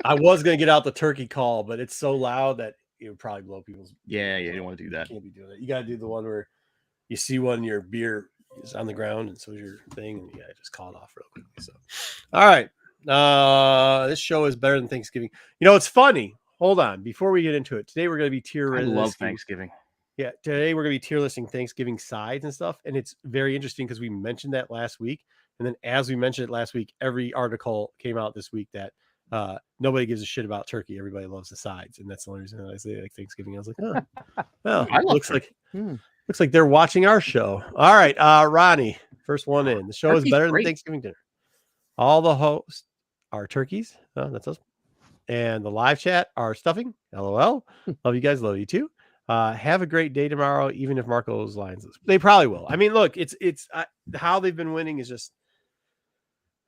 I was gonna get out the turkey call, but it's so loud that it would probably blow people's. Yeah, you don't want to do that. You can't be doing that. You got to do the one where you see one, your beer is on the ground, and so is your thing, and just call it off real quickly. So, all right, this show is better than Thanksgiving. It's funny. Hold on, before we get into it, today we're gonna be tier. I love Thanksgiving. Yeah, today we're gonna be tier listing Thanksgiving sides and stuff, and it's very interesting because we mentioned that last week, and then as we mentioned it last week, every article came out this week that nobody gives a shit about turkey. Everybody loves the sides, and that's the only reason I say like Thanksgiving. I was like, oh, well, looks like they're watching our show. All right, Ronnie, first one in. The show is better than Thanksgiving dinner. All the hosts are turkeys. Oh, that's us. And the live chat are stuffing. LOL. Love you guys. Love you too. Have a great day tomorrow. Even if Marco's lines, they probably will. I mean, look, it's how they've been winning is just,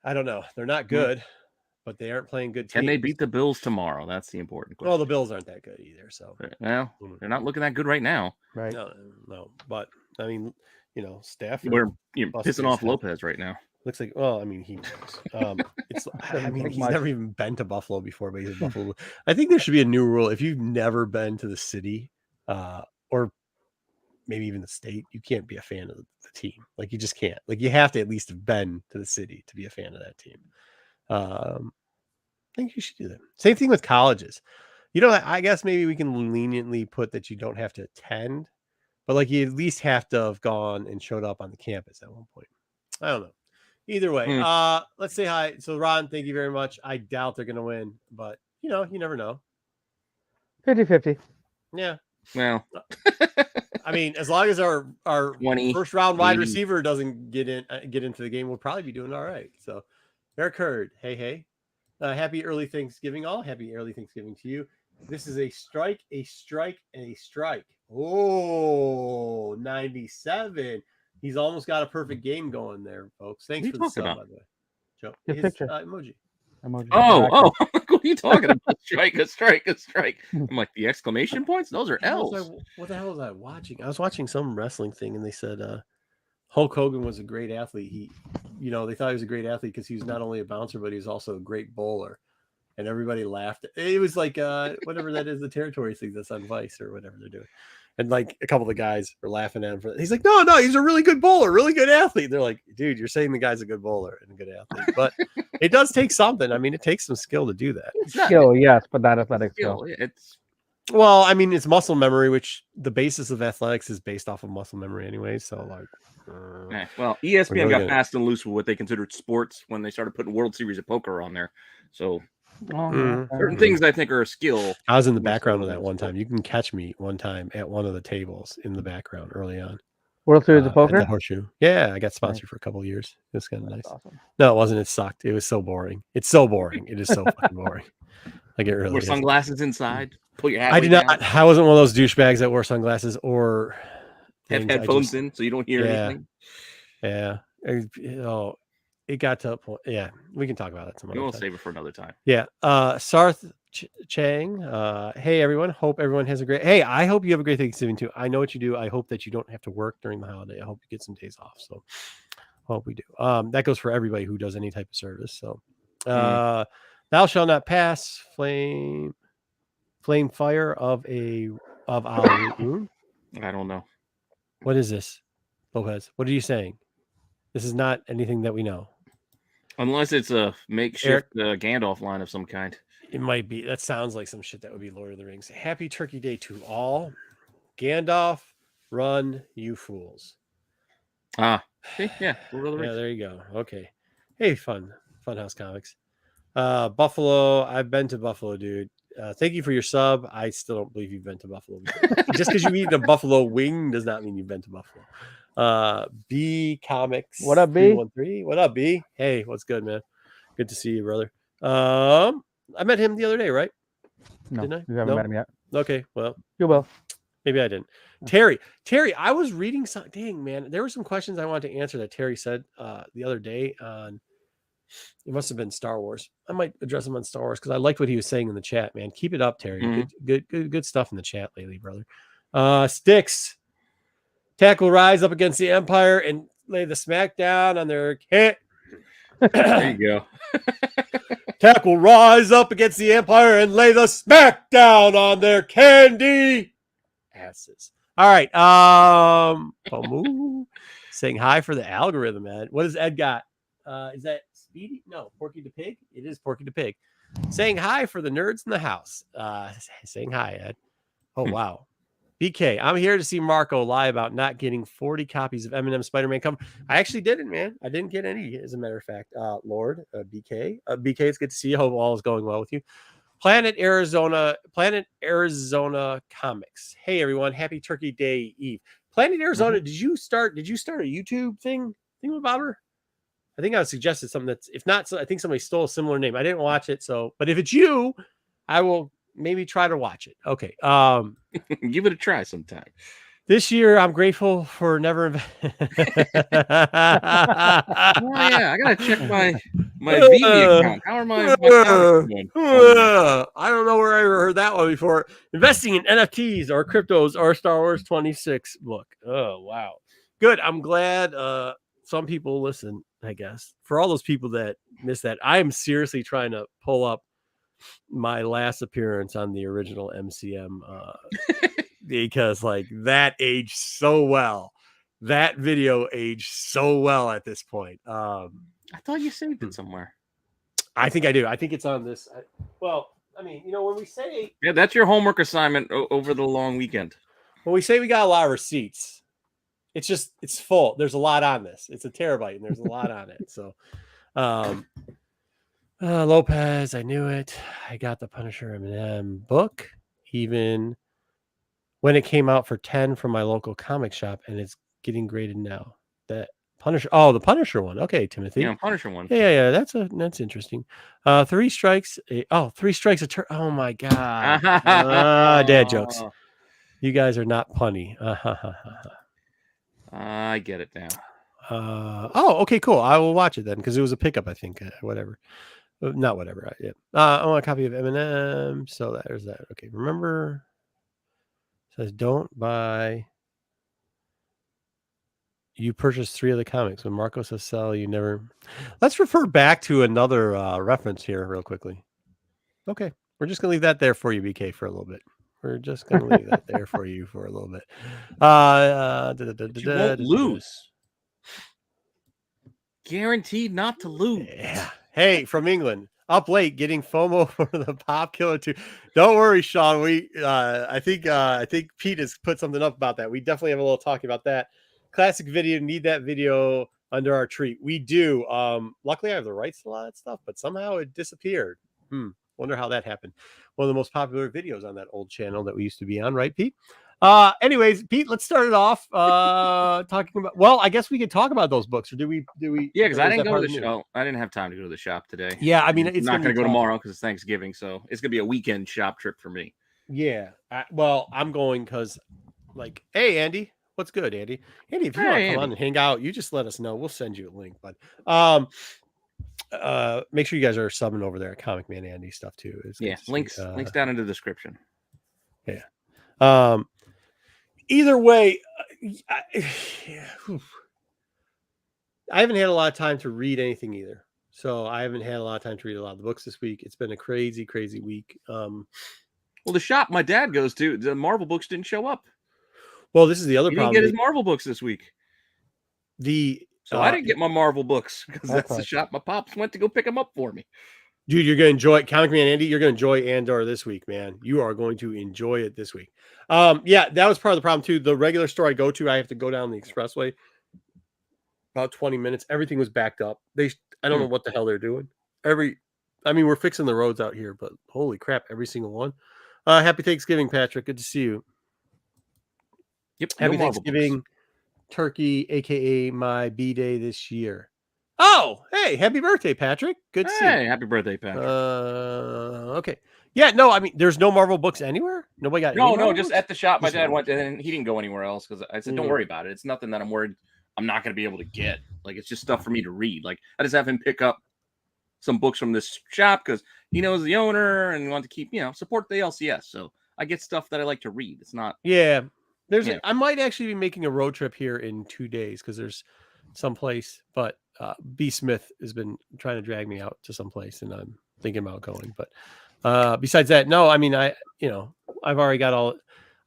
I don't know. They're not good. But they aren't playing good teams. Can they beat the Bills tomorrow? That's the important question. Well, the Bills aren't that good either. So, well, they're not looking that good right now. Right. No. But, I mean, Stafford. We're pissing off Lopez right now. Looks like, well, I mean, he knows. He's never even been to Buffalo before, but he's in Buffalo. I think there should be a new rule. If you've never been to the city or maybe even the state, you can't be a fan of the team. Like, you just can't. Like, you have to at least have been to the city to be a fan of that team. I think you should do that. Same thing with colleges. I guess maybe we can leniently put that you don't have to attend, but like you at least have to have gone and showed up on the campus at one point. I don't know. Either way, let's say hi. So Ron, thank you very much. I doubt they're gonna win, but you never know. 50-50. Yeah. Well, I mean, as long as our 20, first round wide receiver doesn't get into the game, we'll probably be doing all right. So Eric Hurd, hey. Happy early Thanksgiving, all. Happy early Thanksgiving to you. This is a strike, and a strike. Oh, 97. He's almost got a perfect game going there, folks. Thanks for the sub, by the way. Joe, picture. Emoji. Oh, what are you talking about? A strike. I'm like, the exclamation points? Those are L's. What the hell was I watching? I was watching some wrestling thing, and they said Hulk Hogan was a great athlete. They thought he was a great athlete because he was not only a bouncer, but he was also a great bowler. And everybody laughed. It was like whatever that is, the territory thing that's on Vice or whatever they're doing. And like a couple of the guys were laughing at him for that. He's like, no, he's a really good bowler, really good athlete. They're like, dude, you're saying the guy's a good bowler and a good athlete. But it does take something. I mean, it takes some skill to do that. Skill, yes, but not athletic skill. Well, I mean, it's muscle memory, which the basis of athletics is based off of muscle memory anyway. So, like, well, ESPN got fast and loose with what they considered sports when they started putting World Series of Poker on there. So, certain things I think are a skill. I was in the background of that one time. You can catch me one time at one of the tables in the background early on. World Series of Poker? The Horseshoe. Yeah, I got sponsored for a couple of years. It was kind of nice. Awesome. No, it wasn't. It sucked. It was so boring. It's so boring. It is so fucking boring. Like it really Wear sunglasses inside. Put your hat. I did not. Down. I wasn't one of those douchebags that wore sunglasses or have headphones in so you don't hear anything. Yeah. It got to a point. Yeah, we can talk about that some other time. We'll save it for another time. Yeah. Sarth Chang. Hey everyone. Hope everyone has a great. Hey, I hope you have a great Thanksgiving too. I know what you do. I hope that you don't have to work during the holiday. I hope you get some days off. So, I hope we do. That goes for everybody who does any type of service. So, thou shalt not pass flame fire of our room. I don't know. What is this, Lopez? What are you saying? This is not anything that we know. Unless it's a makeshift Gandalf line of some kind. It might be. That sounds like some shit that would be Lord of the Rings. Happy Turkey Day to all. Gandalf, run, you fools. Yeah. Lord of the Rings. Yeah, there you go. Okay. Hey, Funhouse Comics. Buffalo. I've been to Buffalo, dude. Thank you for your sub. I still don't believe you've been to Buffalo. Just because you eat a buffalo wing does not mean you've been to Buffalo. B Comics. What up, B? What up, B? Hey, what's good, man? Good to see you, brother. I met him the other day, right? No, didn't I? You haven't met him yet. Okay, well, you will. Maybe I didn't. Terry, I was reading some. Dang, man, there were some questions I wanted to answer that Terry said the other day on It must have been Star Wars. I might address him on Star Wars because I liked what he was saying in the chat, man. Keep it up, Terry. Good stuff in the chat lately, brother. Sticks. Tack will rise up against the Empire and lay the smackdown on their There you go. Tack will rise up against the Empire and lay the smackdown on their candy asses. All right. FOMO. Saying hi for the algorithm, Ed. What does Ed got? Is that Speedy? No, Porky the Pig. It is Porky the Pig. Saying hi for the nerds in the house. Saying hi, Ed. Oh, wow. BK, I'm here to see Marco lie about not getting 40 copies of Eminem Spider-Man cover. I actually didn't, man. I didn't get any, as a matter of fact. Lord, BK. BK, it's good to see you. Hope all is going well with you. Planet Arizona Comics. Hey, everyone. Happy Turkey Day Eve. Planet Arizona, did you start a YouTube thing about her? I think I suggested something that's, if not, I think somebody stole a similar name. I didn't watch it, but if it's you, I will maybe try to watch it. Okay. Give it a try sometime. This year, I'm grateful for never. Oh yeah, I gotta check my VB account. How are my accounts doing? I don't know where I ever heard that one before. Investing in NFTs or cryptos or Star Wars 26 book. Oh wow, good. I'm glad some people listen. I guess for all those people that missed that, I am seriously trying to pull up my last appearance on the original MCM because like that aged so well. That video aged so well at this point. I thought you saved it somewhere. I think I do. I think it's on this. Well, I mean, when we say, yeah, that's your homework assignment over the long weekend. When we say we got a lot of receipts, it's full. There's a lot on this. It's a terabyte and there's a lot on it. So, Lopez, I knew it. I got the Punisher Eminem book, even when it came out for 10 from my local comic shop, and it's getting graded now. That Punisher, the Punisher one. Okay, Timothy. Yeah, Punisher one. Yeah. That's interesting. 3 strikes. 3 strikes a turn. Oh my god. Dad jokes. You guys are not punny. I get it now. Okay, cool. I will watch it then because it was a pickup, I think. Whatever. Not whatever. Yeah. I want a copy of Eminem. So there's that. Okay. Remember, it says don't buy. You purchased 3 of the comics. When Marco says sell, you never. Let's refer back to another reference here real quickly. Okay. We're just going to leave that there for you, BK, for a little bit. We're just going to leave that there for you for a little bit. You won't lose. Guaranteed not to lose. Yeah. Hey, from England, up late, getting FOMO for the Pop Killer 2. Don't worry, Sean. I think Pete has put something up about that. We definitely have a little talking about that. Classic video. Need that video under our tree. We do. Luckily, I have the rights to a lot of that stuff, but somehow it disappeared. Wonder how that happened. One of the most popular videos on that old channel that we used to be on, right, Pete? Anyways, Pete, let's start it off talking about. Well, I guess we could talk about those books, or do we? Yeah, because I didn't go to the show. I didn't have time to go to the shop today. Yeah, I mean, it's not going to go tomorrow because it's Thanksgiving, so it's going to be a weekend shop trip for me. Yeah, I'm going because, like, hey, Andy, what's good, Andy? Andy, if you want to come on and hang out, you just let us know. We'll send you a link, but make sure you guys are subbing over there at Comic Man Andy stuff too. Links down in the description. Yeah. Either way, I haven't had a lot of time to read anything either. So I haven't had a lot of time to read a lot of the books this week. It's been a crazy, crazy week. Well, the shop my dad goes to, the Marvel books didn't show up. Well, this is the other problem. He didn't get his Marvel books this week. So I didn't get my Marvel books because that's the shop my pops went to go pick them up for me. Dude, you're going to enjoy Comic Man Andy. You're going to enjoy Andor this week, man. You are going to enjoy it this week. Yeah, that was part of the problem too. The regular store I go to, I have to go down the expressway about 20 minutes. Everything was backed up. I don't know what the hell they're doing. We're fixing the roads out here, but holy crap, every single one. Happy Thanksgiving, Patrick. Good to see you. Yep. Happy Thanksgiving, Turkey, aka my B-Day this year. Oh, hey, happy birthday, Patrick. Good to see you. Hey, happy birthday, Patrick. Okay. Yeah, no, I mean, there's no Marvel books anywhere? Nobody got No, just at the shop. My dad went and he didn't go anywhere else because I said, don't worry about it. It's nothing that I'm worried I'm not going to be able to get. Like, it's just stuff for me to read. Like, I just have him pick up some books from this shop because he knows the owner and want to keep, support the LCS. So I get stuff that I like to read. It's not. Yeah. Yeah. I might actually be making a road trip here in 2 days because there's someplace, but B Smith has been trying to drag me out to someplace and I'm thinking about going. But besides that, no, I mean, I've already got all.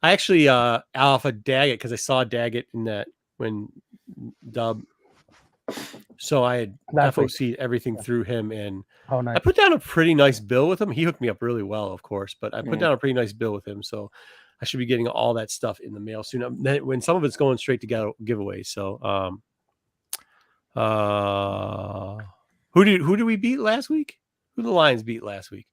I actually alpha Daggett because I saw Daggett in that when Dub. So I had FOC'd everything through him, and nice. I put down a pretty nice bill with him. He hooked me up really well, of course, but I put down a pretty nice bill with him. So I should be getting all that stuff in the mail soon. When some of it's going straight to giveaways. So who did we beat last week? Who the Lions beat last week?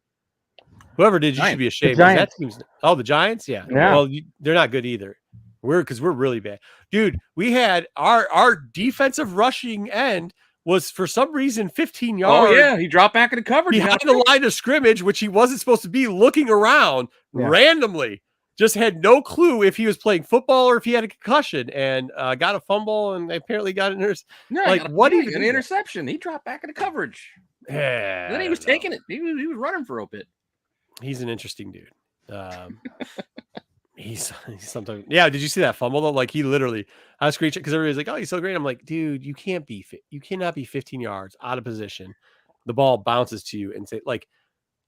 Whoever did, you should be ashamed. That team's, the Giants, yeah. Well, they're not good either. We're really bad, dude. We had our defensive rushing end was for some reason 15 yards. Oh yeah, he dropped back into coverage behind the line of scrimmage, which he wasn't supposed to be, looking around randomly. Just had no clue if he was playing football or if he had a concussion, and got a fumble and apparently got an an interception. He dropped back into coverage. Yeah, and then he was taking it. He was running for a bit. He's an interesting dude. He's sometimes. Yeah, did you see that fumble though? Like he literally, I was screeching because everybody's like, "Oh, he's so great." I'm like, dude, you cannot be 15 yards out of position. The ball bounces to you and say, like,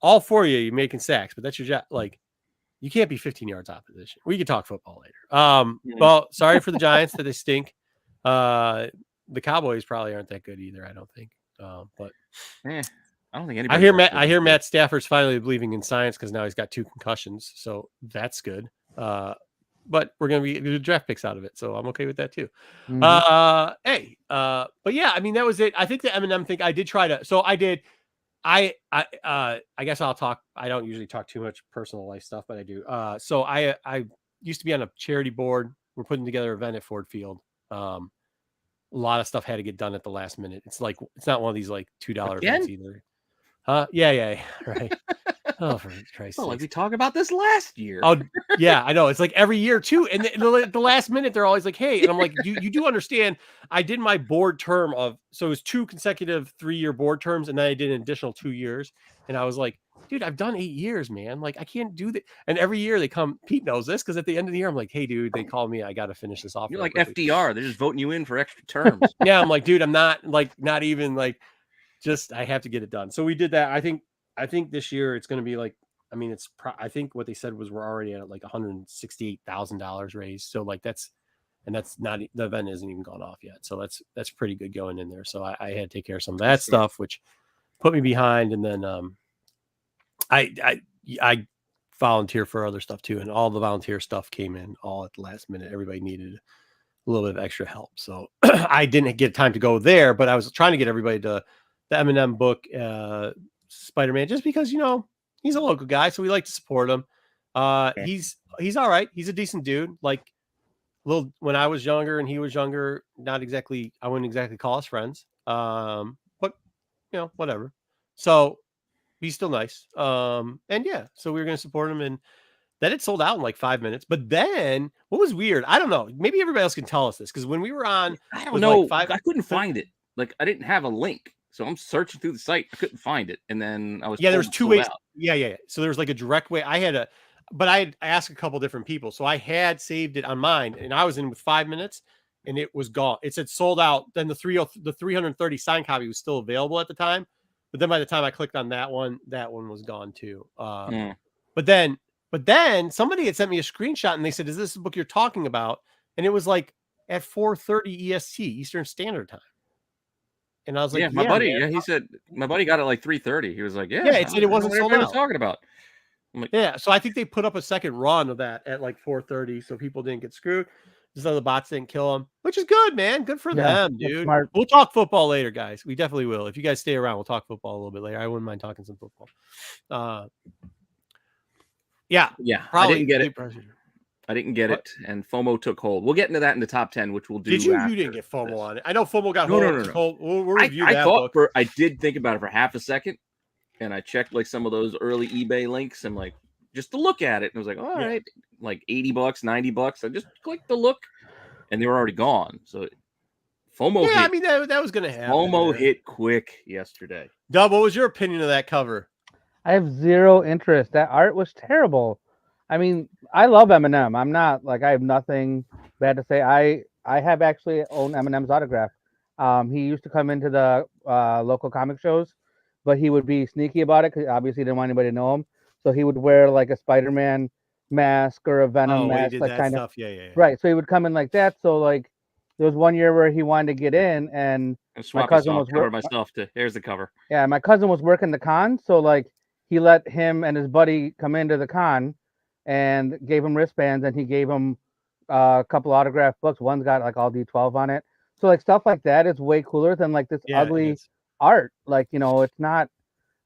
all four of you're making sacks, but that's your job. Like, you can't be 15 yards out of position. We can talk football later. Well, sorry for the Giants that they stink. The Cowboys probably aren't that good either. I don't think. But I don't think anybody. I hear Matt Stafford's finally believing in science because now he's got 2 concussions, so that's good. But we're gonna do draft picks out of it, so I'm okay with that too. But yeah, I mean that was it. I think the Eminem thing I did try to. So I did. I guess I'll talk. I don't usually talk too much personal life stuff, but I do. So I used to be on a charity board. We're putting together an event at Ford Field. A lot of stuff had to get done at the last minute. It's not one of these like $2 events either. Yeah, right. Oh, for Christ's sake. Like we talked about this last year. Oh, yeah, I know. It's like every year too. And the last minute, they're always like, hey, and I'm like, you do understand I did my board term so it was 2 consecutive 3-year board terms. And then I did an additional 2 years. And I was like, dude, I've done 8 years, man. Like I can't do that. And every year they come, Pete knows this. Cause at the end of the year, I'm like, hey dude, they call me. I got to finish this off. You're like quickly. FDR. They're just voting you in for extra terms. Yeah. I'm like, dude, I'm not even just, I have to get it done. So we did that. I think this year it's going to be like, I mean, I think what they said was we're already at like $168,000 raised. So like that's not, the event isn't even gone off yet. So that's pretty good going in there. So I had to take care of some of that stuff, which put me behind. And then I volunteer for other stuff too. And all the volunteer stuff came in all at the last minute. Everybody needed a little bit of extra help. So I didn't get time to go there, but I was trying to get everybody to the Eminem book, Spider-Man, just because, he's a local guy, so we like to support him. He's all right. He's a decent dude. Like when I was younger and he was younger, I wouldn't exactly call us friends. But whatever. So he's still nice. And yeah, so we were going to support him, and then it sold out in like 5 minutes. But then what was weird? I don't know. Maybe everybody else can tell us this, because when we were on, I don't know. I couldn't find it. Like I didn't have a link. So I'm searching through the site. I couldn't find it. And then I was there's 2 ways. Yeah. So there's like a direct way. I asked a couple different people. So I had saved it on mine, and I was in with 5 minutes, and it was gone. It said sold out. Then the 330 signed copy was still available at the time. But then by the time I clicked on that one was gone too. But then somebody had sent me a screenshot, and they said, "Is this the book you're talking about?" And it was like at 4:30 EST, Eastern Standard Time. And I was like, my buddy, he said my buddy got it like 3:30. He was like, it said it wasn't sold out. Talking about. I'm like, yeah, so I think they put up a second run of that at like 4:30, so people didn't get screwed. Just so the bots didn't kill them, which is good, man. Good for them, dude. Smart. We'll talk football later, guys. We definitely will. If you guys stay around, we'll talk football a little bit later. I wouldn't mind talking some football. Yeah, probably. I didn't get it. I didn't get it, and FOMO took hold. We'll get into that in the top 10, which we'll do. Did you? You didn't get FOMO on it. I know FOMO got hold. We'll review that book. I did think about it for half a second, and I checked like some of those early eBay links, and like just to look at it, and I was like, all right, like $80, $90. I just clicked the look, and they were already gone. So FOMO Yeah, hit. I mean that was gonna happen. FOMO hit quick yesterday. Dub, what was your opinion of that cover? I have zero interest. That art was terrible. I mean, I love Eminem. I'm not like I have nothing bad to say. I have actually owned Eminem's autograph. He used to come into the local comic shows, but he would be sneaky about it because obviously he didn't want anybody to know him. So he would wear like a Spider-Man mask or a Venom Oh, when he mask, did like that kind of stuff. Yeah. right. So he would come in like that. So like there was one year where he wanted to get in, and And my swap cousin off was cover myself to here's the cover. yeah, my cousin was working the con, so like he let him and his buddy come into the con and gave him wristbands, and he gave him a couple autographed books. One's got like all D12 on it. So like stuff like that is way cooler than like this Yeah, it ugly is. art. Like, you know, it's not.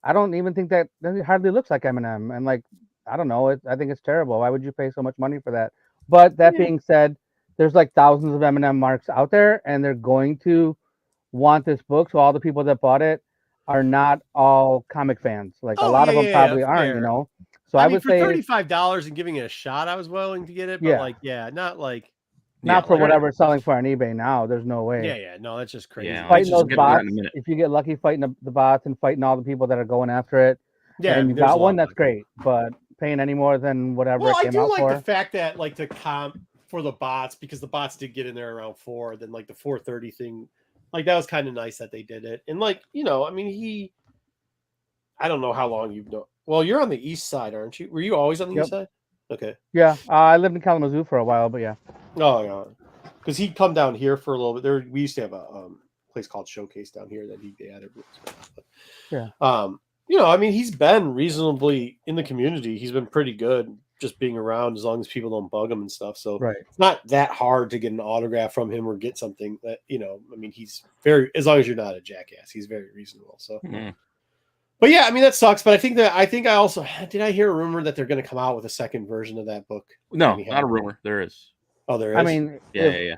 I don't even think that it hardly looks like Eminem, and like I don't know. I think it's terrible. Why would you pay so much money for that? But that being said, there's like thousands of Eminem marks out there, and they're going to want this book. So all the people that bought it are not all comic fans. Like a Oh, lot yeah, of them yeah, probably yeah, aren't, you fair. know. So I I mean, would for say $35 and giving it a shot, I was willing to get it. But Yeah. like, yeah, not like. not Yeah, for like- whatever it's selling for on eBay now. There's no way. Yeah, no, that's just crazy. Yeah, It's Fighting just those get to that bots, in a minute. if you get lucky fighting the bots and fighting all the people that are going after it, yeah, I and mean, you there's a got lot one, of that's luck. great. But paying any more than whatever Well, it I came do out like for. the fact that like the comp for the bots, because the bots did get in there around 4, then like the 430 thing, like that was kind of nice that they did it. And like, you know, I mean, I don't know how long you've known. Well, you're on the east side, aren't you? Were you always on the Yep. east side? Okay. Yeah, I lived in Kalamazoo for a while, but yeah. Oh, yeah. Because he'd come down here for a little bit. There, we used to have a place called Showcase down here that he added. But, Yeah. You know, I mean, he's been reasonably in the community. He's been pretty good, just being around as long as people don't bug him and stuff. So Right. it's not that hard to get an autograph from him or get something that, you know, I mean, he's very, as long as you're not a jackass, he's very reasonable. So, but yeah, I mean, that sucks. But I think I also, did I hear a rumor that they're going to come out with a second version of that book? No, Anyhow? not a rumor. There is. Oh, there is? I mean, Yeah.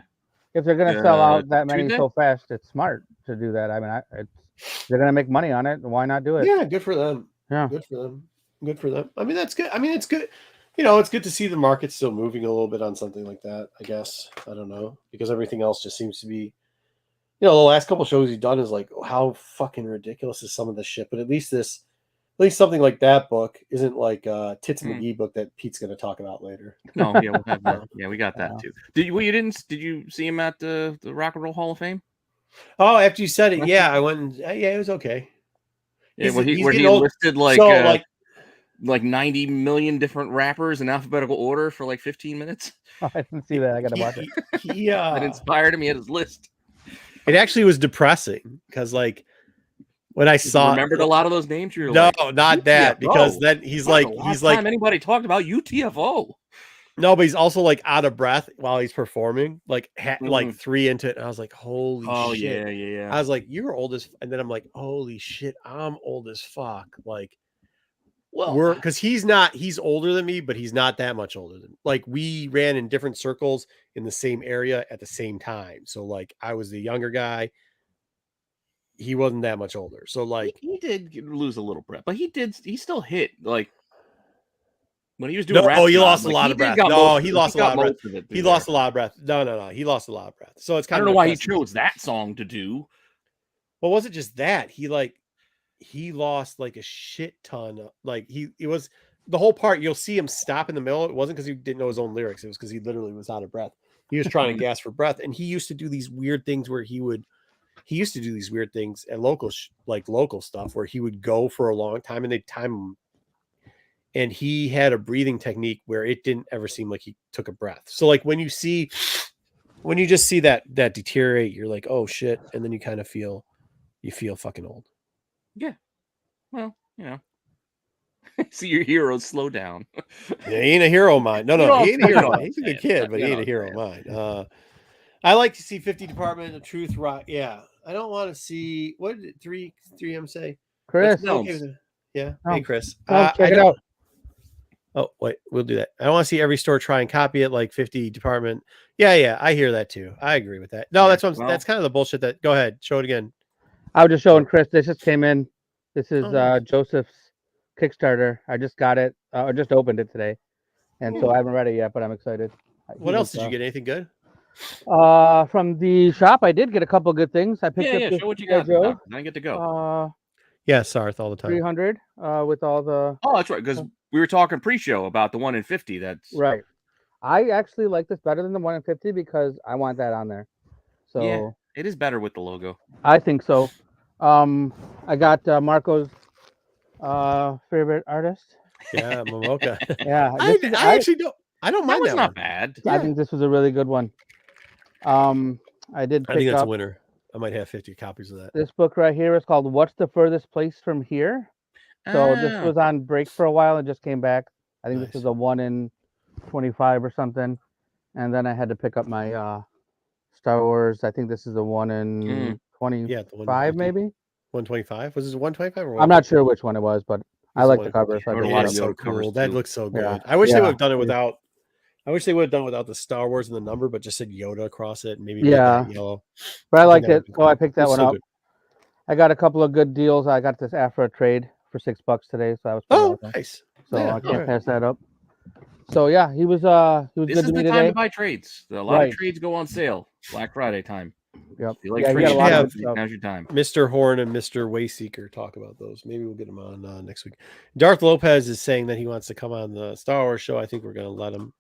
if they're gonna sell out that many Tuesday? so fast, it's smart to do that. I mean, they're gonna make money on it. Why not do it? Yeah, good for them. Yeah. Good for them. Good for them. I mean, that's good. I mean, it's good. You know, it's good to see the market still moving a little bit on something like that, I guess. I don't know. Because everything else just seems to be, you know, the last couple shows he's done is like, how fucking ridiculous is some of this shit. But at least something like that book isn't like Tits McGee book that Pete's going to talk about later. No, yeah, we'll have that. Yeah, we got that too. Did you see him at the Rock and Roll Hall of Fame? Oh, after you said it, yeah, I went and yeah, it was okay. Yeah, He's where he getting old. listed like 90 million different rappers in alphabetical order for like 15 minutes. I didn't see that. I gotta watch it. That inspired him. He had his list. It actually was depressing because like when I saw remembered a lot of those names. You're no, like, not that, because then he's like anybody talked about UTFO. No, but he's also like out of breath while he's performing, like like 3 into it. And I was like, holy shit. Yeah. I was like, you're old as, and then I'm like, holy shit, I'm old as fuck. Like, well, because he's older than me, but he's not that much older than, like, we ran in different circles in the same area at the same time. So like I was the younger guy. He wasn't that much older. So like he did lose a little breath, but he still hit like when he was doing rap. He lost a lot of breath. No, he lost a lot of breath. He lost a lot of breath. No. He lost a lot of breath. So it's kind of, I don't know why he chose that song to do. Well, was it just that he lost like a shit ton of, like it was the whole part. You'll see him stop in the middle. It wasn't because he didn't know his own lyrics. It was because he literally was out of breath. He was trying to gasp for breath, and he used to do these weird things where he used to do these weird things at local stuff where he would go for a long time and they'd time him. And he had a breathing technique where it didn't ever seem like he took a breath. So like when you just see that deteriorate, you're like, oh shit. And then you kind of feel fucking old. Yeah. Well, you know, see your heroes slow down. Yeah, he ain't a hero of mine. No, he ain't a hero. He's a good kid, but he ain't a hero of mine. I like to see 50 Department of Truth rock. Yeah. I don't want to see, what did 3M say? Chris. Yeah. Oh. Hey, Chris. Check it out. Oh, wait, we'll do that. I don't want to see every store try and copy it like 50 Department. Yeah, I hear that too. I agree with that. No, that's that's kind of the bullshit that, go ahead, show it again. I was just showing Chris. This just came in. This is Joseph's Kickstarter. I just got it. I just opened it today. And so I haven't read it yet, but I'm excited. What else did you get? Anything good? From the shop, I did get a couple good things. I picked up this Show what you G.I. got. Joe. I didn't get to go. Yeah, Sarth all the time. 300 with all the. Oh, that's right. Because we were talking pre-show about the 1 in 50. That's right. I actually like this better than the 1 in 50 because I want that on there. So yeah, it is better with the logo. I think so. I got Marco's favorite artist. Yeah, Momoka. Yeah, I actually don't. I don't That mind was that not one. bad. I think this was a really good one. I did I think pick that's a up winner. I might have 50 copies of that. this book right here. It's called "What's the Furthest Place from Here." So this was on break for a while and just came back. I think this Nice. is a 1 in 25 or something. And then I had to pick up my Star Wars. I think this is a 1 in 25, Yeah, the 150. maybe. 125? Was this 125 or 150? I'm not sure which one it was, but I like the cover. So I There were picked a lot it of up. so Yoda covers cool. That too. looks so good. Yeah. I wish they Yeah. would have done it without. I wish they would have done it without the Star Wars and the number, but just said Yoda across it and maybe made Yeah. that yellow. But I liked that it. would've been So I cool. picked that It's one so up. good. I got a couple of good deals. I got this Afro trade for $6 today, so that was pretty awesome. Nice. So Yeah, I can't alright. pass that up. So yeah, he was This good is to me the time today. to buy trades. A lot of trades go on sale. Black Friday time. Yep. If you like Yeah, he trades, had a lot Yeah. of stuff. now's your time. Mr. Horn and Mr. Wayseeker talk about those. Maybe we'll get them on next week. Darth Lopez is saying that he wants to come on the Star Wars show. I think we're going to let him.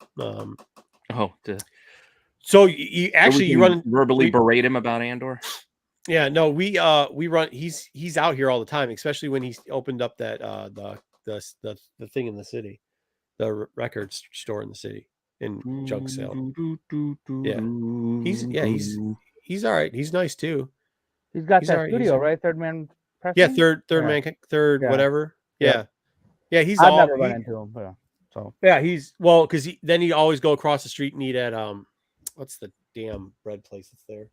So you actually you run verbally berate him about Andor. Yeah, no, we run. He's out here all the time, especially when he's opened up that the thing in the city, the record store in the city in junk sale. Yeah, he's all right. He's nice too. He's got He's that all right, studio, right? Third Man Pressing? Yeah, third Yeah. man, third Yeah. whatever. Yeah, yeah. He's I've all. never run into him, but so Yeah, he's well because then he always go across the street and eat at what's the damn bread place that's there?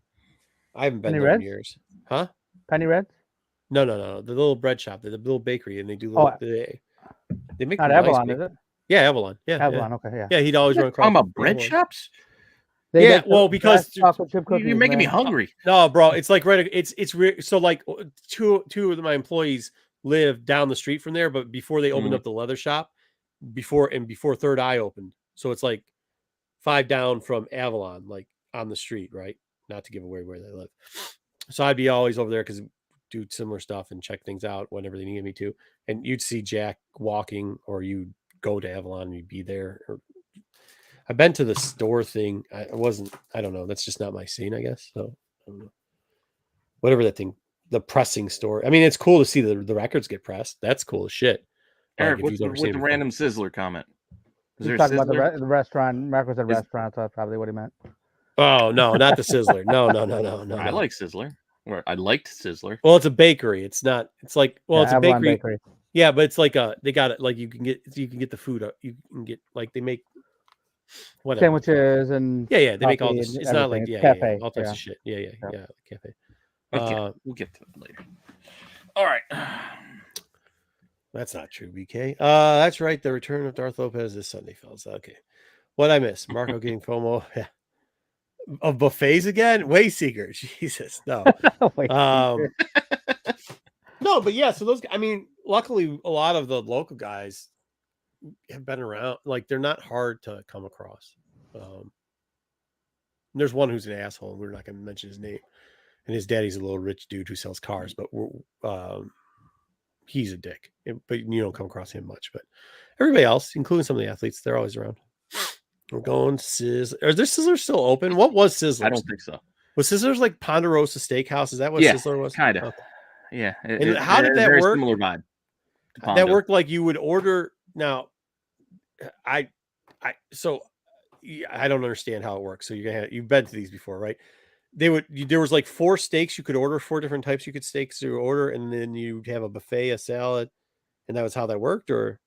I haven't been Penny there in Reds? years, huh? Penny Reds? No, the little bread shop, the little bakery, and they do little. They make Not nice Avalon, bake- is it? Yeah, Avalon. Yeah, Avalon, okay, yeah. Yeah, he'd always run across. Talking about bread shops? They Yeah, make the well, because best chocolate chip cookies, You're making me man. hungry. No, bro, it's like right. It's weird. So like two of my employees live down the street from there, but before they opened up the leather shop, before Third Eye opened, so it's like 5 down from Avalon, like on the street, right? Not to give away where they live. So I'd be always over there because do similar stuff and check things out whenever they needed me to. And you'd see Jack walking, or you'd go to Avalon and you'd be there. Or I've been to the store thing. I don't know. That's just not my scene, I guess. So I don't know. Whatever that thing, the pressing store. I mean, it's cool to see the records get pressed. That's cool as shit. Eric, Like, what's the random Sizzler comment? Is He's there a talking about Sizzler? the restaurant. Marco said restaurant, so that's probably what he meant. Oh no, not the Sizzler. No. I like Sizzler. Or I liked Sizzler. Well, it's a bakery. It's not. It's like it's a Avalon bakery. Yeah, but it's like they got it. Like you can get the food. You can get like they make whatever sandwiches and they make all this. It's not like cafe, all types of shit. Yeah, cafe. Okay, we'll get to it later. All right. That's not true, BK. That's right. The return of Darth Lopez this Sunday, fellas. Okay. What I miss? Marco getting FOMO. Yeah. Of buffets again? Wayseeker. Jesus. No. No, but yeah, so those, I mean, luckily a lot of the local guys have been around. Like, they're not hard to come across. There's one who's an asshole, and we're not going to mention his name. And his daddy's a little rich dude who sells cars, but he's a dick. But you don't come across him much. But everybody else, including some of the athletes, they're always around. We're going Sizzler. Are there Sizzlers still open? What was Sizzler? I don't think so. Was Sizzlers like Ponderosa Steakhouse? Is that what Sizzler was? Kind of. Okay. Yeah. And how did that very work? Similar vibe. That worked like you would order. Now, I don't understand how it works. So you've been to these before, right? There was like 4 steaks you could order, 4 different types you could steaks to order, and then you'd have a buffet, a salad, and that was how that worked. Or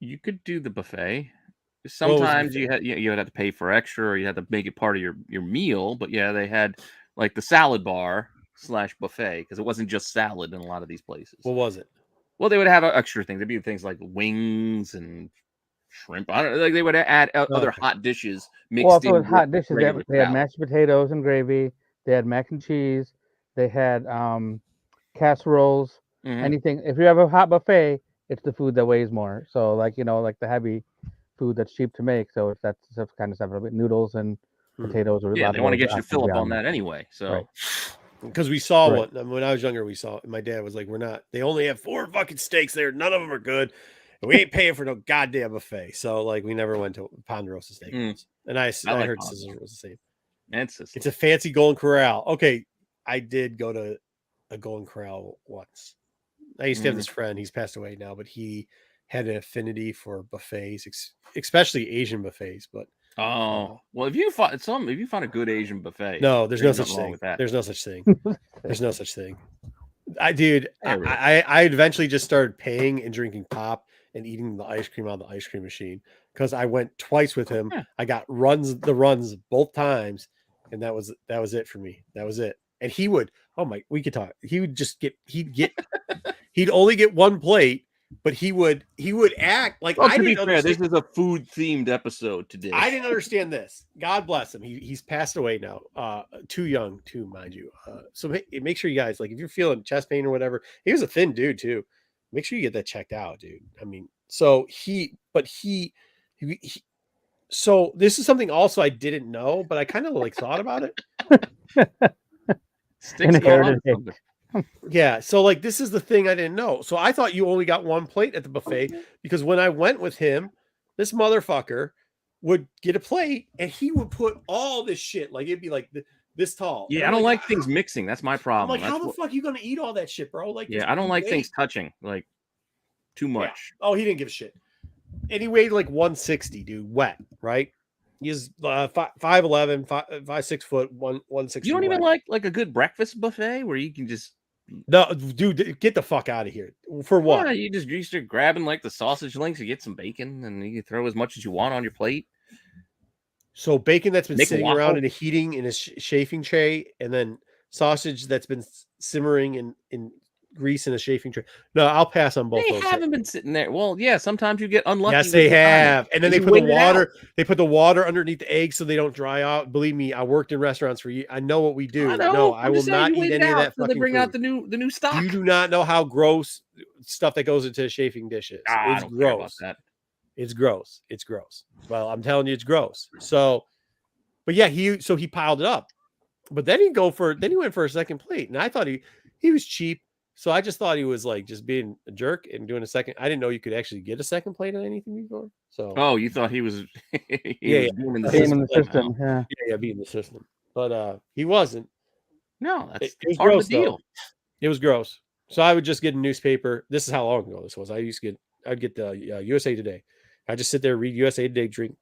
you could do the buffet. Sometimes you would have to pay for extra, or you had to make it part of your meal. But yeah, they had like the salad bar / buffet, because it wasn't just salad in a lot of these places. What was it? Well, they would have extra things. There'd be things like wings and shrimp. I don't know. Like they would add other hot dishes mixed well, in. Well, hot dishes, they had salad. mashed potatoes and gravy. They had mac and cheese. They had casseroles. Mm-hmm. Anything. If you have a hot buffet, it's the food that weighs more. So, like, like the heavy food that's cheap to make. So it's that kind of stuff. Noodles and potatoes. Or Yeah, they want to get you to fill up on that anyway. So. Right. Because we saw one when I was younger, we saw my dad was like, they only have 4 fucking steaks there. None of them are good. And we ain't paying for no goddamn buffet. So like we never went to Ponderosa Steak. And I like heard Scissors was the same. It's a fancy Golden Corral. Okay. I did go to a Golden Corral once. I used to have this friend, he's passed away now, but he had an affinity for buffets, especially Asian buffets. But well, if you find a good Asian buffet, no, there's no such thing. There's no such thing. There's no such thing. I eventually just started paying and drinking pop and eating the ice cream on the ice cream machine because I went twice with him. I got the runs both times, and that was it for me. That was it. And he would, we could talk. He would just he'd only get 1 plate. But he would act like I didn't understand. This is a food themed episode today. I didn't understand this. God bless him. He's passed away now. Too young too, mind you. So make sure you guys, like, if you're feeling chest pain or whatever, he was a thin dude too. Make sure you get that checked out, dude. I mean, so so this is something also I didn't know, but I kind of like thought about it. Yeah, so like this is the thing I didn't know. So I thought you only got 1 plate at the buffet because when I went with him, this motherfucker would get a plate and he would put all this shit, like it'd be like this tall. Yeah, I don't like things mixing. That's my problem. I'm like, how the fuck are you gonna eat all that shit, bro? Like, I don't like things touching like too much. Yeah. Oh, he didn't give a shit. And he weighed like 160, dude, wet, right? He's 5'11", 5'6" foot, 160. You don't even like a good breakfast buffet where you can just no, dude, get the fuck out of here. For what? Yeah, you start grabbing like the sausage links, you get some bacon, and you can throw as much as you want on your plate. So bacon that's been sitting around in a heating in a chafing tray, and then sausage that's been simmering in grease in a chafing tray. No, I'll pass on both. They haven't been sitting there. Well, yeah, sometimes you get unlucky. Yes, they have. And then they put the water. They put the water underneath the eggs so they don't dry out. Believe me, I worked in restaurants for years. I know what we do. No, I will not eat any of that fucking They bring food. out the new stock. You do not know how gross stuff that goes into chafing dishes. It's gross. It's gross. It's gross. Well, I'm telling you, it's gross. So, but yeah, he piled it up. But then he went for a second plate, and I thought he was cheap. So I just thought he was like just being a jerk and doing a second. I didn't know you could actually get a second plate on anything before. So you thought he was was being in the system. Yeah, being the system. But he wasn't. No, it was part gross, of the deal. It was gross. So I would just get a newspaper. This is how long ago this was. I'd get the USA Today. I just sit there, read USA Today, drink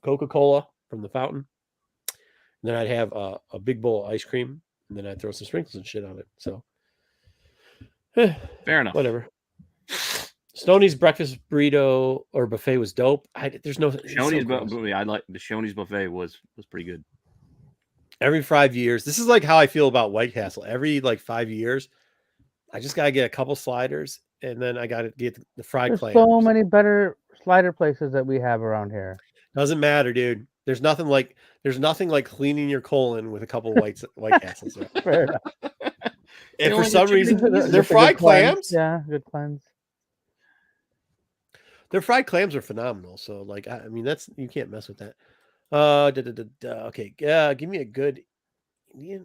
Coca-Cola from the fountain. And then I'd have a big bowl of ice cream, and then I'd throw some sprinkles and shit on it. So fair enough. Whatever. Stoney's breakfast burrito or buffet was dope. There's no Shoney's buffet. I like the Shoney's buffet was pretty good. Every 5 years, this is like how I feel about White Castle. Every like 5 years, I just gotta get a couple sliders, and then I gotta get the fried clams. So many better slider places that we have around here. Doesn't matter, dude. There's nothing like cleaning your colon with a couple of White Castles. Fair enough. And for some reason, their fried clams. Yeah, good clams. Their fried clams are phenomenal. So, like, I mean, you can't mess with that. Okay, give me a good Indian.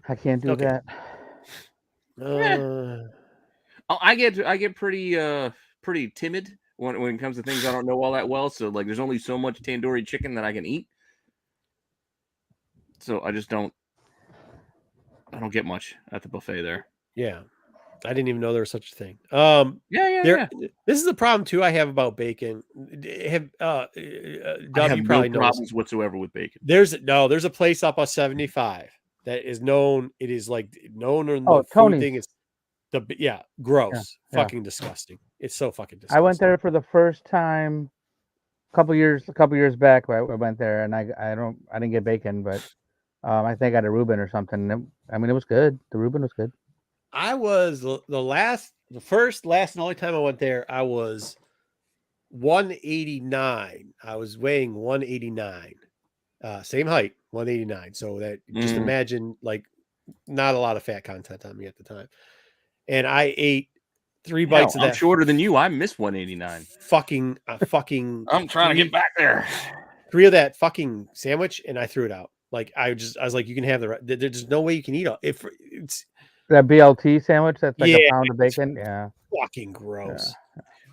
I can't do that. I get pretty timid when it comes to things I don't know all that well. So, like, there's only so much tandoori chicken that I can eat. So I don't get much at the buffet there. Yeah. I didn't even know there was such a thing. Yeah. This is the problem too I have about bacon. I have no problems whatsoever with bacon. There's a place up on 75 that is known. It is like known in the food Tony's. thing. It's gross, fucking disgusting. It's so fucking disgusting. I went there for the first time a couple years back. I went there and I didn't get bacon, but I think I got a Reuben or something. I mean, it was good. The Reuben was good. I was the first, last, and only time I went there. I was 189. I was weighing 189. Same height, 189. So that just imagine like not a lot of fat content on me at the time. And I ate 3 bites of that. I'm shorter than you. I miss 189. Fucking. I'm trying to get back there. 3 of that fucking sandwich, and I threw it out. Like I was like, you can have there's no way you can eat it. If it's That BLT sandwich that's like a Yeah, pound of bacon. Yeah. fucking gross.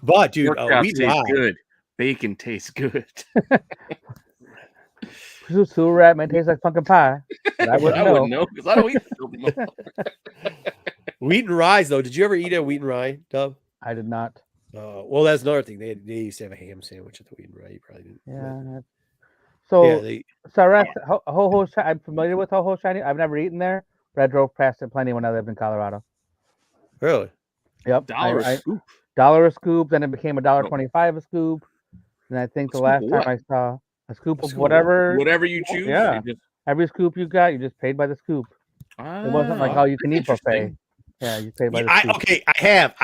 But dude, Pork chops wheat taste rye. good. Bacon tastes good. Sewer rat may taste like pumpkin pie. But I wouldn't know. because I don't eat filthy motherfucker. Wheat and rye, though. Did you ever eat a wheat and rye, Dub? I did not. Well, that's another thing. They used to have a ham sandwich at the wheat and rye. You probably didn't. Yeah. But, So, yeah, they. Saras, Ho-Ho, I'm familiar with Ho-Ho Shiny. I've never eaten there, but I drove past it plenty when I lived in Colorado. Really? Yep. $1 a scoop. $1 a scoop, then it became $1.25 a scoop. And I think the last time I saw a scoop of whatever you choose. Yeah. Every scoop you got, you just paid by the scoop. It wasn't like all you can eat buffet. Yeah, you paid by the scoop. Okay, I have.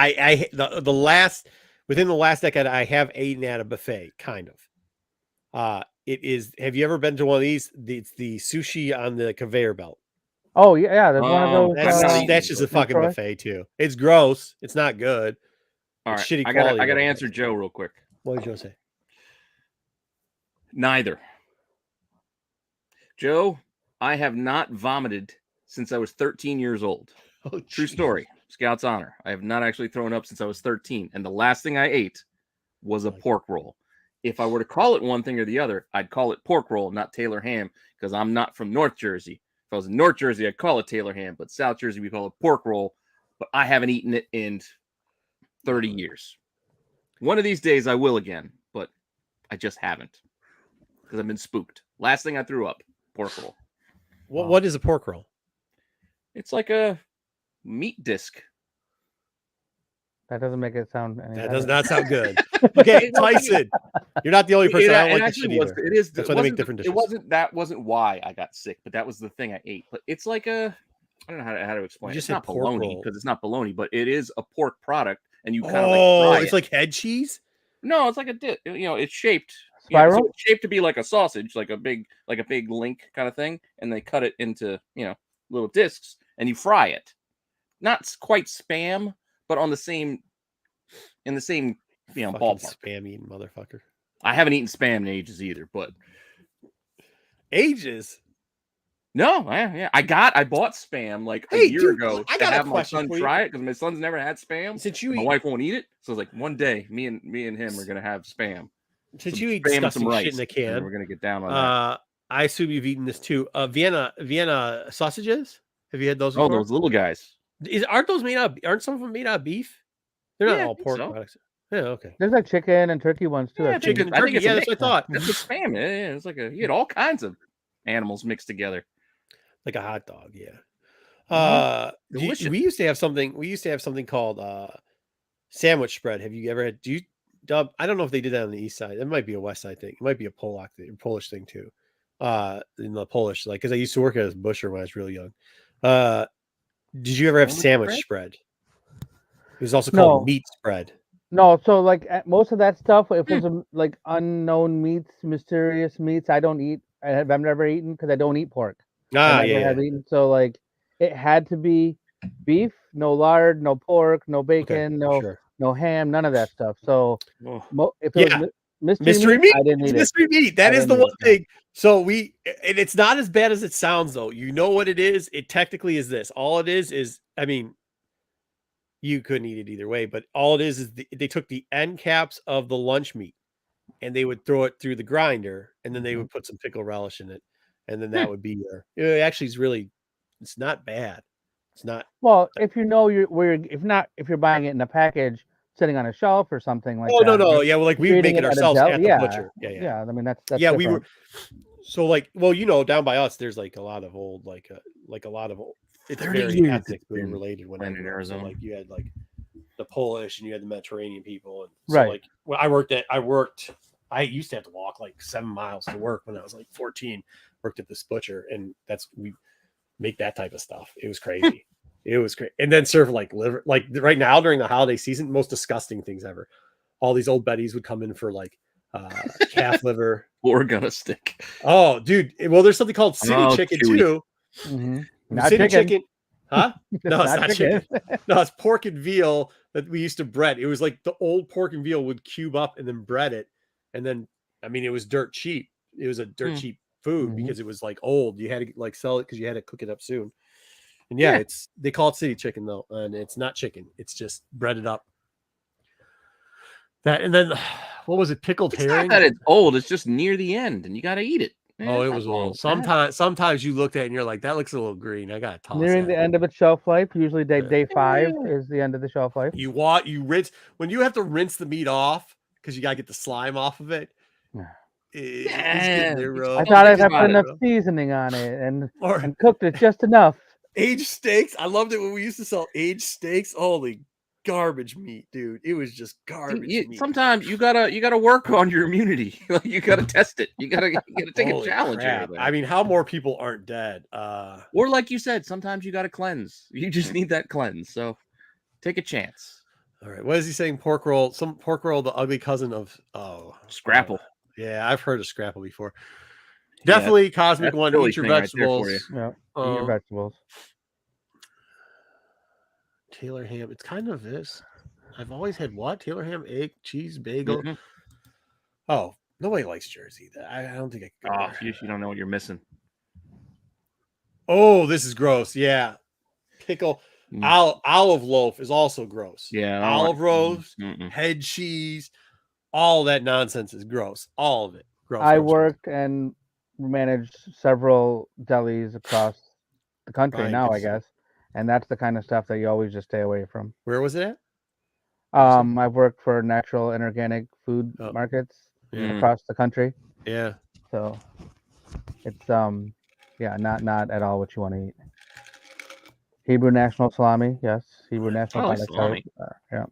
The last within the last decade, I have eaten at a buffet, kind of. It is. Have you ever been to one of these? It's the sushi on the conveyor belt. Oh yeah, there's one of those. That's just a fucking buffet too. It's gross. It's not good. All right, shitty I quality. gotta answer Joe real quick. What did Joe say? Neither. Joe, I have not vomited since I was 13 years old. Oh, true story. Scout's honor. I have not actually thrown up since I was 13, and the last thing I ate was a pork roll. If I were to call it one thing or the other, I'd call it pork roll, not Taylor ham, because I'm not from North Jersey. If I was in North Jersey, I'd call it Taylor ham, but South Jersey, we call it pork roll. But I haven't eaten it in 30 years. One of these days I will again, but I just haven't because I've been spooked. Last thing I threw up, pork roll. What is a pork roll? It's like a meat disc. That doesn't make it sound. That does not sound good. Okay, Tyson, you're not the only person. I don't like the shit either. It is. That's why they make different dishes. That wasn't why I got sick, but that was the thing I ate. But it's like I don't know how to explain. It's not bologna because it's not bologna, but it is a pork product, and you kind of like fry it's like head cheese. No, it's like a dip. It's shaped. Spiral. So it's shaped to be like a sausage, like a big link kind of thing, and they cut it into little discs, and you fry it. Not quite Spam, but in the same ballpark. Spam eating motherfucker. I haven't eaten Spam in ages either, but ages. No, I bought Spam like a year ago to have my son try it because my son's never had Spam. My wife won't eat it, so I was like, one day, me and him are gonna have Spam. Since you eat disgusting shit in the can, we're gonna get down on that. I assume you've eaten this too. Vienna sausages. Have you had those before? Oh, those little guys. Aren't some of them made out of beef? They're not all pork products. Yeah, okay. There's like chicken and turkey ones too. Yeah, chicken and turkey. Yeah, that's what I thought. That's what Spam. Yeah, it's like you had all kinds of animals mixed together. Like a hot dog, yeah. We used to have something called sandwich spread. Have you ever had? Dub? I don't know if they did that on the east side. It might be a west side thing. It might be a Polish thing too. In the Polish, because I used to work as a busher when I was really young. Did you ever have sandwich spread? It was also called meat spread. No, so like most of that stuff, if it's like unknown meats, mysterious meats, I don't eat. I've never eaten because I don't eat pork. Eaten, so like it had to be beef, no lard, no pork, no bacon, no ham, none of that stuff. So if it was mystery meat, I didn't eat mystery meat. That is the one thing. So and it's not as bad as it sounds though. You know what it is? It technically is this. All it is I mean, you couldn't eat it either way, but all it is they took the end caps of the lunch meat and they would throw it through the grinder and then they would put some pickle relish in it. And then that would be it actually it's not bad. It's not. Well, if you know if you're buying it in a package sitting on a shelf or something like that. No. Yeah. Well, like we make it ourselves at the butcher. Yeah. I mean, that's yeah. Different. We were. So down by us, there's like a lot of old, it's very ethnic food related when in Arizona. So, like you had like the Polish and you had the Mediterranean people. And so, right. Like when I used to have to walk like 7 miles to work when I was like 14. Worked at this butcher, and we make that type of stuff. It was crazy. It was great. And then serve like liver, like right now during the holiday season, most disgusting things ever. All these old Bettys would come in for like calf liver. Or gonna stick. Oh, dude. Well, there's something called city chicken too. Mm-hmm. Not city chicken. Huh? No, it's not chicken. No, it's pork and veal that we used to bread. It was like the old pork and veal would cube up and then bread it. And then, I mean, it was dirt cheap. It was a dirt cheap food because it was like old. You had to like sell it because you had to cook it up soon. And yeah, they call it city chicken though, and it's not chicken. It's just breaded up. That and then what was it? Pickled herring. Not that it's old. It's just near the end, and you got to eat it. Oh, it was old. Sometimes you looked at it and you're like, that looks a little green. I gotta toss Nearing that. the end of its shelf life. Usually day 5 is the end of the shelf life. You rinse when you have to rinse the meat off because you gotta get the slime off of it. It's getting there, bro. I thought I'd have put enough seasoning on it and cooked it just enough. Aged steaks. I loved it when we used to sell aged steaks. Holy garbage meat, dude. It was just garbage meat. Sometimes you gotta work on your immunity. You gotta test it. You gotta take a challenge here. I mean, how more people aren't dead? Or like you said, sometimes you gotta cleanse. You just need that cleanse. So take a chance. All right. What is he saying? Pork roll. Some pork roll, the ugly cousin of Scrapple. Yeah, I've heard of Scrapple before. Definitely Cosmic One. Eat your vegetables. Eat your vegetables. Taylor ham. It's kind of this. I've always had what? Taylor ham, egg, cheese, bagel. Oh, nobody likes Jersey. I don't think I could. You don't know what you're missing. Oh, this is gross. Yeah. Pickle. Olive loaf is also gross. Yeah. Olive roast, head cheese, all that nonsense is gross. All of it. Gross. I worked and managed several delis across the country now, I guess. And that's the kind of stuff that you always just stay away from. Where was it at? I've worked for natural and organic food markets across the country. Yeah. So it's not at all what you want to eat. Hebrew National Salami, yes. Hebrew National salami. Yeah.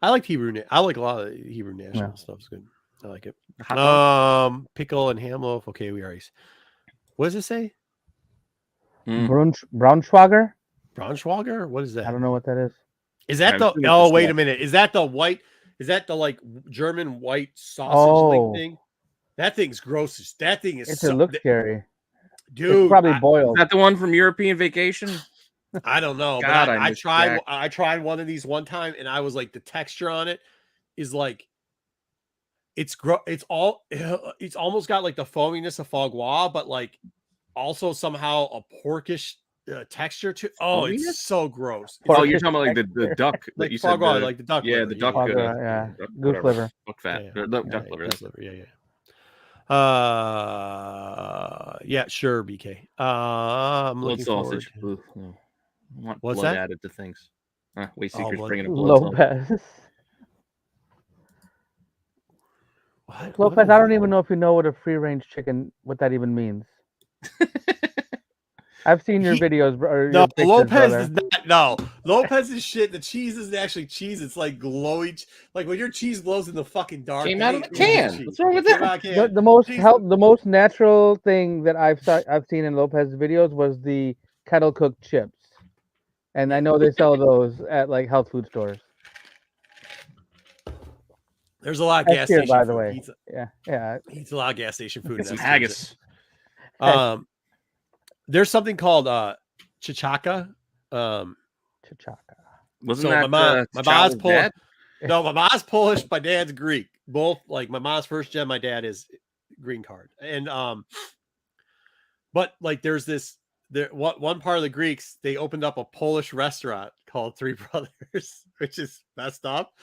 I like Hebrew. I like a lot of Hebrew National stuff. It's good. I like it. Pickle and ham loaf. Okay, we already. What does it say? Braunschweiger? Braunschweiger? What is that? I don't know what that is. Is that the? Oh, wait a minute. Is that the white? Is that the like German white sausage thing? That thing's gross. That thing is. It looks scary, dude. It's probably boiled. Is that the one from European Vacation? I don't know. God, but I tried. I tried one of these one time, and I was like, the texture on it is like. It's almost got like the foaminess of foie gras, but like also somehow a porkish texture to. Oh, it's so gross. Oh, you're talking about like the duck that like you foie said. gras, like the duck. Yeah, liver, the duck. Goose liver. Duck fat. Yeah, duck liver. Goose liver. Yeah. Sure, BK. I'm looking forward. I want What's blood that? added to things. Way Seekers bringing a blood. Lopez. Lopez, I don't even know if you know what a free range chicken, what that even means. I've seen your videos, bro. No, Lopez is not. No, Lopez is shit. The cheese isn't actually cheese. It's like glowy. Like when your cheese glows in the fucking dark. Came out of the can. What's wrong with that? The most natural thing that I've seen in Lopez's videos was the kettle cooked chips, and I know they sell those at like health food stores. There's a lot of gas station by food. the way. Yeah. Eats a lot of gas station food. Some haggis. There's something called chichaka. Chichaka. Wasn't that my mom's Polish? Dad? No, my mom's Polish. My dad's Greek. Both like my mom's first gen. My dad is green card. And but like there's one part of the Greeks, they opened up a Polish restaurant called Three Brothers, which is messed up.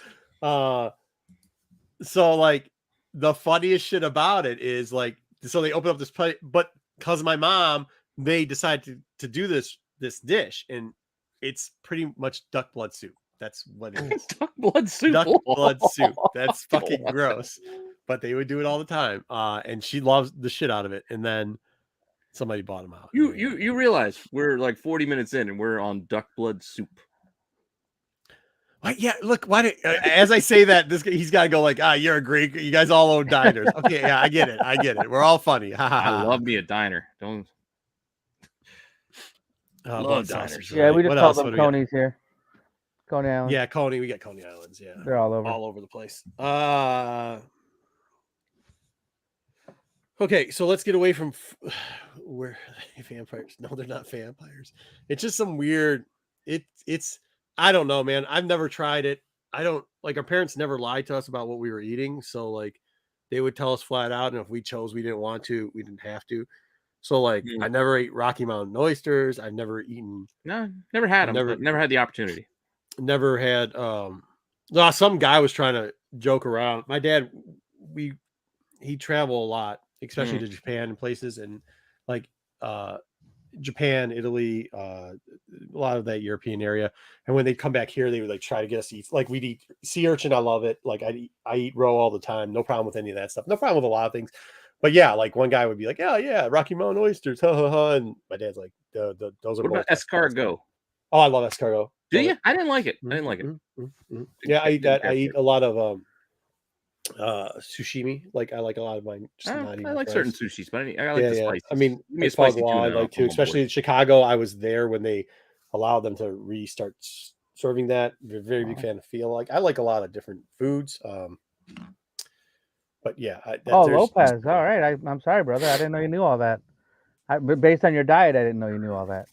So like the funniest shit about it is like, so they open up this place, but because of my mom, they decided to do this dish, and it's pretty much duck blood soup. That's what it is. Duck blood soup. Duck blood soup. That's fucking gross. But they would do it all the time. And she loves the shit out of it. And then somebody bought them out. You realize we're like 40 minutes in and we're on duck blood soup. Yeah, look, as I say that, he's got to go like, you're a Greek. You guys all own diners. Okay, yeah, I get it. We're all funny. I love me a diner. Don't. Love diners. Yeah, we just call them Conies here. Coney Island. Yeah, Coney. We got Coney Islands. Yeah, they're all over the place. Okay, so let's get away from where vampires. No, they're not vampires. It's just some weird. It's. I don't know, man. I've never tried it. I don't like our parents never lied to us about what we were eating. So like they would tell us flat out, and if we chose we didn't want to, we didn't have to. So like I never ate Rocky Mountain oysters. I've never eaten. No, never had them. Never had the opportunity. Never had. Some guy was trying to joke around. My dad, he traveled a lot, especially to Japan and places, and like Japan, Italy, a lot of that European area. And when they come back here, they would like try to get us to eat. Like we'd eat sea urchin. I love it. Like I eat roe all the time. No problem with any of that stuff. No problem with a lot of things. But yeah, like one guy would be like, yeah, Rocky Mountain oysters, and my dad's like, those are. What about escargot? Oh, I love escargot. Do you? I didn't like it. I didn't like it. Yeah, I eat that. I eat a lot of sushimi. Like I like a lot of mine. I like certain sushis, but I like the spicy. I mean, spicy tuna, I like too, especially in Chicago. I was there when they allowed them to restart serving that. Very big fan of feel. Like I like a lot of different foods. But yeah. Lopez. All right. I'm sorry, brother. I didn't know you knew all that. Based on your diet, I didn't know you knew all that.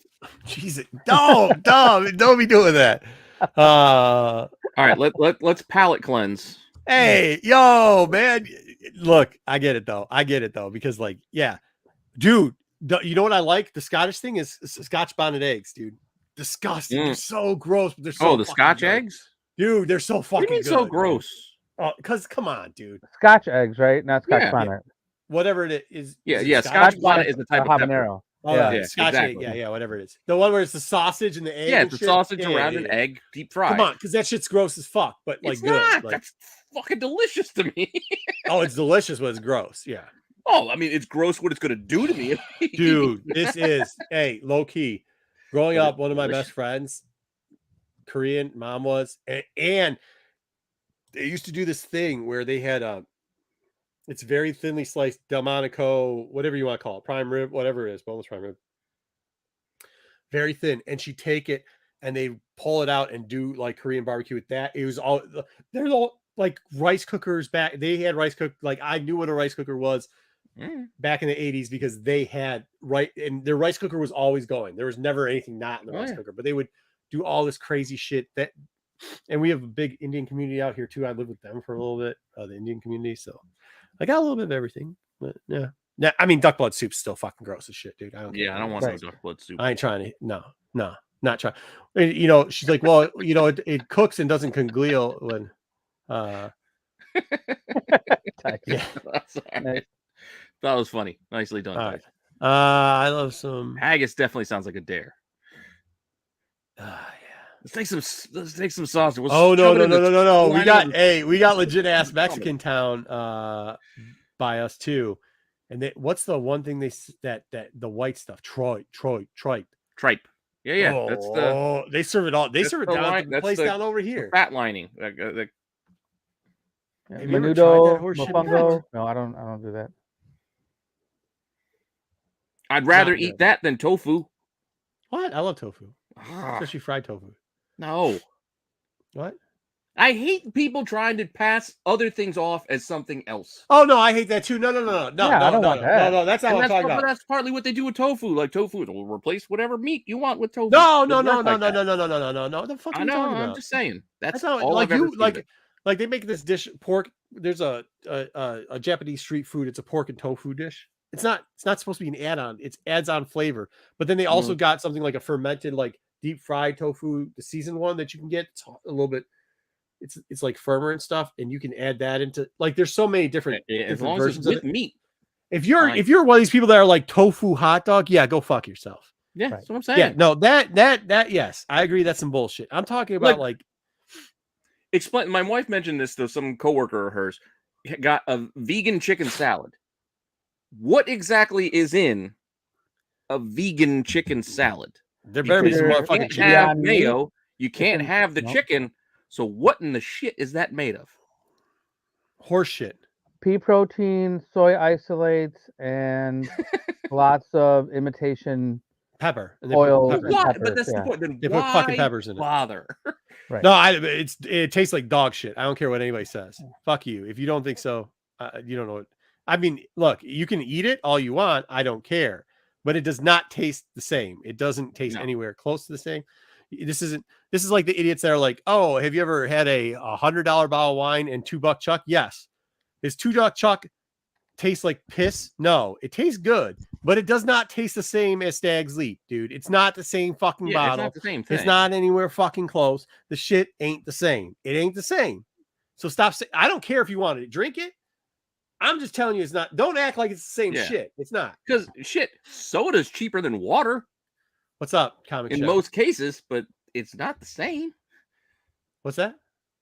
Jesus, don't be doing that. All right, let's palate cleanse. Hey, yo, man. Look, I get it though, because like, yeah, dude, you know what I like? The Scottish thing is Scotch bonnet eggs, dude. Disgusting. They're so gross, but they're so the Scotch good. Eggs? Dude, they're so fucking good. So gross. Oh, because come on, dude. Scotch eggs, right? Not Scotch bonnet. Whatever it is. Yeah. Scotch bonnet is the type of habanero. Oh, yeah, Scotch egg. Yeah, whatever it is. The one where it's the sausage and the egg. Yeah, it's the sausage around an egg, deep fried. Come on, because that shit's gross as fuck, but like it's good. Not. Like, that's fucking delicious to me. Oh, it's delicious, but it's gross. Yeah. Oh, I mean, it's gross what it's gonna do to me. Dude, this is low key. Growing up, one of my best friends, Korean, mom was, and they used to do this thing where they had it's very thinly sliced Delmonico, whatever you want to call it, prime rib, whatever it is, boneless prime rib. Very thin. And she'd take it and they pull it out and do like Korean barbecue with that. It was they're all like rice cookers back. They had rice cook. Like I knew what a rice cooker was back in the 80s because they had and their rice cooker was always going. There was never anything not in the rice cooker, but they would do all this crazy shit and we have a big Indian community out here too. I lived with them for a little bit, the Indian community. So I got a little bit of everything, but yeah. Now, I mean, duck blood soup's still fucking gross as shit, dude. I don't want some duck blood soup. I ain't trying to. No, not trying. You know, she's like, well, you know, it cooks and doesn't congeal when. Yeah, that's all right. That was funny. Nicely done. All right. I love some haggis. Definitely sounds like a dare. Yeah. Let's take some sausage. No. We got legit ass Mexican town by us too. And what's the one thing that the white stuff? Tripe. Yeah. That's they serve it all. They serve it down at the place down over here. Fat lining. Menudo, mofongo. No, I don't do that. I'd rather eat that than tofu. What? I love tofu, especially fried tofu. No. What? I hate people trying to pass other things off as something else. Oh no, I hate that too. No. I don't want that. No. That's not what I'm talking about. That's partly what they do with tofu. Like tofu will replace whatever meat you want with tofu. No. The fuck are you talking about? I'm just saying. That's not all like I've ever you seen. like they make this dish pork. There's a Japanese street food. It's a pork and tofu dish. It's not supposed to be an add-on. It adds on flavor. But then they also got something like a fermented, like deep fried tofu, the seasoned one that you can get. It's a little bit. It's like firmer and stuff, and you can add that into like. There's so many different different versions as of meat. If you're one of these people that are like tofu hot dog, yeah, go fuck yourself. Yeah, that's what I'm saying. Yeah, no, that yes, I agree. That's some bullshit. I'm talking about like explain. My wife mentioned this to some coworker of hers. Got a vegan chicken salad. What exactly is in a vegan chicken salad? There better be some motherfucking chicken. Have mayo. You can't have the chicken. So what in the shit is that made of? Horse shit. Pea protein, soy isolates, and lots of imitation pepper and oil. But that's the point. Then they put fucking peppers in it. Bother. Right. No, it tastes like dog shit. I don't care what anybody says. Fuck you. If you don't think so, you don't know it. I mean, look, you can eat it all you want. I don't care, but it does not taste the same. It doesn't taste anywhere close to the same. This is like the idiots that are like, oh, have you ever had a $100 bottle of wine and $2 Chuck? Yes. Is Two Duck Chuck taste like piss? No, it tastes good, but it does not taste the same as Stag's Leap, dude. It's not the same fucking Yeah, bottle. it's not the same thing. It's not anywhere fucking close. The shit ain't the same. It ain't the same. So stop saying, I don't care if you wanted to drink it. I'm just telling you it's not. Don't act like it's the same shit. It's not. Because shit, soda's cheaper than water. What's up, Comic in Chef? most cases, but it's not the same. What's that?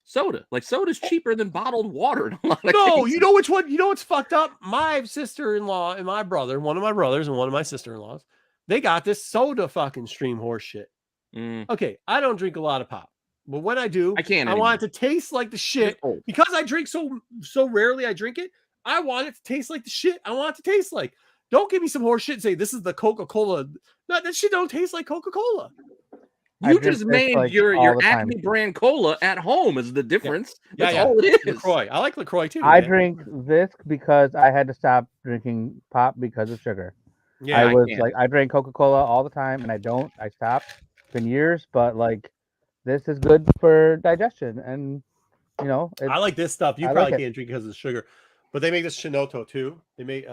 Soda. Like soda's cheaper than bottled water in a lot of No, cases. you know which one? You know what's fucked up? My sister-in-law and my brother, one of my brothers and one of my sister-in-laws, they got this soda fucking stream horse shit. Okay, I don't drink a lot of pop, but when I do, I want it to taste like the shit because I drink so rarely. I drink it. I want it to taste like the shit. I want it to taste like. Don't give me some horse shit and say this is the Coca-Cola. No, that shit don't taste like Coca-Cola. You just made like your Acme brand cola at home is the difference. That's all it is. LaCroix. I like LaCroix too. I drink this because I had to stop drinking pop because of sugar. Yeah, I drank Coca-Cola all the time and I stopped. It's been years, but like this is good for digestion and you know. I like this stuff. You probably can't drink because of the sugar, but they make this Shinoto too. They make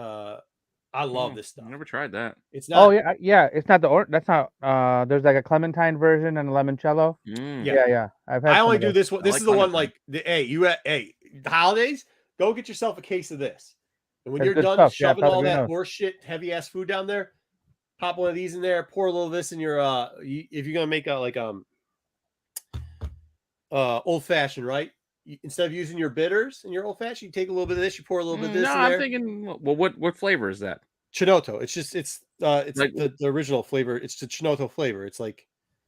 I love this stuff. I never tried that. It's not. Oh yeah. It's not the orange. That's not. There's like a clementine version and a limoncello. Yeah. I only do this one. This is the one like the holidays. Go get yourself a case of this, and when you're done shoving all that horse shit, heavy ass food down there, pop one of these in there. Pour a little of this in your if you're gonna make a old fashioned, right? Instead of using your bitters in your old fashioned, you take a little bit of this, you pour a little bit of this in there. I'm thinking, well, what flavor is that? Chinoto. It's like the original flavor. It's the Chinoto flavor. It's like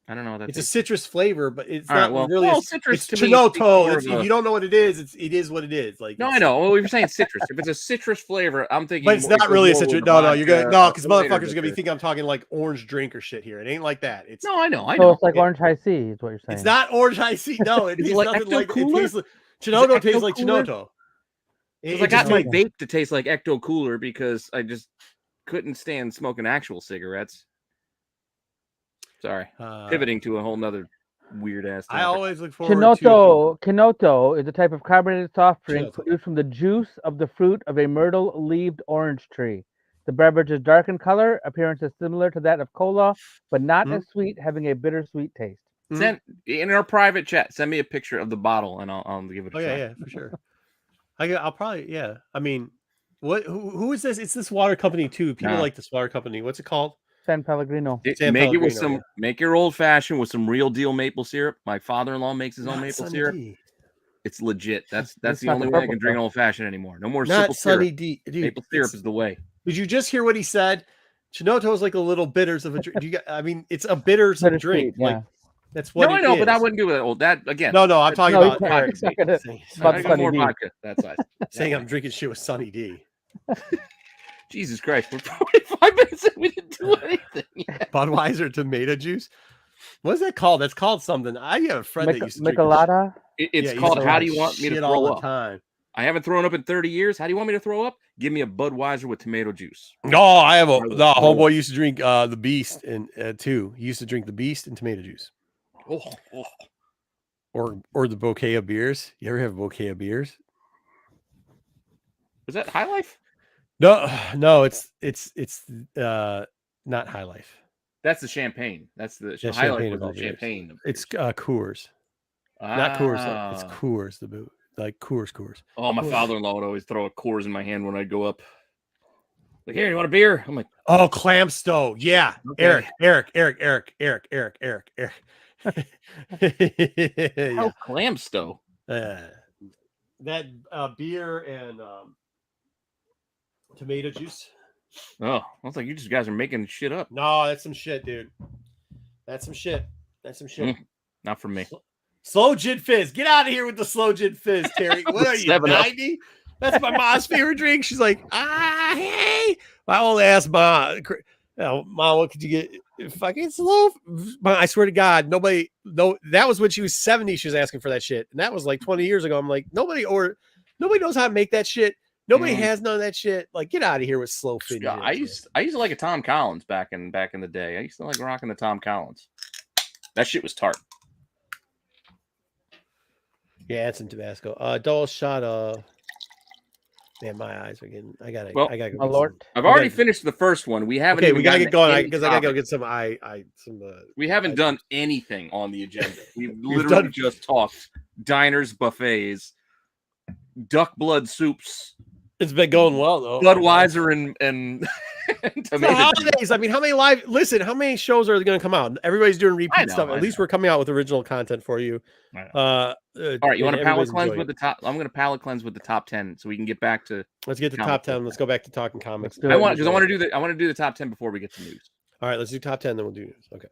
I don't know what that it's a citrus flavor, but it's not really a citrus. It's Chinoto. If you don't know what it is, it is what it is. Like no, I know. Well, you're saying citrus. If it's a citrus flavor, I'm thinking, but it's not really a citrus. No, you're gonna because motherfuckers are gonna be thinking I'm talking like orange drink or shit here. It ain't like that. It's I know. So it's like orange high C is what you're saying. It's not orange high C. No, it tastes nothing like it tastes like Chinoto. Tastes like Chinoto. I got my vape to taste like Ecto Cooler because I just couldn't stand smoking actual cigarettes. Sorry, pivoting to a whole nother weird ass topic. I always look forward to Kinoto is a type of carbonated soft drink produced from the juice of the fruit of a myrtle-leaved orange tree. The beverage is dark in color. Appearance is similar to that of cola, but not as sweet, having a bittersweet taste. Send in our private chat. Send me a picture of the bottle, and I'll give it a try. Yeah, for sure. I'll probably I mean, who is this? It's this water company too. People like this water company. What's it called? San Pellegrino. Make your old fashioned with some real deal maple syrup. My father-in-law makes his own maple syrup. It's legit. That's the only way I can drink an old fashioned anymore. No more simple syrup. Maple syrup is the way. Did you just hear what he said? Chinoto is like a little bitters of a drink. It's a bitters drink. Yeah. Like that's what. No, I know, but I wouldn't do it. That again. No, I'm talking about more vodka. That's right. Saying I'm drinking shit with Sunny D. Jesus Christ, we're 45 minutes and we didn't do anything yet. Budweiser tomato juice. What is that called? That's called something. I have a friend that used to drink Michelada. It's called How Do You Want Me to Throw all Up? The time. I haven't thrown up in 30 years. How do you want me to throw up? Give me a Budweiser with tomato juice. No, I have the homeboy used to drink the Beast and too. He used to drink the Beast and tomato juice. Or the bouquet of beers. You ever have a bouquet of beers? Was that High Life? No, it's not High Life. That's the champagne. That's the High Life was the champagne. It's Coors. Not Coors. It's Coors, the boot. Like Coors. Oh, my father-in-law would always throw a Coors in my hand when I'd go up. Like, here, you want a beer? I'm like, oh, clam stow. Yeah. Okay. Eric. How clam stow? That beer and tomato juice. Oh, I was like, you just guys are making shit up. No, that's some shit, dude. That's some shit. Not for me. Slow Gin Fizz. Get out of here with the Slow Gin Fizz, Terry. What are you, 90? That's my mom's favorite drink. She's like, hey. My old ass mom. Mom, what could you get? Fucking slow. I swear to God, nobody. No, that was when she was 70. She was asking for that shit, and that was like 20 years ago. I'm like, nobody knows how to make that shit. Nobody has none of that shit. Like, get out of here with slow fit. Yeah, I used to like a Tom Collins back in the day. I used to like rocking the Tom Collins. That shit was tart. Yeah, it's in Tabasco. Double shot of Man, my eyes are getting. I gotta My go. Get lord. some, I've I already gotta- finished the first one. We haven't. Okay, even we gotta gotten get going to any because I gotta go topic. get some. We haven't I- done anything on the agenda. We've We've literally done- just talked diners, buffets, duck blood soups, It's been going well though. Budweiser, and It's the tomato juice. holidays. I mean, how many shows are going to come out? Everybody's doing repeat know, stuff. At I least know. we're coming out with original content for you. All right, you want to palate cleanse with the the top? I'm going to palate cleanse with the top 10, so we can get back to. Let's get to comic top 10. book. Let's go back to talking comics. Let's do I it. want to do the. I want to do the top 10 before we get to news. All right, let's do top 10. Then we'll do news. Okay.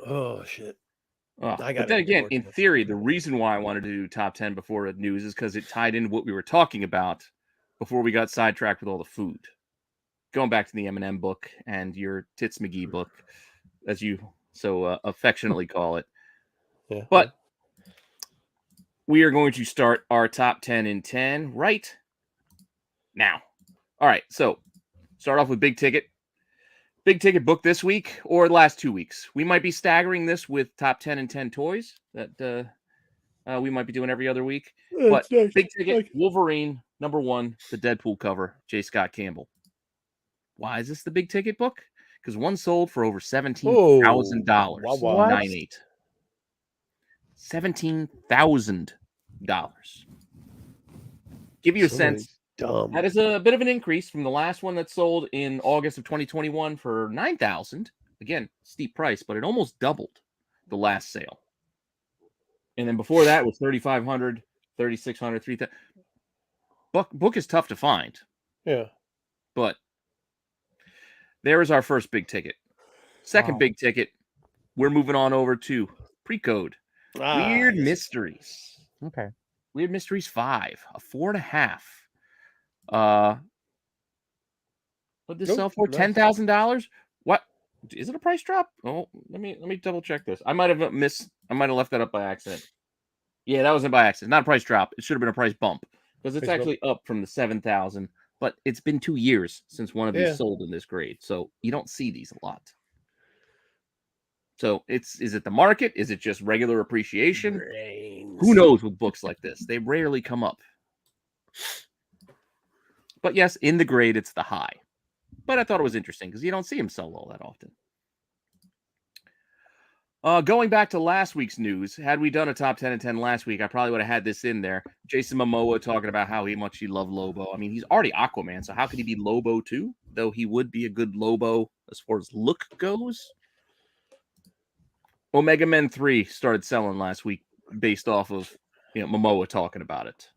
Oh shit. Oh, I but gotta then again, work in this. theory, the reason why I wanted to do top 10 before the news is because it tied in what we were talking about before we got sidetracked with all the food. Going back to the Eminem book and your Tits McGee book, as you so affectionately call it. Yeah. But we are going to start our top 10 in 10 right now. All right, so start off with big ticket. Big ticket book this week or the last 2 weeks. We might be staggering this with top 10 and 10 toys that we might be doing every other week. But That's big ticket, like- Wolverine, #1, the Deadpool cover, J. Scott Campbell. Why is this the big ticket book? Because one sold for over $17,000. Oh, wow. 9.8. $17,000. Give you a Somebody sense. dumb. That is a bit of an increase from the last one that sold in August of 2021 for $9,000. Again, steep price, but it almost doubled the last sale. And then before that was $3,500, $3,600, $3,000. Book is tough to find, Yeah. but there is our first big ticket. Second Wow. big ticket, we're moving on over to Precode. Weird yes. Mysteries. Okay. Weird Mysteries 5, a 4.5. What did this Nope, sell for? nice. $10,000? What? Is it a price drop? Oh, let me double check this. I might have left that up by accident. Yeah, that wasn't by accident. Not a price drop. It should have been a price bump because it's Price bump. actually up from the 7,000. But it's been 2 years since one of these Yeah. sold in this grade, so you don't see these a lot. So is it the market? Is it just regular appreciation? Brains. Who knows with books like this? They rarely come up. But yes, in the grade, it's the high. But I thought it was interesting because you don't see him sell all that often. Going back to last week's news, had we done a top 10 and 10 last week, I probably would have had this in there. Jason Momoa talking about how much he loved Lobo. I mean, he's already Aquaman, so how could he be Lobo too? Though he would be a good Lobo as far as look goes. Omega Men 3 started selling last week based off of Momoa talking about it.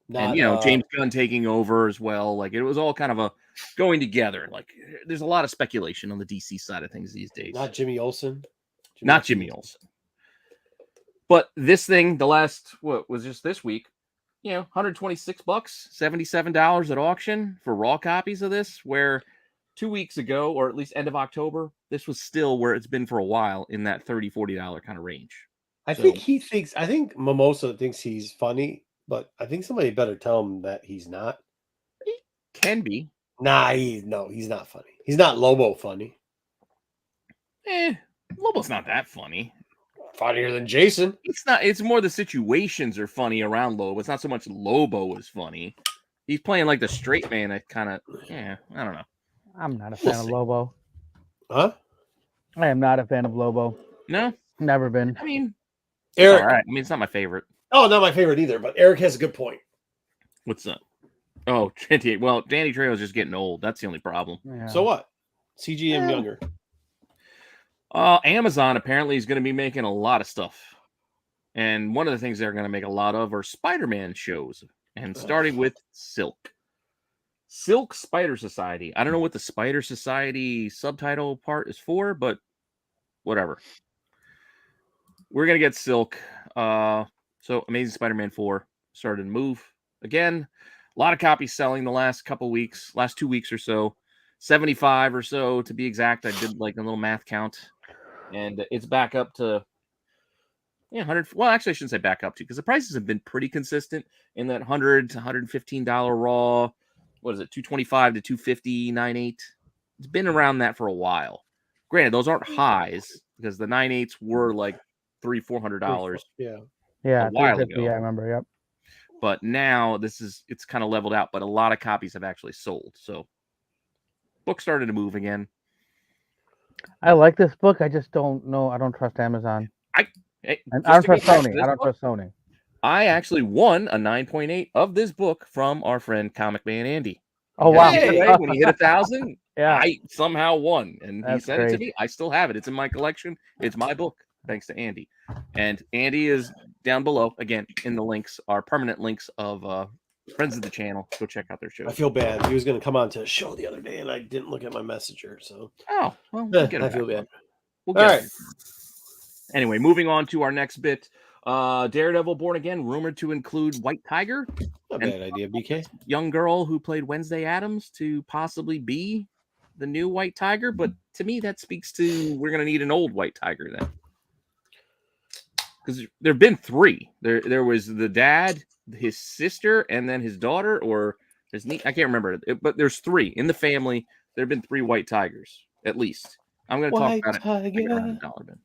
Not, And James Gunn taking over as well. Like it was all kind of a going together. Like there's a lot of speculation on the DC side of things these days. not Jimmy Olsen. Not Jimmy Olsen. But this thing, the last was just this week, $126, $77 at auction for raw copies of this, where 2 weeks ago, or at least end of October, this was still where it's been for a while in that $30, $40 kind of range. I think Mimosa thinks he's funny, but I think somebody better tell him that he's not. He can be. Nah, he's not funny. He's not Lobo funny. Lobo's not that funny. Funnier than Jason. It's not. It's more the situations are funny around Lobo. It's not so much Lobo is funny. He's playing like the straight man. I don't know. I'm not a fan of Lobo. Huh? I am not a fan of Lobo. No, Never been. I mean, Eric. all right. I mean, it's not my favorite. Oh, not my favorite either, but Eric has a good point. What's that? Oh, 28. Well, Danny Trejo's just getting old. That's the only problem. Yeah. So what? CGM younger. Amazon apparently is going to be making a lot of stuff. And one of the things they're going to make a lot of are Spider-Man shows. And starting with Silk. Silk Spider Society. I don't know what the Spider Society subtitle part is for, but whatever. We're going to get Silk. So Amazing Spider-Man 4 started to move. Again, a lot of copies selling the last 2 weeks or so. 75 or so to be exact. I did like a little math count. And it's back up to, Yeah, 100. Well, actually, I shouldn't say back up to, because the prices have been pretty consistent in that $100 to $115 raw. What is it? 225 to 250, 9.8. It's been around that for a while. Granted, those aren't highs because the 9.8s were like $300-$400 Yeah. Yeah, a while 350, ago. I remember. Yep. But now it's kind of leveled out, but a lot of copies have actually sold. So books started to move again. I like this book. I just don't know. I don't trust Amazon. Hey, And I don't just to trust go back to Sony. this I don't book, trust Sony. I actually won a 9.8 of this book from our friend Comic Man Andy. Oh wow! Yesterday, when he hit 1,000, Yeah, I somehow won, and he That's sent it to great. me. I still have it. It's in my collection. It's my book, thanks to Andy. And Andy is down below. Again, in the links, are permanent links of friends of the channel. Go check out their shows. I feel bad. He was going to come on to a show the other day, and I didn't look at my messenger. So, Oh, well, we'll get him I feel back bad. on. We'll All get right. him. Anyway, moving on to our next bit. Daredevil Born Again, rumored to include White Tiger. Not a bad idea, BK. Young girl who played Wednesday Addams to possibly be the new White Tiger. But to me, that speaks to we're going to need an old White Tiger then. Because there have been three. There was the dad, his sister, and then his daughter, or his niece. I can't remember. But there's three in the family. There have been three White Tigers, at least. I'm going to talk about it. I get around the dollar bin.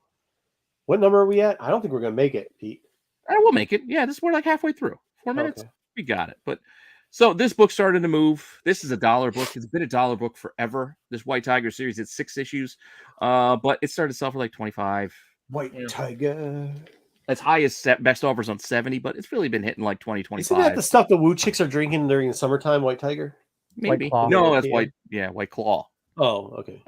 What number are we at? I don't think we're going to make it, Pete. We'll make it. Yeah, we're like halfway through. 4 minutes. Okay. We got it. But so this book started to move. This is a $1 book. It's been a $1 book forever. This White Tiger series, it's 6 issues. But it started to sell for like 25. White Tiger. As high as best offers on 70, but it's really been hitting like 20, 25. Isn't that the stuff the woo chicks are drinking during the summertime, White Tiger? Maybe. White Claw. No, that's White. Yeah, White Claw. Oh, okay.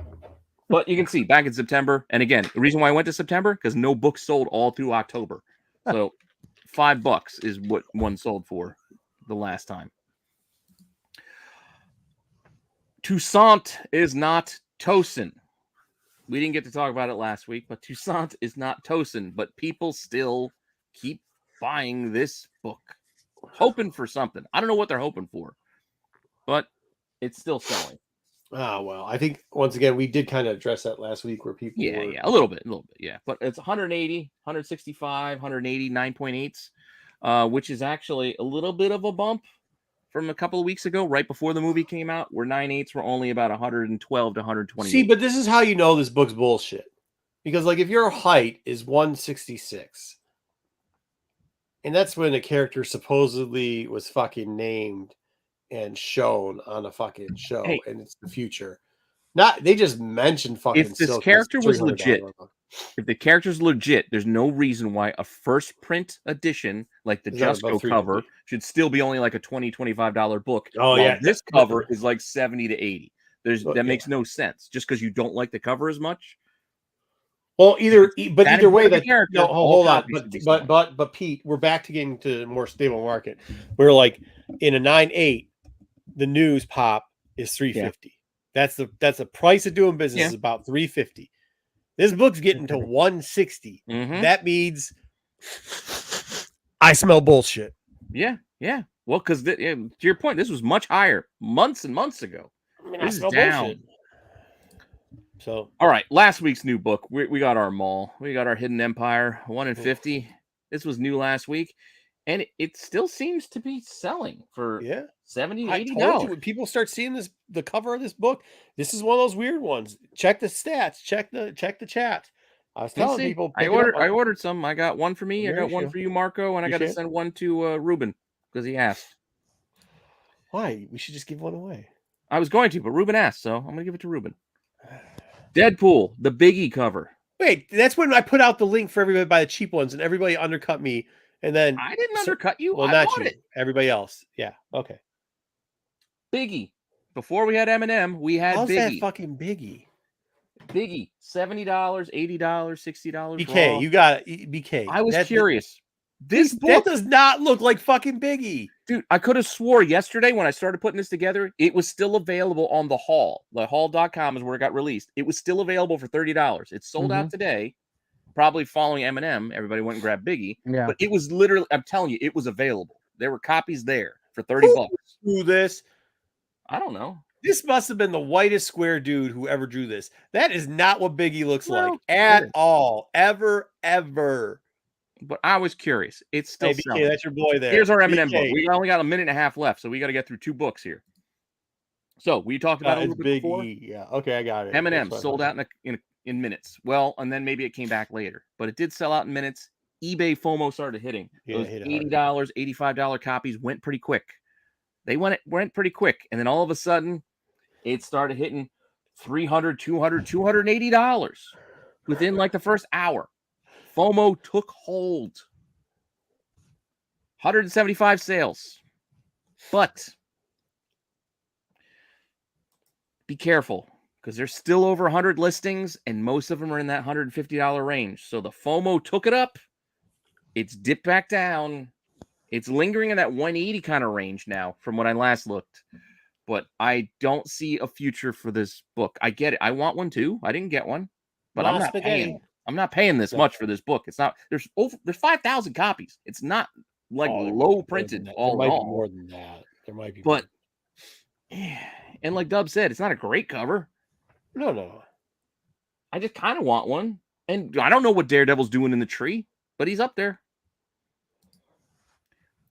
But you can see back in September, and again, the reason why I went to September, because no books sold all through October. So $5 is what one sold for the last time. Toussaint is not Tosin. We didn't get to talk about it last week, but Toussaint is not Tosin, but people still keep buying this book, hoping for something. I don't know what they're hoping for, but it's still selling. Oh, well, I think once again, we did kind of address that last week where people Yeah, a little bit, yeah. But it's 180, 165, 180, 9.8s, which is actually a little bit of a bump from a couple of weeks ago, right before the movie came out, where 9.8s were only about 112 to 120. See, but this is how you know this book's bullshit. Because, like, if your height is 166, and that's when a character supposedly was fucking named and shown on a fucking show, and it's the future. They just mentioned fucking. If this character was legit, if the character's legit, there's no reason why a first print edition like the Justco cover should still be only like a $20-$25 book. Oh yeah, this cover is like 70 to 80. That makes no sense. Just because you don't like the cover as much. Well, either way, that character. Hold on, but Pete, we're back to getting to a more stable market. We're like in a 9.8, the news pop is $350. Yeah. That's the price of doing business is about $350. This book's getting to $160. That means I smell bullshit. Yeah. Well, because to your point, this was much higher months and months ago. This is down. Bullshit. So, all right, last week's new book. We got our mall. We got our Hidden Empire, 1 in 50. This was new last week, and it still seems to be selling for $70, $80. I told you, when people start seeing the cover of this book, this is one of those weird ones. Check the stats. Check the chat. I was telling people. I ordered some. I got one for me. I got one for you, Marco, and I got to send one to Ruben because he asked. Why? We should just give one away. I was going to, but Ruben asked, so I'm going to give it to Ruben. Deadpool, the Biggie cover. Wait, that's when I put out the link for everybody to buy the cheap ones, and everybody undercut me. And then I didn't undercut you. Well, not you. Everybody else. Yeah. Okay. Biggie. Before we had Eminem, we had How's Biggie. That fucking Biggie? Biggie, $70, $80, $60. BK, you got it. BK. I was curious. This book does not look like fucking Biggie. Dude, I could have swore yesterday when I started putting this together, it was still available on the Haul. The Haul.com is where it got released. It was still available for $30. It's sold out today. Probably following Eminem. Everybody went and grabbed Biggie. Yeah. But it was literally, I'm telling you, it was available. There were copies there for $30. Who drew this? I don't know. This must have been the whitest square dude who ever drew this. That is not what Biggie looks like at all. Ever. but I was curious. It's still Hey, BK, selling. that's your boy there. Here's our Eminem book. BK. We only got a minute and a half left, so we got to get through 2 books here. So we talked about it a It's little bit Big before. E. Yeah. Okay, I got it. Eminem sold out in minutes. Well, and then maybe it came back later, but it did sell out in minutes. eBay FOMO started hitting. Yeah, Those hit $80, $85 copies went pretty quick. They went pretty quick, and then all of a sudden, it started hitting $300, $200, $280 within like the first hour. FOMO took hold. 175 sales. But be careful, because there's still over 100 listings, and most of them are in that $150 range. So the FOMO took it up. It's dipped back down. It's lingering in that 180 kind of range now from when I last looked. But I don't see a future for this book. I get it. I want one too. I didn't get one, but I'm not paying. I'm not paying this much for this book. It's not. There's 5,000 copies. It's not like low printed. There might be more than that. There might be. But and like Dub said, it's not a great cover. No. I just kind of want one. And I don't know what Daredevil's doing in the tree, but he's up there.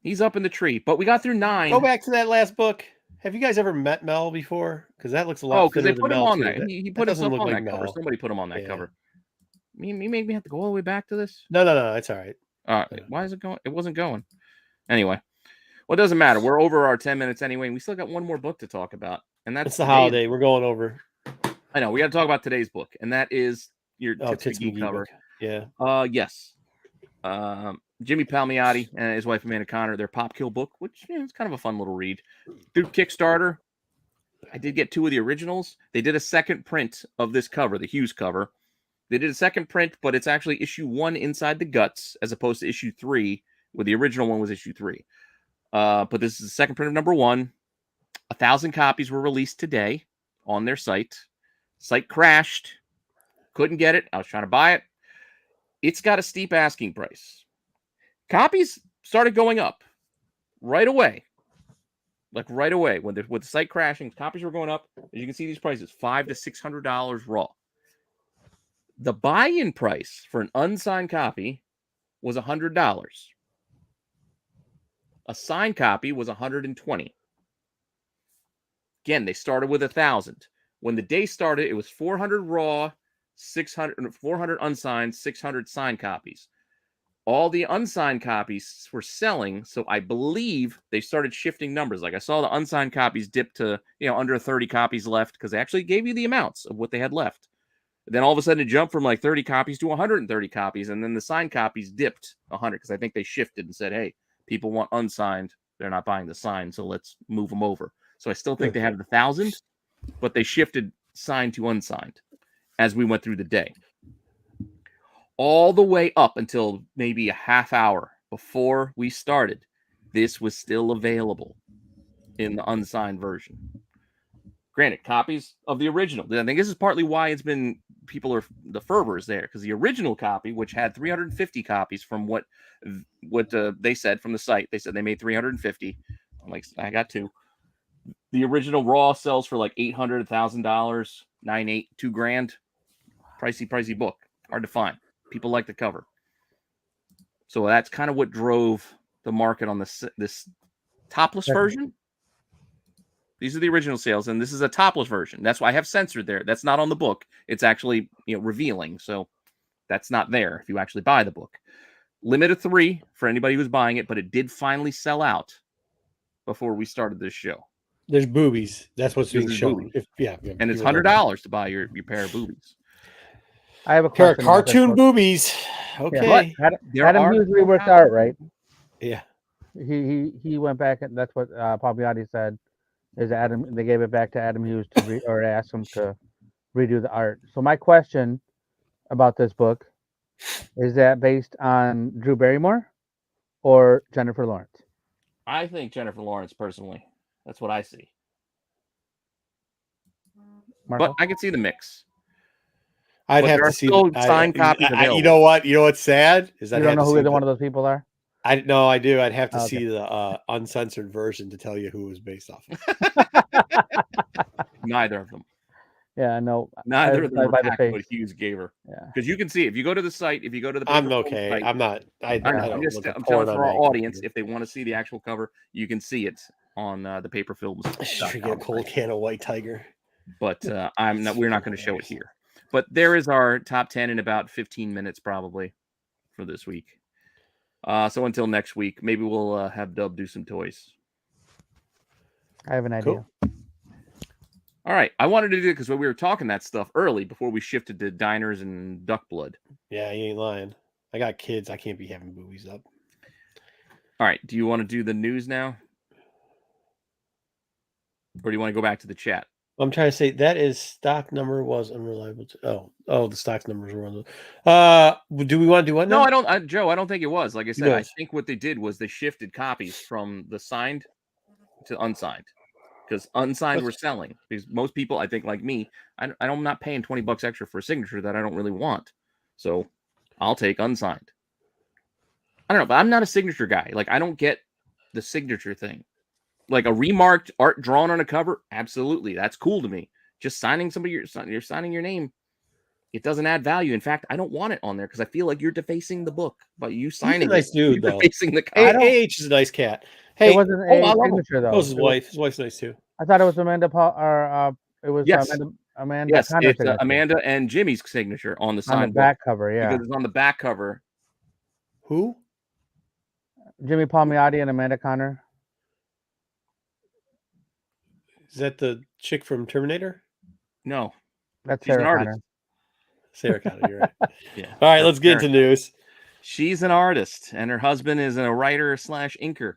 He's up in the tree. But we got through 9. Go back to that last book. Have you guys ever met Mel before? Because that looks a lot. Oh, because they thinner put than him Mel, on too. that. He put himself on that cover. Mel. Somebody put him on that cover. You made me have to go all the way back to this? No. It's all right. Why is it going? It wasn't going. Anyway, well, it doesn't matter. We're over our 10 minutes anyway. And we still got one more book to talk about. And that's It's the holiday. We're going over. I know. We got to talk about today's book. And that is your Tits McGee cover. Book. Yeah. Yes. Jimmy Palmiotti and his wife Amanda Connor, their Pop Kill book, which it's kind of a fun little read. Through Kickstarter, I did get 2 of the originals. They did a second print of this cover, the Hughes cover. They did a second print, but it's actually issue 1 inside the guts as opposed to issue 3, where the original one was issue 3. But this is the second print of number 1. 1,000 copies were released today on their site. Site crashed. Couldn't get it. I was trying to buy it. It's got a steep asking price. Copies started going up right away. Like right away. With the site crashing, copies were going up. As you can see, these prices, $500 to $600 raw. The buy-in price for an unsigned copy was $100. A signed copy was $120. Again, they started with 1,000. When the day started, it was 400 raw, 400 unsigned, 600 signed copies. All the unsigned copies were selling, so I believe they started shifting numbers. Like I saw the unsigned copies dip to under 30 copies left because they actually gave you the amounts of what they had left. Then all of a sudden it jumped from like 30 copies to 130 copies, and then the signed copies dipped 100 because I think they shifted and said, hey, people want unsigned. They're not buying the signed, so let's move them over. So I still think they had 1,000, but they shifted signed to unsigned as we went through the day. All the way up until maybe a half hour before we started, this was still available in the unsigned version. Granted, copies of the original. I think this is partly why it's been the fervor is there, because the original copy, which had 350 copies from what they said from the site, they said they made 350. I'm like, I got 2. The original raw sells for like $800, $1,000, $9,800, $2,000. Pricey book. Hard to find. People like the cover. So that's kind of what drove the market on this topless version. These are the original sales, and this is a topless version. That's why I have censored there. That's not on the book. It's actually revealing. So that's not there if you actually buy the book. Limit of 3 for anybody who's buying it, but it did finally sell out before we started this show. There's boobies. That's what's being shown. And it's $100 to buy your pair of boobies. I have a pair of question. cartoon boobies. Okay. Yeah. Adam Hughes reworked art, right? Yeah. He went back, and that's what Palmiotti said. Is Adam? They gave it back to Adam Hughes or asked him to redo the art. So my question about this book is that based on Drew Barrymore or Jennifer Lawrence? I think Jennifer Lawrence personally. That's what I see. Marco? But I can see the mix. I'd have to see signed copies available. You know what? You know what's sad is I don't know who either one of those people are. I do. I'd have to see the uncensored version to tell you who it was based off of. Neither of them. Yeah, no. Neither I of them were by the packed, but face. Hughes gave her. Yeah. Because you can see if you go to the site, if you go to the I'm paper film okay. site, I'm not. I I know. don't look at I'm porn telling on for our my audience, computer. if they want to see the actual cover, you can see it on the paper films. Just drinking a cold can of White Tiger. But we're not going to show it here. But there is our top 10 in about 15 minutes probably for this week. So until next week, maybe we'll have Dub do some toys. I have an idea. Cool. All right. I wanted to do it because we were talking that stuff early before we shifted to diners and duck blood. Yeah, you ain't lying. I got kids. I can't be having boobies up. All right. Do you want to do the news now? Or do you want to go back to the chat? I'm trying to say that is stock number was unreliable. Oh, the stock numbers were on. Do we want to do what now? No, I don't, Joe. I don't think it was. Like I said, I Yes. think what they did was they shifted copies from the signed to unsigned, because unsigned were selling. Because most people, I think, like me, I'm not paying $20 extra for a signature that I don't really want. So I'll take unsigned. I don't know, but I'm not a signature guy. Like I don't get the signature thing. Like a remarked art drawn on a cover, absolutely, that's cool to me. Just signing somebody, you're signing your name. It doesn't add value. In fact, I don't want it on there because I feel like you're defacing the book by you signing. He's a nice dude, you're though. defacing the is a nice cat. Hey, it wasn't a signature though. That was his wife. His wife's nice too. I thought it was Amanda Paul, or it was yes. Amanda. Yes, Connor's it's Amanda and Jimmy's signature on the on the back cover. Yeah, because it's on the back cover. Who? Jimmy Palmiotti and Amanda Connor. Is that the chick from Terminator? No, that's she's Sarah an artist. Connor. Sarah Connor, you're right. Yeah. All right, let's get into news. She's an artist, and her husband is a writer / inker.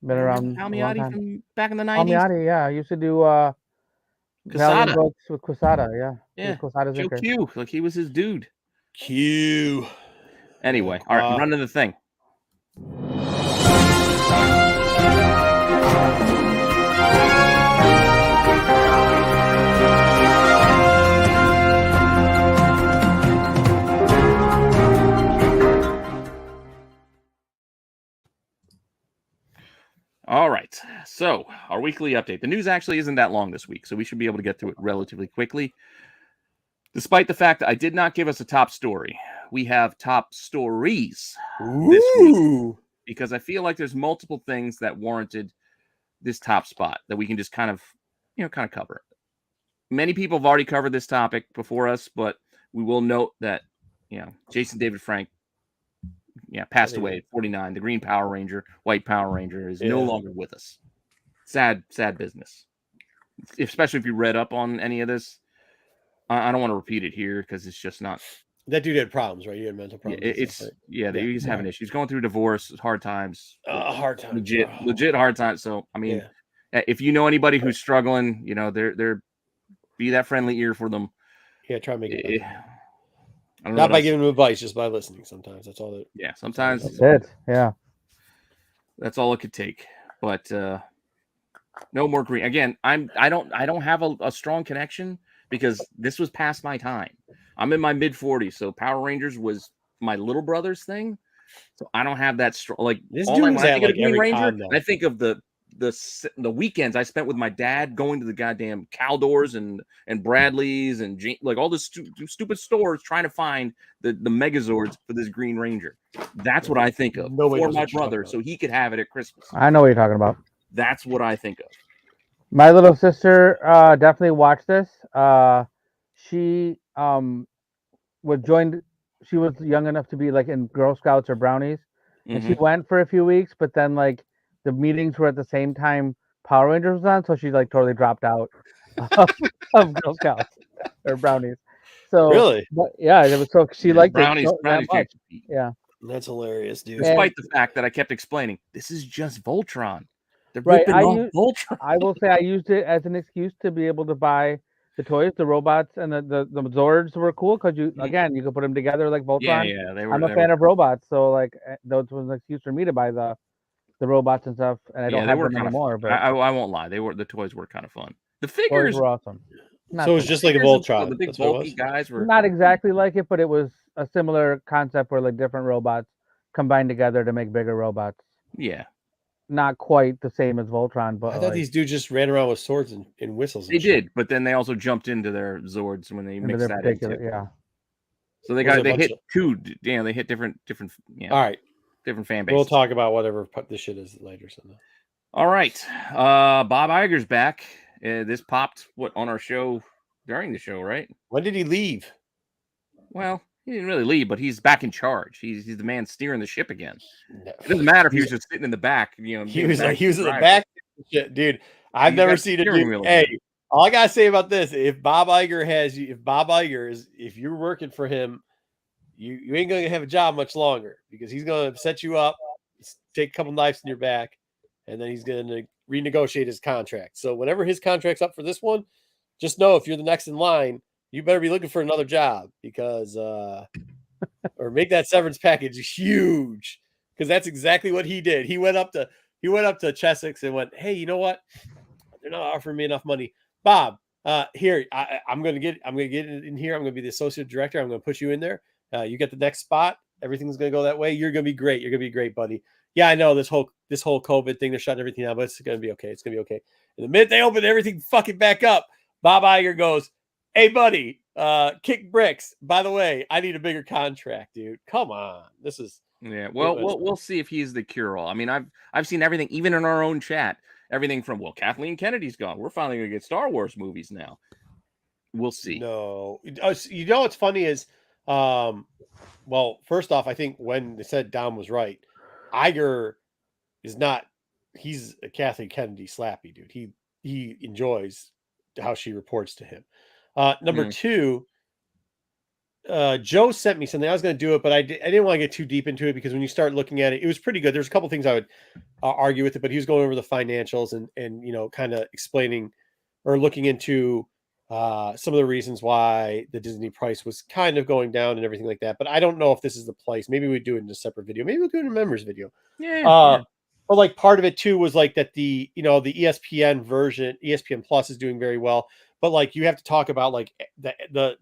Been around Palmiotti from back in the 90s. Palmiotti, yeah, I used to do Valiant books with Quesada, yeah. Quesada's Joe inker. Q, like he was his dude. Q. Anyway, all right, run to the thing. All right, so our weekly update. The news actually isn't that long this week, so we should be able to get through it relatively quickly. Despite the fact that I did not give us a top story, we have top stories this week because I feel like there's multiple things that warranted this top spot that we can just kind of cover. Many people have already covered this topic before us, but we will note that, Jason David Frank, passed away at 49. The Green Power Ranger, White Power Ranger is no longer with us. Sad business. Especially if you read up on any of this. I don't want to repeat it here because it's just not. That dude had problems, right? He had mental problems. He's having issues. He's going through divorce, hard times. Hard times. Legit hard times. So, I mean, if you know anybody who's struggling, they're be that friendly ear for them. Yeah, try to make it better. Not by giving them advice, just by listening. Sometimes that's all that. Yeah, sometimes that's it. Yeah, that's all it could take. But no more green. Again, I don't have a strong connection because this was past my time. I'm in my mid 40s, so Power Rangers was my little brother's thing. So I don't have that strong. Like this all dude's I think at of Green Ranger, I think of the weekends I spent with my dad going to the goddamn Caldors and Bradley's and like all the stupid stores trying to find the Megazords for this Green Ranger. That's what I think of for my brother, so he could have it at Christmas. I know what you're talking about. That's what I think of. My little sister definitely watched this. She she was young enough to be like in Girl Scouts or Brownies, and she went for a few weeks, but then like the meetings were at the same time Power Rangers was on, so she like totally dropped out of Girl Scouts or Brownies. So really, it was so she liked Brownies, it that much. Yeah, that's hilarious, dude. Despite the fact that I kept explaining, this is just Voltron. They're right. Voltron. I will say I used it as an excuse to be able to buy the toys, the robots, and the Zords were cool because you could put them together like Voltron. Yeah, I'm a fan of robots, so like that was an excuse for me to buy the robots and stuff, and I don't have them anymore. But I won't lie, the toys were kind of fun. The figures were awesome. So it was just like a Voltron. The big bulky guys were not exactly like it, but it was a similar concept where like different robots combined together to make bigger robots. Yeah. not quite the same as Voltron, but I thought these dudes just ran around with swords and whistles. They And shit. did, but then they also jumped into their Zords when they into mixed their that particular, into. yeah. So they Was it a they bunch hit of- two. Yeah, they hit different. Yeah. All right, Different fan we'll bases. talk about whatever this shit is later. So All right, Bob Iger's back. This popped on our show during the show, right? when did he leave? Well, he didn't really leave, but he's back in charge. He's the man steering the ship again. No. It doesn't matter if he was just sitting in the back. You know, He being was the he was in the driver. back. Shit, dude. I've He's never got the seen a steering dude. wheel Hey, again. all I gotta say about this: if Bob Iger is, if you're working for him, you ain't gonna have a job much longer because he's gonna set you up, take a couple knives in your back, and then he's gonna renegotiate his contract. So whenever his contract's up for this one, just know if you're the next in line, you better be looking for another job because or make that severance package huge because that's exactly what he did. He went up to Chessex and went, "Hey, you know what? They're not offering me enough money, Bob. Here, I'm gonna get it in here. I'm gonna be the associate director. I'm gonna put you in there. You get the next spot. Everything's gonna go that way. You're gonna be great. You're gonna be great, buddy. Yeah, I know this whole COVID thing. They're shutting everything down, but it's gonna be okay. It's gonna be okay." And the minute they open everything fucking back up, Bob Iger goes, "Hey, buddy, kick bricks. By the way, I need a bigger contract, dude. Come on, this is." Yeah, well, we'll see if he's the cure-all. I mean, I've seen everything, even in our own chat. Everything from Kathleen Kennedy's gone. We're finally gonna get Star Wars movies now. We'll see. No, you know what's funny is, well, first off, I think when they said Dom was right, Iger is not. He's a Kathleen Kennedy slappy dude. He enjoys how she reports to him. Number two, Joe sent me something. I was going to do it, but I didn't want to get too deep into it because when you start looking at it, it was pretty good. There's a couple things I would argue with it, but he was going over the financials and you know, kind of explaining or looking into some of the reasons why the Disney price was kind of going down and everything like that. But I don't know if this is the place. Maybe we do it in a separate video. Maybe we'll do it in a members video. Yeah. But like part of it too was like that the ESPN version, ESPN Plus is doing very well. But like you have to talk about like the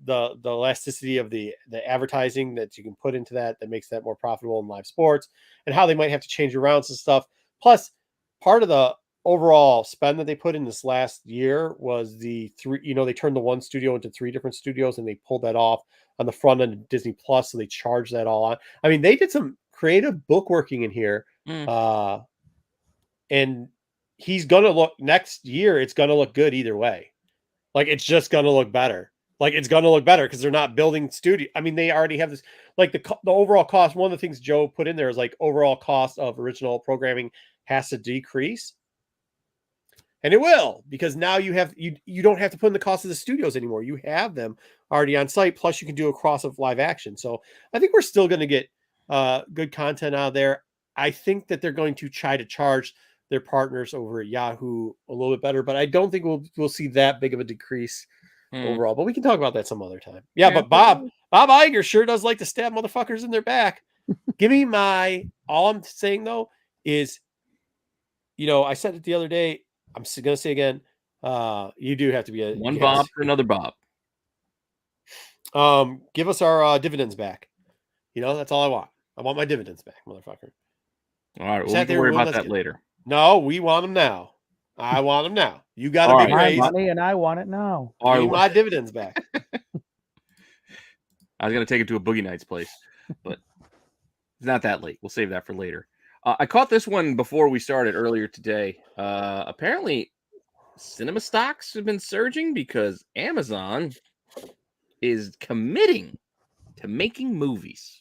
elasticity of the advertising that you can put into that makes that more profitable in live sports and how they might have to change around some stuff. Plus, part of the overall spend that they put in this last year was the three, they turned the one studio into three different studios and they pulled that off on the front end of Disney Plus. So they charged that all on. I mean, they did some creative bookworking in here. And he's going to look next year. It's going to look good either way. Like, it's just going to look better. Like, it's going to look better because they're not building studio. I mean, they already have this, like the overall cost. One of the things Joe put in there is like overall cost of original programming has to decrease. And it will, because now you don't have to put in the cost of the studios anymore. You have them already on site. Plus you can do a cross of live action. So I think we're still going to get good content out of there. I think that they're going to try to charge their partners over at Yahoo a little bit better, but I don't think we'll see that big of a decrease overall. But we can talk about that some other time. Yeah, but Bob Iger sure does like to stab motherfuckers in their back. Give me all I'm saying though is, I said it the other day. I'm going to say again, you do have to be one Bob for another Bob. Give us our dividends back. That's all I want. I want my dividends back, motherfucker. All right, we'll worry about that later. No, we want them now. I want them now. You got a big raise. My money and I want it now. Give me my dividends back. I was going to take it to a Boogie Nights place, but it's not that late. We'll save that for later. I caught this one before we started earlier today. Apparently, cinema stocks have been surging because Amazon is committing to making movies.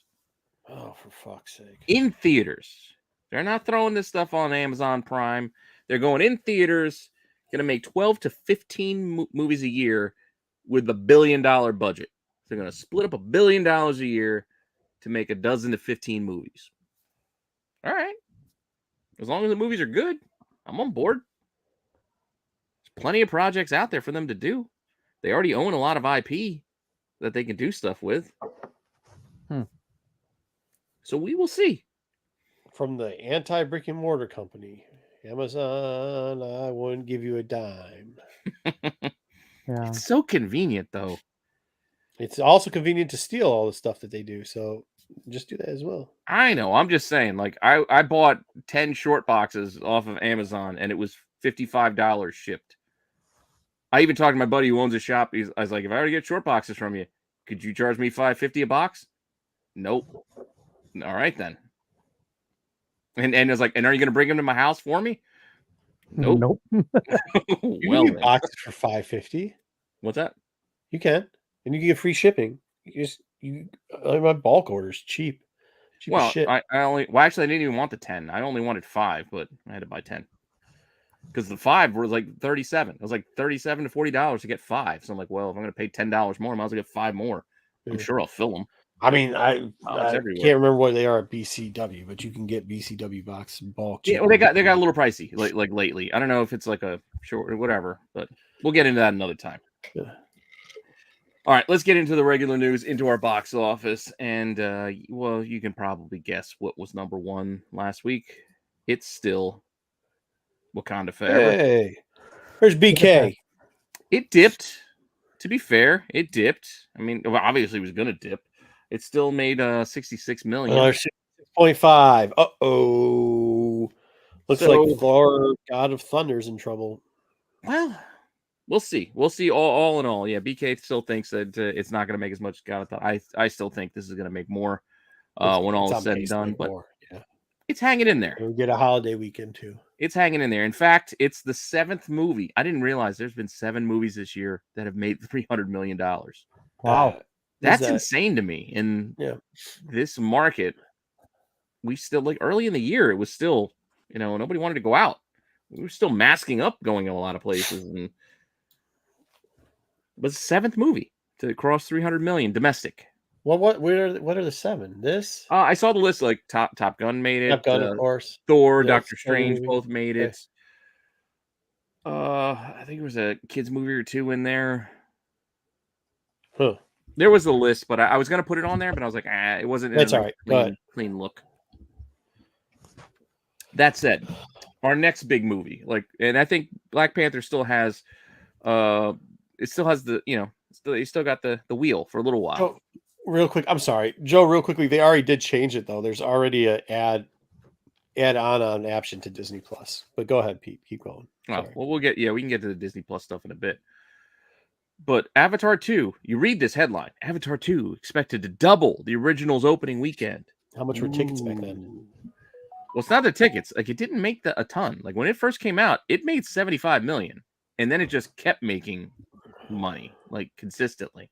Oh, for fuck's sake. In theaters. They're not throwing this stuff on Amazon Prime. They're going in theaters, going to make 12 to 15 movies a year with $1 billion budget. They're going to split up $1 billion a year to make a dozen to 15 movies. All right. As long as the movies are good, I'm on board. There's plenty of projects out there for them to do. They already own a lot of IP that they can do stuff with. So we will see. From the anti-brick and mortar company, Amazon, I wouldn't give you a dime. It's so convenient, though. It's also convenient to steal all the stuff that they do. So just do that as well. I know. I'm just saying, like, I bought 10 short boxes off of Amazon, and it was $55 shipped. I even talked to my buddy who owns a shop. I was like, if I were to get short boxes from you, could you charge me $5.50 a box? Nope. All right then. And I was like, and are you going to bring them to my house for me? Nope. You Well, can get boxes for $5.50. What's that? You can, and you can get free shipping. My bulk orders cheap. Cheap as shit. I actually I didn't even want the 10. I only wanted 5, but I had to buy 10 because the 5 was like 37. It was like $37 to $40 to get 5. So I'm like, well, if I'm going to pay $10 more, I might as well get 5 more. I'm sure I'll fill them. I mean, I can't everywhere. remember what they are at BCW, but you can get BCW box bulk. Yeah, well, they got a little pricey like lately. I don't know if it's like a short or whatever, but we'll get into that another time. Yeah. All right, let's get into the regular news, into our box office, and well, you can probably guess what was number 1 last week. It's still Wakanda Forever. Hey, there's BK. It dipped. To be fair, it dipped. I mean, well, obviously, it was going to dip. It still made $66 million. 6.5. Uh-oh. Looks like Thor, God of Thunder's in trouble. Well, we'll see. We'll see. All in all, yeah, BK still thinks that it's not going to make as much. I still think this is going to make more when all is said and done. But it's hanging in there. We'll get a holiday weekend too. It's hanging in there. In fact, it's the 7th movie. I didn't realize there's been 7 movies this year that have made $300 million. Wow. That's insane to me. In this market, we still, like, early in the year, it was still, nobody wanted to go out. We were still masking up going in a lot of places. And it was the 7th movie to cross 300 million domestic. Well, what are the 7? This? I saw the list, like Top Gun made it. Top Gun, of course. Thor, Doctor Strange both made it. I think there was a kids movie or 2 in there. Huh. There was a list, but I was going to put it on there, but I was like, it wasn't. That's all right. Clean look. That said, our next big movie, and I think Black Panther still has, it still has the, you still got the wheel for a little while. Oh, real quick, I'm sorry, Joe. Real quickly, they already did change it though. There's already a add-on option to Disney Plus. But go ahead, Pete. Keep going. Oh, well, we can get to the Disney Plus stuff in a bit. But Avatar 2, you read this headline: Avatar 2 expected to double the original's opening weekend. How much were tickets back then? Well, it's not the tickets. Like, it didn't make a ton. Like, when it first came out, it made $75 million, and then it just kept making money, like, consistently.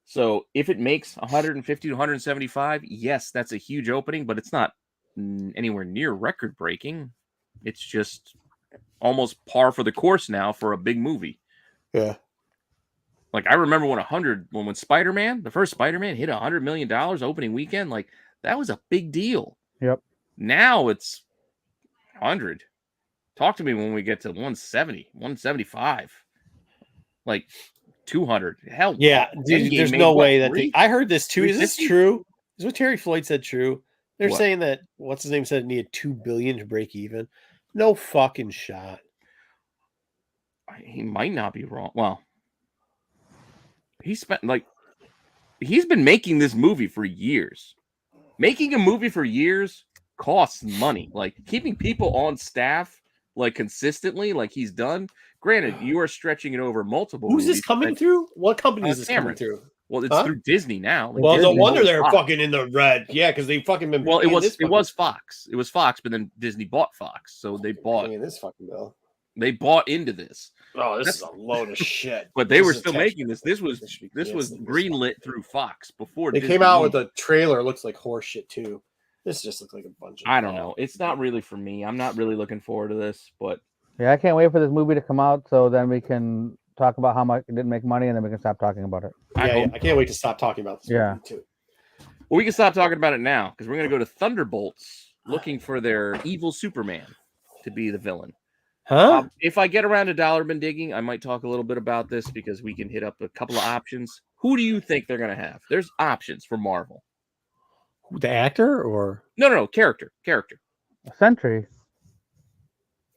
So if it makes 150 to 175, yes, that's a huge opening, but it's not anywhere near record breaking. It's just almost par for the course now for a big movie. Yeah. Like, I remember when Spider-Man, the first Spider-Man, hit $100 million opening weekend, like, that was a big deal. Yep. Now it's 100. Talk to me when we get to 170, 175, like 200. Hell, yeah, dude, there's no way that I heard this too. Is this true? Is what Terry Floyd said true? They're saying that what's his name said it needed $2 billion to break even. No fucking shot. He might not be wrong. Well, he's been making this movie for years. Making a movie for years costs money. Like, keeping people on staff, like, consistently, like he's done. Granted, you are stretching it over multiple. Who's this coming through? What company is this coming through? Well, it's through Disney now. Like, well, no wonder they're fucking in the red. Yeah, because they fucking been. Well, it was Fox. It was Fox, but then Disney bought Fox, so they bought this fucking bill. They bought into this. Oh, this is a load of shit. But they were still making this. This was greenlit through Fox before they came out with a trailer. It looks like horse shit too. This just looks like a bunch of. I don't know. It's not really for me. I'm not really looking forward to this, but yeah, I can't wait for this movie to come out so then we can talk about how much it didn't make money and then we can stop talking about it. I can't wait to stop talking about this movie too. Well, we can stop talking about it now because we're going to go to Thunderbolts looking for their evil Superman to be the villain. Huh? If I get around to Dollar Bin Digging, I might talk a little bit about this because we can hit up a couple of options. Who do you think they're going to have? There's options for Marvel. The actor or no character. Sentry.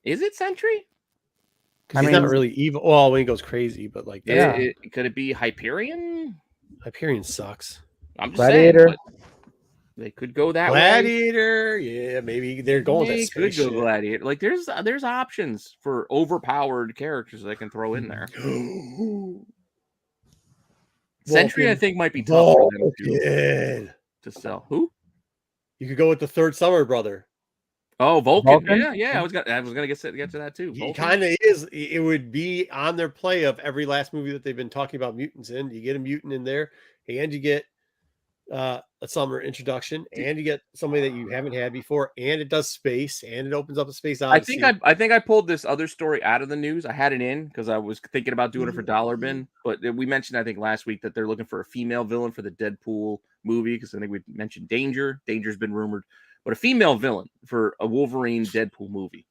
Is it Sentry? Because he's not really evil. Well, when he goes crazy, but like could it be Hyperion? Hyperion sucks. I'm just Gladiator. saying. They could go that way. Gladiator, yeah, maybe they're going They that could space go shit. Gladiator. Like there's options for overpowered characters they can throw in there. Sentry, I think, might be tough for them to sell. Who? You could go with the third summer brother. Oh, Vulcan. Vulcan? Yeah. I was gonna get to that too. He Vulcan. kind of is. It would be on their play of every last movie that they've been talking about mutants in. You get a mutant in there, and you get a summer introduction, and you get somebody that you haven't had before, and it does space, and it opens up a space odyssey. I think I pulled this other story out of the news. I had it in because I was thinking about doing it for Dollar Bin, but we mentioned I think last week that they're looking for a female villain for the Deadpool movie because I think we mentioned Danger. Danger's been rumored, but a female villain for a Wolverine Deadpool movie.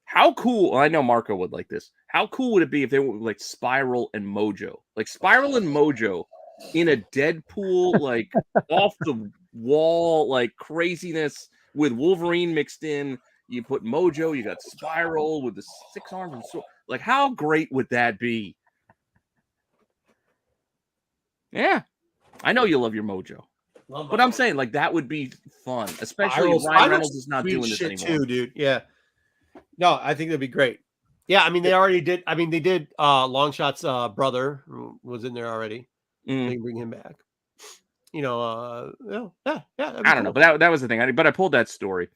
How cool! Well, I know Marco would like this. How cool would it be if they were like Spiral and Mojo, like Spiral and Mojo in a Deadpool, like off the wall, like craziness with Wolverine mixed in. You put Mojo, you got Spiral with the 6 arms and so. Like, how great would that be? Yeah, I know you love your Mojo, but I'm saying like that would be fun, especially if Ryan Reynolds is not doing this anymore, too, dude. Yeah, no, I think that'd be great. Yeah, I mean they already did. I mean they did. Longshot's brother was in there already. They can bring him back. You know, yeah. I don't know, but that was the thing. But I pulled that story.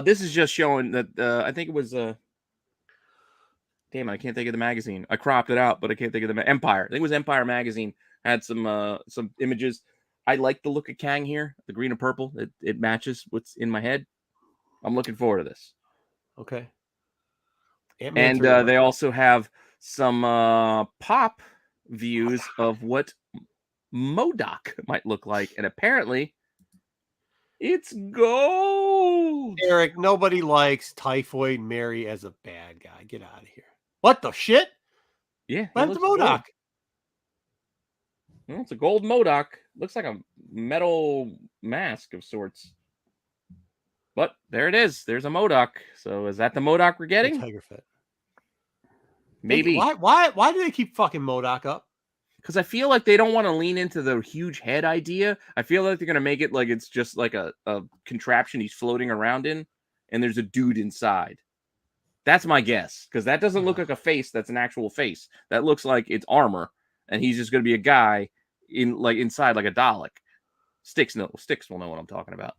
This is just showing that I think it was damn, I can't think of the magazine. I cropped it out, but I can't think of the Empire. I think it was Empire magazine had some images. I like the look of Kang here, the green and purple. It matches what's in my head. I'm looking forward to this. Okay. And they also have some pop views of what Modoc might look like, and apparently it's gold. Eric, nobody likes Typhoid Mary as a bad guy. Get out of here. What the shit? Yeah, what happened to Modoc? Well, it's a gold Modoc. Looks like a metal mask of sorts. But there it is. There's a Modoc. So is that the Modoc we're getting? Tiger Fit. Maybe. Why do they keep fucking Modoc up? Because I feel like they don't want to lean into the huge head idea. I feel like they're going to make it like it's just like a contraption he's floating around in, and there's a dude inside. That's my guess, because that doesn't look like a face that's an actual face. That looks like it's armor, and he's just going to be a guy inside like a Dalek. Sticks will know what I'm talking about.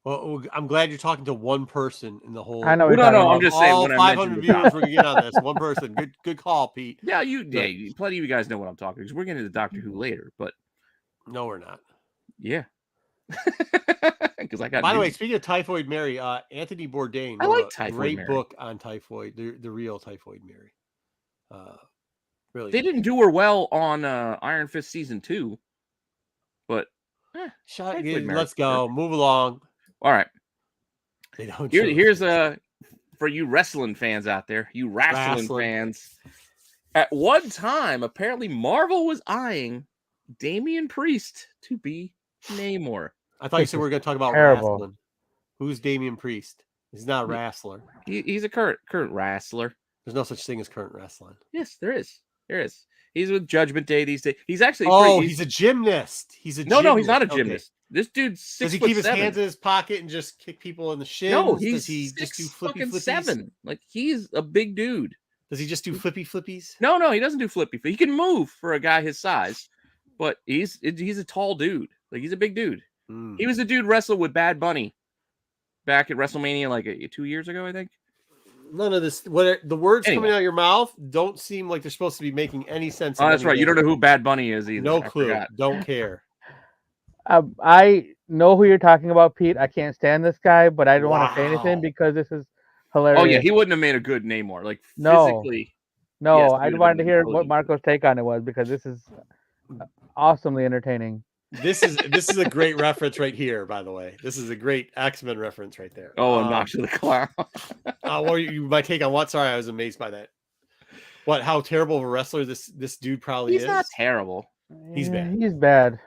Well, I'm glad you're talking to one person in the whole. I know. No, I'm just saying. All 500 viewers we're gonna get on this. One person. Good call, Pete. Yeah, plenty of you guys know what I'm talking because we're getting to Doctor Who later, but no, we're not. Yeah. Because I got. By the way, speaking of Typhoid Mary, Anthony Bourdain wrote a great book on typhoid, the real Typhoid Mary. Really, they didn't do her well on Iron Fist season 2, but let's go. Move along. All right. They don't. Here's for you wrestling fans out there, you wrestling fans. At one time, apparently Marvel was eyeing Damian Priest to be Namor. I thought you said we were going to talk about wrestling. Who's Damian Priest? He's not a wrestler. He's a current wrestler. There's no such thing as current wrestling. Yes, there is. There is. He's with Judgment Day these days. He's actually. He's a gymnast. No, he's not a gymnast. Okay. This dude's 6'7". Does he keep his hands in his pocket and just kick people in the shins? No, does he just do flippy flippies? 7. Like he's a big dude. Does he just do flippy flippies? No, he doesn't do flippy. He can move for a guy his size, but he's a tall dude. Like he's a big dude. He was the dude wrestled with Bad Bunny back at WrestleMania like 2 years ago, I think. None of this. The words coming out of your mouth don't seem like they're supposed to be making any sense. Oh, that's right. You don't know who Bad Bunny is either. No clue. Don't care. I know who you're talking about, Pete. I can't stand this guy, but I don't want to say anything because this is hilarious. Oh yeah, he wouldn't have made a good Namor. Like physically. No, yes, I wanted to hear what Marco's take on it was because this is awesomely entertaining. This is a great reference right here, by the way. This is a great X-Men reference right there. Oh, Nox the Clown. My take on what? Sorry, I was amazed by that. What? How terrible of a wrestler this dude probably is? He's not terrible. He's bad. He's bad.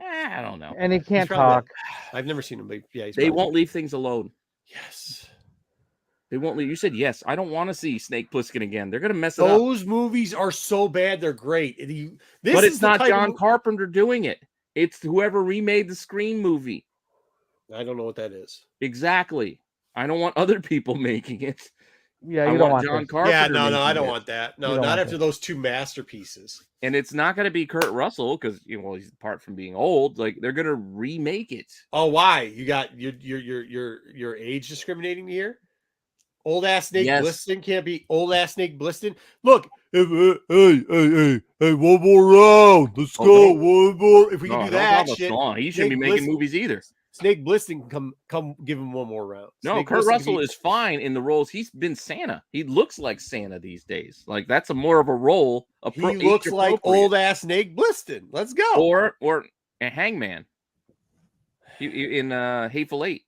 I don't know. And he can't talk. I've never seen him, but yeah, they won't leave things alone. Yes. They won't leave. You said yes. I don't want to see Snake Plissken again. They're going to mess it up. Those movies are so bad. They're great. But it's not John Carpenter doing it. It's whoever remade the Scream movie. I don't know what that is. Exactly. I don't want other people making it. Yeah, I you don't want want John this. Carpenter. Yeah, no, I making don't it. want that. You No, don't not want after this. those two masterpieces. And it's not going to be Kurt Russell because he's apart from being old. Like they're going to remake it. Oh, why? You got your age discriminating here? Old ass Snake Yes. Plissken can't be old ass Snake Plissken. Look, hey, one more round. Let's go. One more. If we can do don't that talk about shit, Stallone. He shouldn't be making movies either. Snake Plissken can come give him one more round. No, Snake Kurt Plissken Russell is fine in the roles. He's been Santa. He looks like Santa these days. Like that's more of a role. He looks like old ass Snake Plissken. Let's go. Or a Hangman. He in Hateful Eight.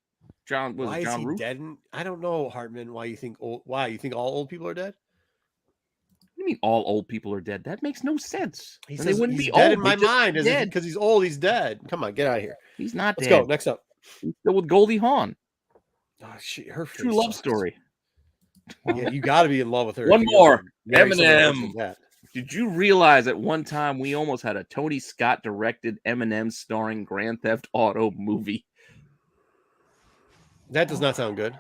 John Why is he Root? dead? I don't know, Hartman. Why you think old? Why you think all old people are dead? What do you mean all old people are dead? That makes no sense. He And says they wouldn't he's be dead old. in my mind dead. because he's old. He's dead. Come on, get out of here. He's not Let's dead. go. Next up. He's still with Goldie Hawn. Oh, shit, her face True love sucks. story. Yeah, you got to be in love with her. One if you're gonna more. marry someone that looks Eminem. like that. Did you realize at one time we almost had a Tony Scott directed Eminem starring Grand Theft Auto movie? That does not sound good.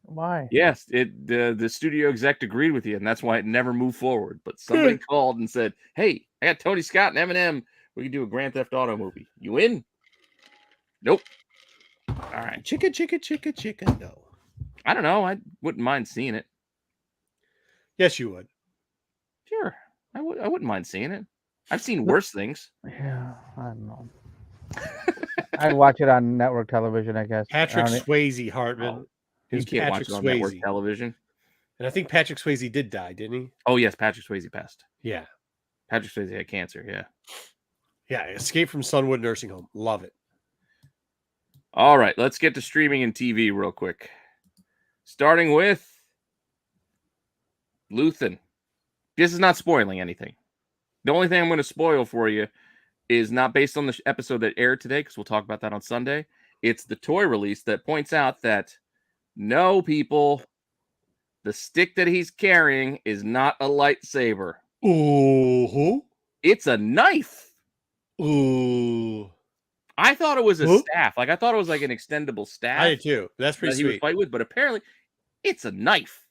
Why? Yes, the studio exec agreed with you, and that's why it never moved forward. But somebody called and said, "Hey, I got Tony Scott and Eminem. We can do a Grand Theft Auto movie. You in?" Nope. All right. Chicka. No. I don't know. I wouldn't mind seeing it. Yes, you would. Sure, I wouldn't mind seeing it. I've seen worse things. Yeah, I don't know. I'd watch it on network television, I guess. Patrick I don't- Swayze, Hartman. Oh, It You was can't Patrick watch it on network Swayze. television. And I think Patrick Swayze did die, didn't he? Oh yes, Patrick Swayze passed. Yeah. Patrick Swayze had cancer. Yeah. Yeah. Escape from Sunwood Nursing Home. Love it. All right, let's get to streaming and TV real quick. Starting with Luthen. This is not spoiling anything. The only thing I'm going to spoil for you is not based on the episode that aired today, because we'll talk about that on Sunday. It's the toy release that points out that no, people, the stick that he's carrying is not a lightsaber. Oh. It's a knife. Ooh. I thought it was a Huh? staff. Like I thought it was like an extendable staff. I did too. That's that pretty he would sweet. fight with, but apparently it's a knife.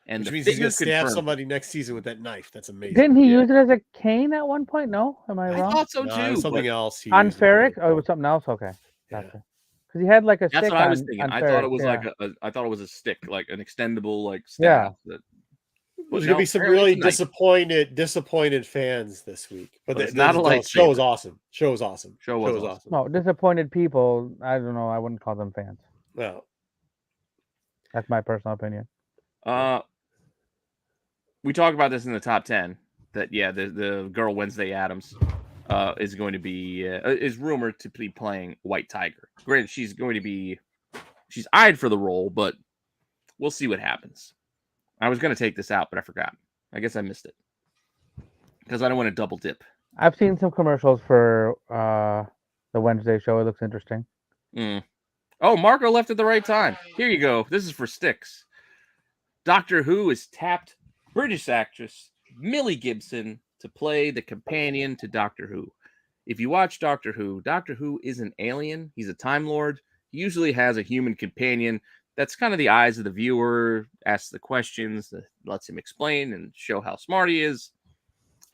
And Which the means he's figure gonna stab confirmed. somebody next season with that knife. That's amazing. Didn't he Yeah. use it as a cane at one point? No, am I I wrong? thought so No, it too. was something but else. he On used it Ferric? for. Oh, it was something else. Okay, Yeah. gotcha. Because he had like a That's stick what I was on- thinking. on I thought it Ferric, was yeah. I thought it was a stick, like an extendable like Yeah. staff. That, There's no, gonna be some apparently really it's a knife. disappointed fans this week. But But it's not a show lightsaber. was awesome. Show was awesome. Show was awesome. No, disappointed people. I don't know. I wouldn't call them fans. No. That's my personal opinion. We talked about this in the top 10 that the girl Wednesday Addams is going to be is rumored to be playing White Tiger. Granted, she's eyed for the role, but we'll see what happens. I was going to take this out, but I forgot. I guess I missed it because I don't want to double dip. I've seen some commercials for the Wednesday show. It looks interesting. Oh, Marco left at the right time. Here you go. This is for Sticks. Doctor Who has tapped British actress Millie Gibson to play the companion to Doctor Who. If you watch Doctor Who is an alien. He's a Time Lord. He usually has a human companion that's kind of the eyes of the viewer, asks the questions, that lets him explain and show how smart he is.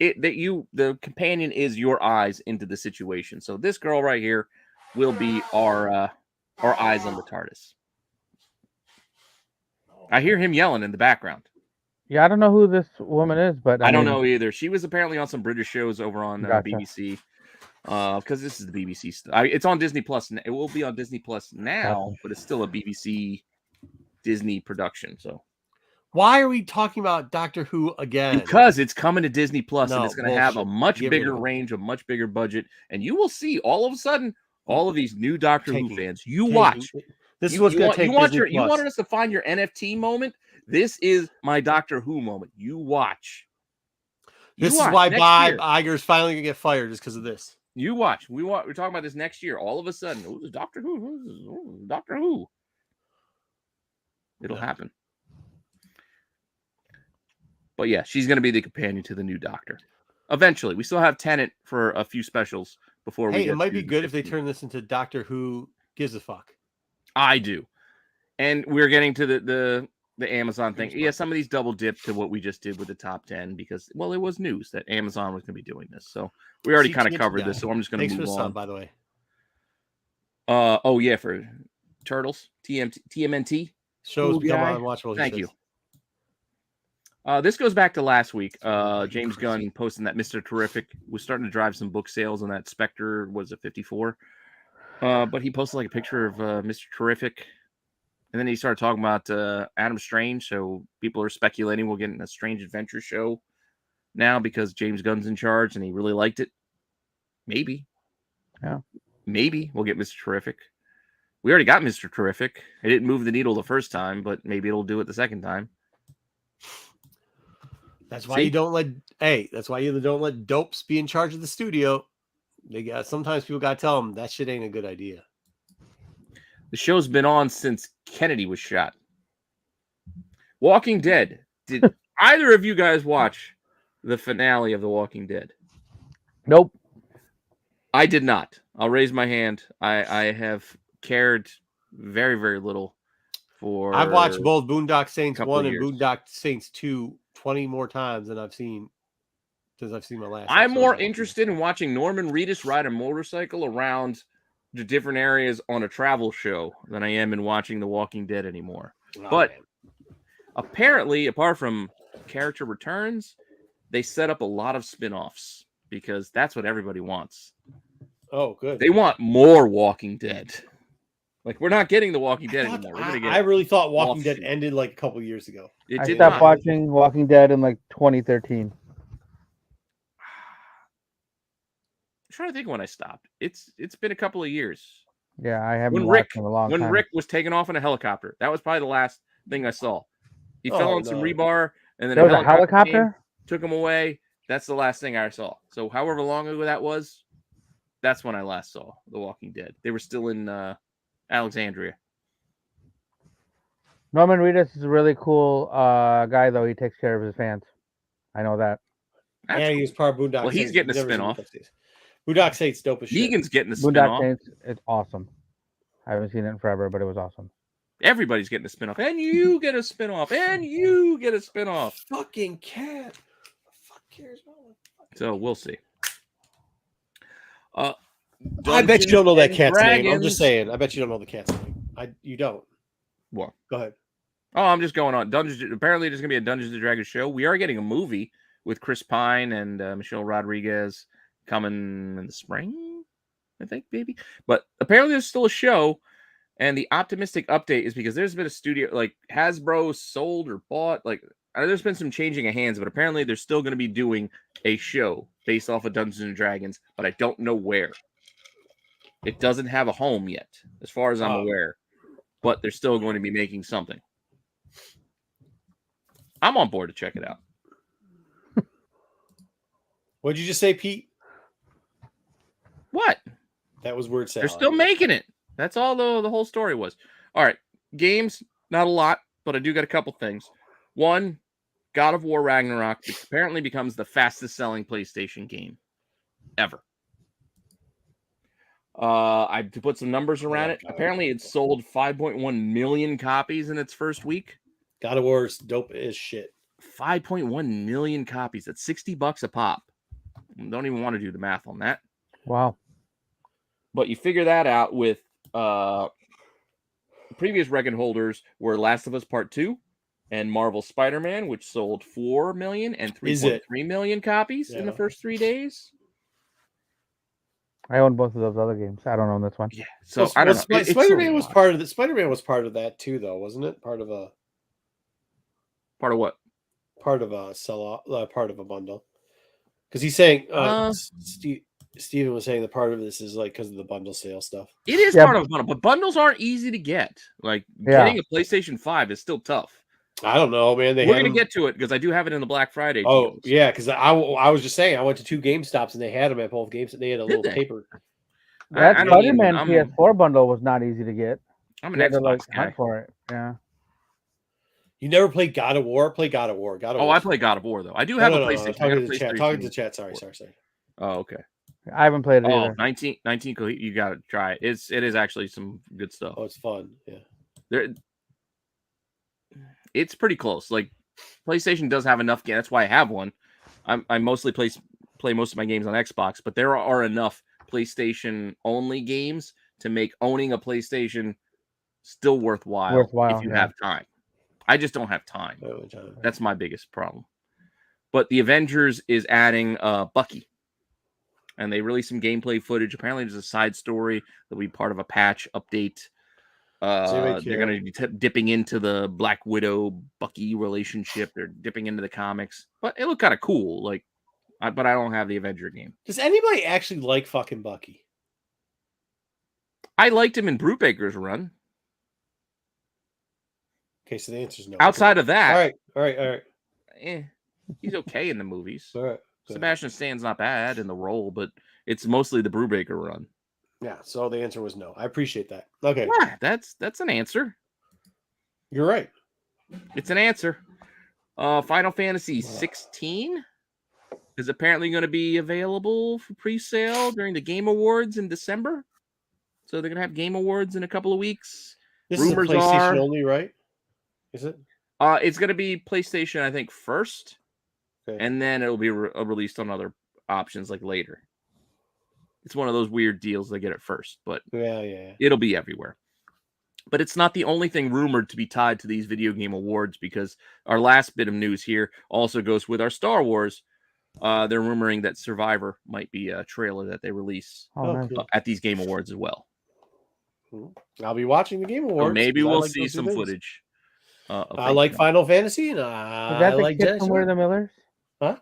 The companion is your eyes into the situation. So this girl right here will be our eyes on the TARDIS. I hear him yelling in the background. Yeah, I don't know who this woman is, but I don't mean, know either. She was apparently on some British shows over on Gotcha. BBC. Because this is the BBC stuff. It's on Disney Plus. It will be on Disney Plus now, Gotcha. but it's still a BBC Disney production. So Why are we talking about Doctor Who again? because it's coming to Disney Plus and No, it's going to have a bullshit. much Give me bigger one. range, a much bigger budget, and you will see all of a sudden all of these new Doctor Who Taking- fans. You Taking- watch. This is You- what's you going want- to take you want Disney you Plus. wanted us to find your NFT moment. This is my Doctor Who moment. You watch. This is watch why next Bob year. Iger's finally going to get fired, just because of this. You watch. We're talking about this next year. All of a sudden, oh, Doctor Who. Oh, Doctor Who. It'll happen. But yeah, she's going to be the companion to the new Doctor. Eventually, we still have Tennant for a few specials before we Hey, get it might to be the good if they 15th. turn this into Doctor Who gives a fuck. I do. And we're getting to the Amazon thing. Yeah, some of these double dip to what we just did with the top 10 because, well, it was news that Amazon was going to be doing this. So we already kind of CTNT covered guy. this, so I'm just going Thanks to for move the on. sub, by the way. Oh, yeah, for Turtles, TMNT. Show's Cool become guy. unwatchable. Thank you. This goes back to last week. James Gunn posting that Mr. Terrific was starting to drive some book sales on that Spectre, was it 54? But he posted like a picture of Mr. Terrific. And then he started talking about Adam Strange. So people are speculating we'll get a Strange Adventure show now because James Gunn's in charge and he really liked it. Maybe. Yeah. Maybe we'll get Mr. Terrific. We already got Mr. Terrific. It didn't move the needle the first time, but maybe it'll do it the second time. That's why you don't let. Hey, that's why you don't let dopes be in charge of the studio. They got sometimes people got to tell them that shit ain't a good idea. The show's been on since Kennedy was shot. Walking Dead. Did either of you guys watch the finale of The Walking Dead? Nope. I did not. I'll raise my hand. I have cared very, very little for. I've watched both Boondock Saints couple 1 of and years. Boondock Saints 2 20 more times than I've seen since I've seen my last. I'm episode more of Walking interested in watching Norman Reedus ride a motorcycle around the different areas on a travel show than I am in watching The Walking Dead anymore. Dead. Oh, But man. apparently, apart from character returns, they set up a lot of spin-offs because that's what everybody wants. Oh, good. They want more Walking Dead. Like, we're not getting The Walking Dead anymore. We're gonna get I really thought Walking offshoot. Dead ended like a couple years ago. It I did stopped not. watching Walking Dead in like 2013. I'm trying to think when I stopped. It's been a couple of years. Yeah, I haven't When watched in a long When time. Rick was taken off in a helicopter, that was probably the last thing I saw. He fell on some rebar, and then There was a came, helicopter? took him away. That's the last thing I saw. So however long ago that was, that's when I last saw The Walking Dead. They were still in Alexandria. Norman Reedus is a really cool guy, though. He takes care of his fans. I know that. That's And he cool. was part of Boondock Well, Saints. he's getting a Never seen spin-off. Boondock Saints. Boondock Saints dope as shit. Negan's getting a Boondock spin-off. Saints, it's awesome. I haven't seen it in forever, but it was awesome. Everybody's getting a spin-off. And you get a spin-off. And you get a spin-off. Fucking cat. Fuck cares about one. So we'll see. I bet you don't know that cat's name. I'm Dragons. just saying. I bet you don't know the cat's name. You don't. What? Go ahead. Oh, I'm just going on. Apparently, there's going to be a Dungeons & Dragons show. We are getting a movie with Chris Pine and Michelle Rodriguez coming in the spring, I think, maybe. But apparently, there's still a show. And the optimistic update is because there's been a studio, like Hasbro sold or bought. Like, there's been some changing of hands, but apparently, they're still going to be doing a show based off of Dungeons & Dragons, but I don't know where. It doesn't have a home yet, as far as I'm aware. But they're still going to be making something. I'm on board to check it out. What'd you just say, Pete? What? That was word salad. They're still making it. That's all the whole story was. All right. Games, not a lot, but I do got a couple things. One, God of War Ragnarok, which apparently becomes the fastest selling PlayStation game ever. I put some numbers around it. Apparently, it sold 5.1 million copies in its first week. God of War's dope as shit. 5.1 million copies. That's $60 a pop. Don't even want to do the math on that. Wow. But you figure that out with previous record holders were Last of Us Part 2 and Marvel Spider-Man, which sold 4 million and 3.3 million copies in the first 3 days. I own both of those other games. I don't own this one. Yeah. So I don't know. Spider-Man was part of Spider-Man was part of that too, though, wasn't it? Part of what? Part of a bundle. Because he's saying Steven was saying that part of this is like because of the bundle sale stuff. It is part of a bundle, but bundles aren't easy to get. Like getting a PlayStation 5 is still tough. I don't know, man. We're going to get to it because I do have it in the Black Friday deals. Oh, yeah, because I was just saying, I went to 2 GameStops and they had them at both games. They had a little paper. That Spider-Man PS4 bundle was not easy to get. I'm an Xbox guy. Hunt for it. Yeah. You never played God of War? Play God of War. I play God of War, though. I do have a PlayStation. Talking to the chat. Sorry. Oh, okay. I haven't played it Oh, either. 19 you got to try it. It is actually some good stuff. Oh, it's fun. Yeah. There, it's pretty close. Like PlayStation does have enough games. That's why I have one. I mostly play most of my games on Xbox, but there are enough PlayStation only games to make owning a PlayStation still worthwhile if you have time. I just don't have time. That's my biggest problem. But the Avengers is adding Bucky. And they released some gameplay footage. Apparently, there's a side story that'll be part of a patch update. They're going to be dipping into the Black Widow Bucky relationship. They're dipping into the comics, but it looked kind of cool. Like, but I don't have the Avenger game. Does anybody actually like fucking Bucky? I liked him in Brubaker's run. Okay, so the answer is no. Outside of that, all right. He's okay in the movies. All right. Sebastian Stan's not bad in the role, but it's mostly the Brubaker run. Yeah, so the answer was no. I appreciate that. Okay. Yeah, that's an answer. You're right. It's an answer. Final Fantasy 16 is apparently going to be available for pre-sale during the Game Awards in December. So they're going to have Game Awards in a couple of weeks. This Rumors is a PlayStation are only, right? Is it? It's going to be PlayStation, I think, first. Okay. And then it'll be released on other options like later. It's one of those weird deals they get it first, but yeah. It'll be everywhere. But it's not the only thing rumored to be tied to these video game awards, because our last bit of news here also goes with our Star Wars. They're rumoring that Survivor might be a trailer that they release at these game awards as well. I'll be watching the Game Awards. So maybe we'll see some footage. I like Final Fantasy, and I like kid from Where the Millers? Huh?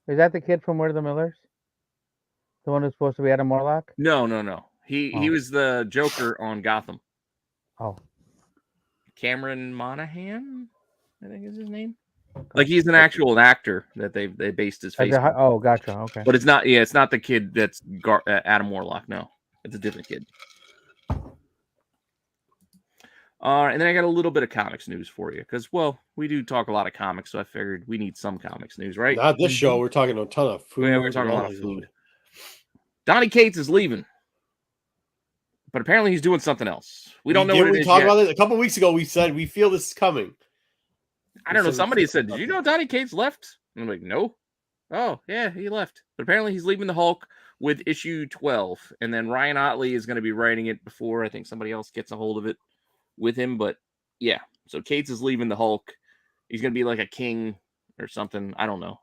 Is that the kid from Where the Millers? The one who's supposed to be Adam Warlock? No. He was the Joker on Gotham. Oh. Cameron Monaghan, I think is his name. Like he's an actual actor that they based his face on. Oh, gotcha. Okay. But it's not the kid that's Adam Warlock. No, it's a different kid. And then I got a little bit of comics news for you because, well, we do talk a lot of comics, so I figured we need some comics news, right? Not this show. We're talking a ton of food. Yeah, we're talking a lot of food. Donny Cates is leaving, but apparently he's doing something else. We don't know what it is. We talked about this a couple weeks ago. We said we feel this is coming. I don't know. Somebody said, "Did you know Donny Cates left?" And I'm like, "No." Oh, yeah, he left. But apparently he's leaving the Hulk with issue 12, and then Ryan Ottley is going to be writing it before I think somebody else gets a hold of it with him. But yeah, so Cates is leaving the Hulk. He's going to be like a king or something. I don't know.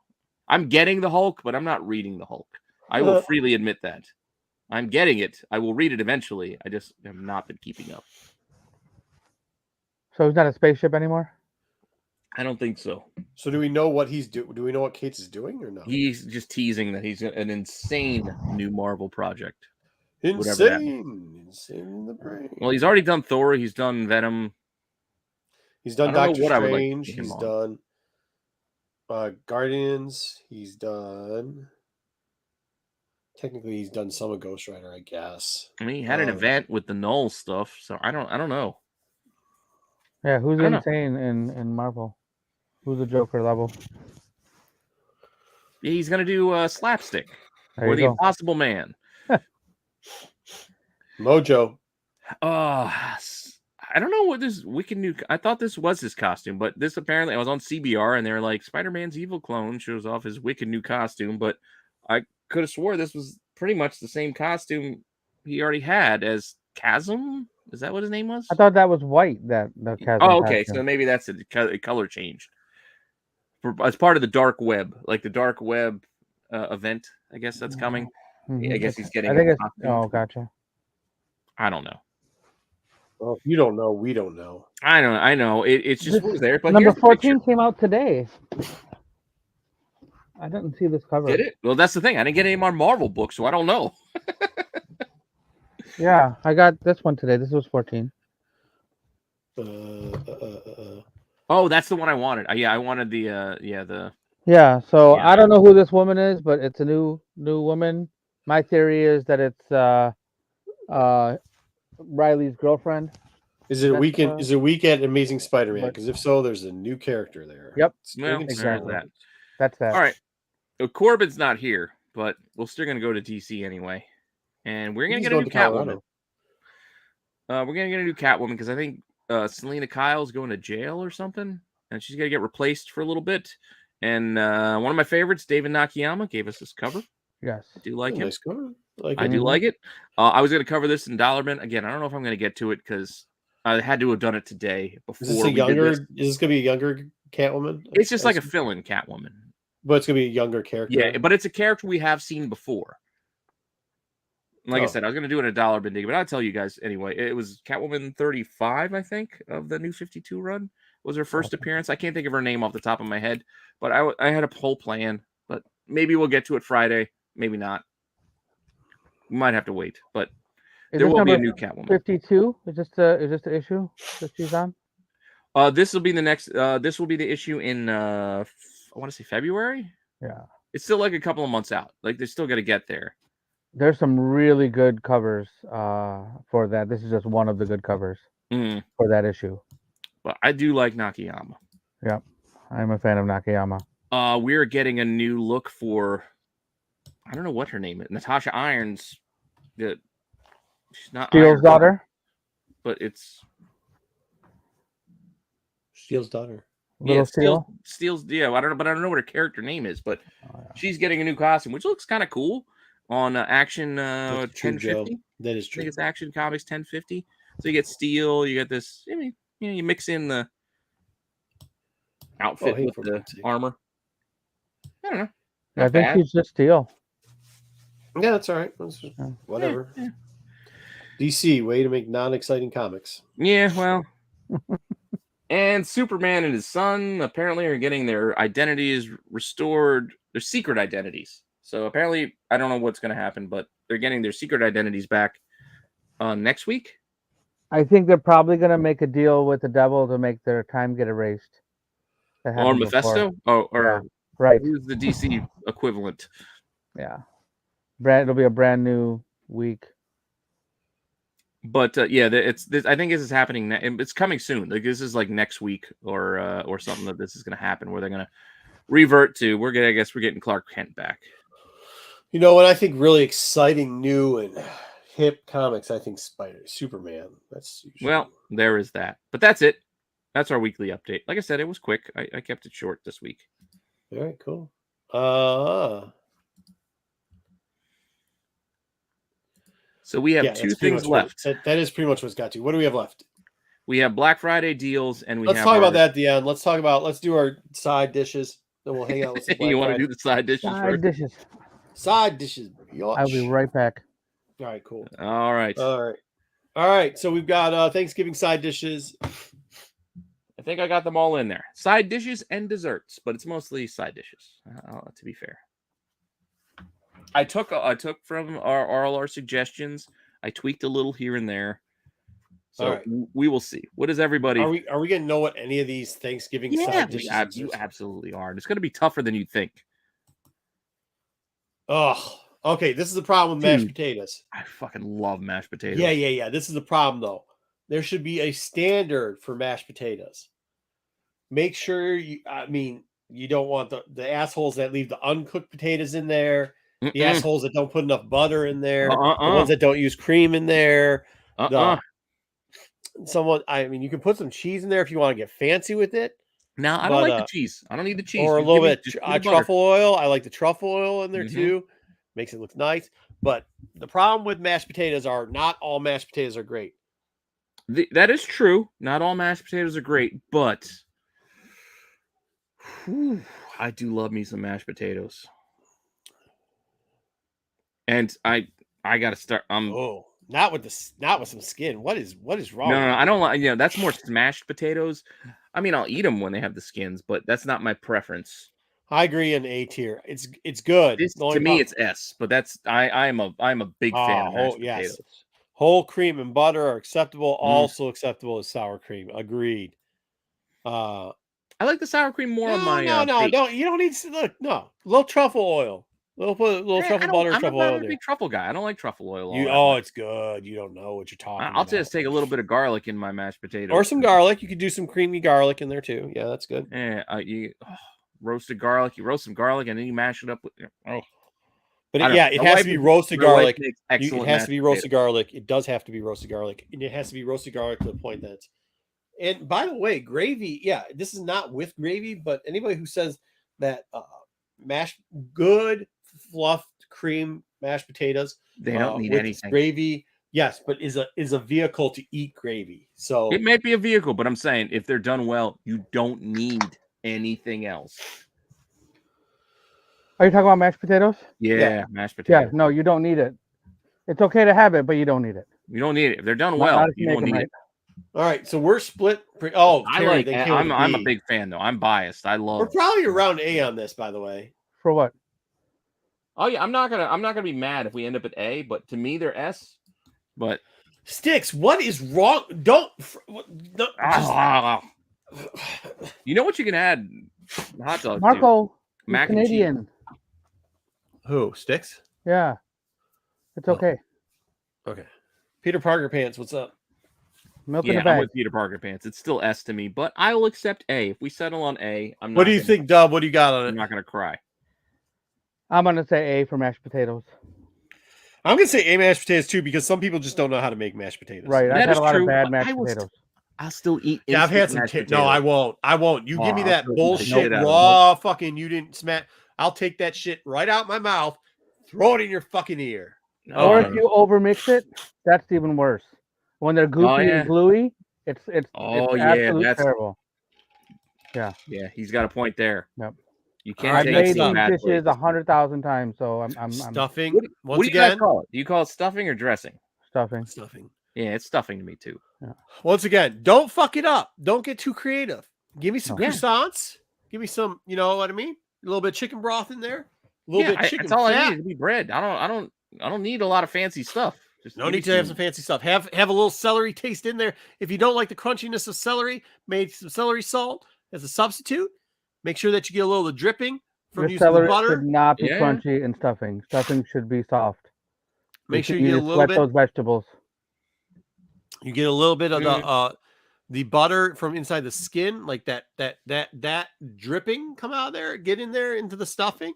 I'm getting the Hulk, but I'm not reading the Hulk. I will freely admit that. I'm getting it. I will read it eventually. I just have not been keeping up. So he's not a spaceship anymore? I don't think so. So do we know what he's doing? Do we know what Cates is doing or no? He's just teasing that he's an insane new Marvel project. Insane in the brain. Well, he's already done Thor. He's done Venom. He's done Doctor Strange. He's done Guardians. He's done. Technically, he's done some of Ghost Rider, I guess. I mean, he had an event with the Null stuff, so I don't know. Yeah, who's insane in Marvel? Who's the Joker level? Yeah, he's gonna do Slapstick or the Impossible Man. Mojo. I don't know what this wicked new. I thought this was his costume, but this apparently I was on CBR and they're like Spider-Man's evil clone shows off his wicked new costume, but I could have swore this was pretty much the same costume he already had as Chasm. Is that what his name was? I thought that was white. That the Chasm. Oh, okay. Costume. So maybe that's a color change as part of the dark web, like the dark web event. I guess that's coming. Mm-hmm. I guess he's getting. I think it's. Oh, gotcha. I don't know. Well, if you don't know, we don't know. I know. It's just was there. But number 14 came out today. I didn't see this cover. Did it? Well, that's the thing. I didn't get any more Marvel books, so I don't know. Yeah, I got this one today. This was 14. Oh, that's the one I wanted. Yeah, I wanted the Yeah, so I don't know who this woman is, but it's a new woman. My theory is that it's Riley's girlfriend. Is it a weekend? Is it a week at Amazing Spider-Man? Because if so, there's a new character there. Yep. Well, exactly. That's that. All right. So Corbin's not here, but we're still gonna go to DC anyway, and we're gonna He's get a going new to Colorado. Catwoman. We're gonna get a new Catwoman because I think Selena Kyle's going to jail or something, and she's gonna get replaced for a little bit. And one of my favorites, David Nakayama, gave us this cover. Yes. I do like him. Nice cover. Like I it. do like it. I was going to cover this in Dollarman. Again, I don't know if I'm going to get to it because I had to have done it today before Is this a we did younger? this. Is this gonna be a younger Catwoman? It's just like a fill-in Catwoman. But it's gonna be a younger character. Yeah, but it's a character we have seen before. Like I said, I was going to do it in a Dollarman dig, but I'll tell you guys anyway. It was Catwoman 35, I think, of the New 52 run. Was her first appearance. I can't think of her name off the top of my head, but I had a whole plan. But maybe we'll get to it Friday. Maybe not. We might have to wait, but there will be a new Catwoman. 52? Is this the issue that she's on? This will be the next. This will be the issue in. I want to say February. Yeah. It's still like a couple of months out. Like they're still gonna get there. There's some really good covers for that. This is just one of the good covers for that issue. But I do like Nakayama. Yep, I'm a fan of Nakayama. We're getting a new look for. I don't know what her name is. Natasha Irons. She's not Steel's daughter, but it's Steel's daughter. Little Steel. Steel's. Yeah, I don't know, but I don't know what her character name is. But she's getting a new costume, which looks kind of cool on Action 1050. That is I true. think it's Action Comics 1050. So you get Steel. You get this. I mean, you mix in the outfit with the armor. I don't know. I think she's just Steel. Yeah, that's all right. Whatever. Yeah. DC, way to make non-exciting comics. Yeah, well. And Superman and his son apparently are getting their identities restored, their secret identities. So apparently, I don't know what's going to happen, but they're getting their secret identities back next week. I think they're probably going to make a deal with the devil to make their time get erased. Or Mephisto? Oh, or right. Who's the DC equivalent? Yeah. It'll be a brand new week. But yeah, I think this is happening. It's coming soon. Like this is like next week or something that this is going to happen where they're going to revert to. I guess we're getting Clark Kent back. You know what I think really exciting, new and hip comics? I think Superman. That's usually... Well, there is that. But that's it. That's our weekly update. Like I said, it was quick. I kept it short this week. All right, cool. So we have two things left. That is pretty much what's got to. What do we have left? We have Black Friday deals, and let's talk about that at the end. Let's do our side dishes, then we'll hang out with some you want to do the side dishes first? Side dishes. I'll be right back. All right, cool. All right. So we've got Thanksgiving side dishes. I think I got them all in there. Side dishes and desserts, but it's mostly side dishes. To be fair. I took from all our suggestions. I tweaked a little here and there, so we will see. What is everybody? Are we going to know what any of these Thanksgiving side dishes? You absolutely are. It's going to be tougher than you'd think. Oh, okay. This is the problem with mashed potatoes. I fucking love mashed potatoes. Yeah. This is the problem, though. There should be a standard for mashed potatoes. Make sure you don't want the assholes that leave the uncooked potatoes in there. The assholes that don't put enough butter in there, the ones that don't use cream in there. You can put some cheese in there if you want to get fancy with it. No, I don't like the cheese. I don't need the cheese. Or a little bit truffle oil. I like the truffle oil in there too. Makes it look nice. But the problem with mashed potatoes are not all mashed potatoes are great. That is true. Not all mashed potatoes are great, but I do love me some mashed potatoes. And I got to start. Not with some skin. What is wrong? No, I don't like. That's more smashed potatoes. I mean, I'll eat them when they have the skins, but that's not my preference. I agree in A tier. It's good. To me, it's S. But that's I'm a big fan of mashed potatoes. Whole cream and butter are acceptable. Also acceptable is sour cream. Agreed. I like the sour cream more on my. No. You don't need to look. Little truffle oil. Little truffle butter, truffle oil. I'm not a big truffle guy. I don't like truffle oil. It's good. You don't know what you're talking about. I'll just take a little bit of garlic in my mashed potatoes. Or some garlic. You could do some creamy garlic in there too. Yeah, that's good. Yeah, roasted garlic. You roast some garlic and then you mash it up with. But I don't yeah, know. it My has wife to be is- roasted my wife garlic. makes It excellent has mashed to be roasted potatoes. garlic. It does have to be roasted garlic, and it has to be roasted garlic to the point that it's. And by the way, gravy. Yeah, this is not with gravy, but anybody who says that mashed good fluffed cream mashed potatoes They don't need with anything. gravy, yes, but is a vehicle to eat gravy. So It may be a vehicle, but I'm saying if they're done well, you don't need anything else. Are you talking about mashed potatoes? Yeah, mashed Yeah, potatoes. no, you don't need it. It's okay to have it, but you don't need it. You don't need it. If they're done Not well, if you make don't them need right. it. all right, so we're split. Oh, I Terry, like. they came with I'm a B. big fan though. I'm biased. I We're love. probably around A on this, by the way. For what? Oh yeah, I'm not gonna be mad if we end up at A, but to me they're S. But Sticks, what is wrong? Don't. No, just, you know what you can add hot dogs? Marco, he's Mac and cheese. Canadian. who Sticks? Yeah, it's Oh. okay. Okay, Peter Parker pants. What's up? Milk in Yeah, the I'm bag. with Peter Parker pants. It's still S to me, but I will accept A. If we settle on A, I'm not. What do you think, Dub? What do you got on I'm it? not gonna cry. I'm gonna say A for mashed potatoes. I'm gonna say A mashed potatoes too because some people just don't know how to make mashed potatoes. Right, I've That had is a lot true, of bad but mashed I will potatoes. I'll still eat. Yeah, I've had instant some. mashed No, potatoes. I won't. I won't. You give me I'll that still eat the bullshit shit out of raw fucking. You didn't smack. I'll take that shit right out my mouth, throw it in your fucking ear. Or Okay. if you overmix it, that's even worse. When they're goopy yeah. and gluey, it's Oh, yeah, absolutely that's- terrible. Yeah, he's got a point there. Yep. You All can't right, I've take next made up. these bad dishes places. 100,000 times, so I'm Stuffing. What Once do you guys again, call it? Do you call it stuffing or dressing? stuffing. stuffing. Yeah, it's stuffing to me too. Once again, don't fuck it up. Don't get too creative. Give me some No. Yeah. croissants. Give me some. You know what I mean? A little bit of chicken broth in there. A little bit of chicken that's all I fat. need to be bread. I don't need a lot of fancy stuff. Just No give me need to have some fancy stuff. Have a little celery taste in there. If you don't like the crunchiness of celery, make some celery salt as a substitute. Make sure that you get a little of the dripping from Your using the celery butter. should not be Yeah. crunchy in stuffing. Stuffing should be soft. Make sure you you get a need to little sweat bit. those vegetables. You get a little bit of Mhm. the butter from inside the skin, like that dripping come out of there, get in there into the stuffing.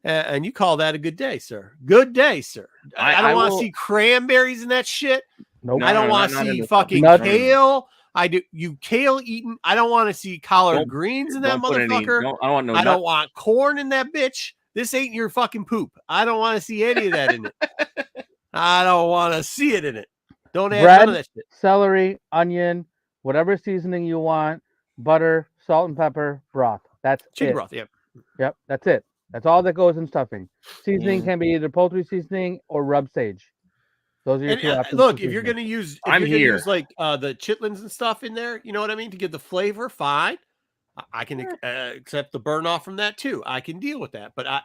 And you call that a good day, sir. Good day, sir. I don't I want to will- see cranberries in that shit. Nope. I don't No, want to not in see the fucking stuffing. No. kale. I do you kale eating. I don't want to see collard Don't- greens in that Don't put any. motherfucker. I don't want no. I nut- don't want corn in that bitch. This ain't your fucking poop. I don't want to see any of that in it. I don't want to see it in it. Don't add none of that shit. Celery, onion, whatever seasoning you want, butter, salt and pepper, broth. That's Chicken it. broth, yeah. Yep, that's it. That's all that goes in stuffing. Seasoning Mm. can be either poultry seasoning or rub sage. Those are your And two options. look, for if you're seasoning. gonna use, if I'm you're gonna here. use like the chitlins and stuff in there, you know what I mean, to get the flavor, fine. I can accept the burn off from that too. I can deal with that, but I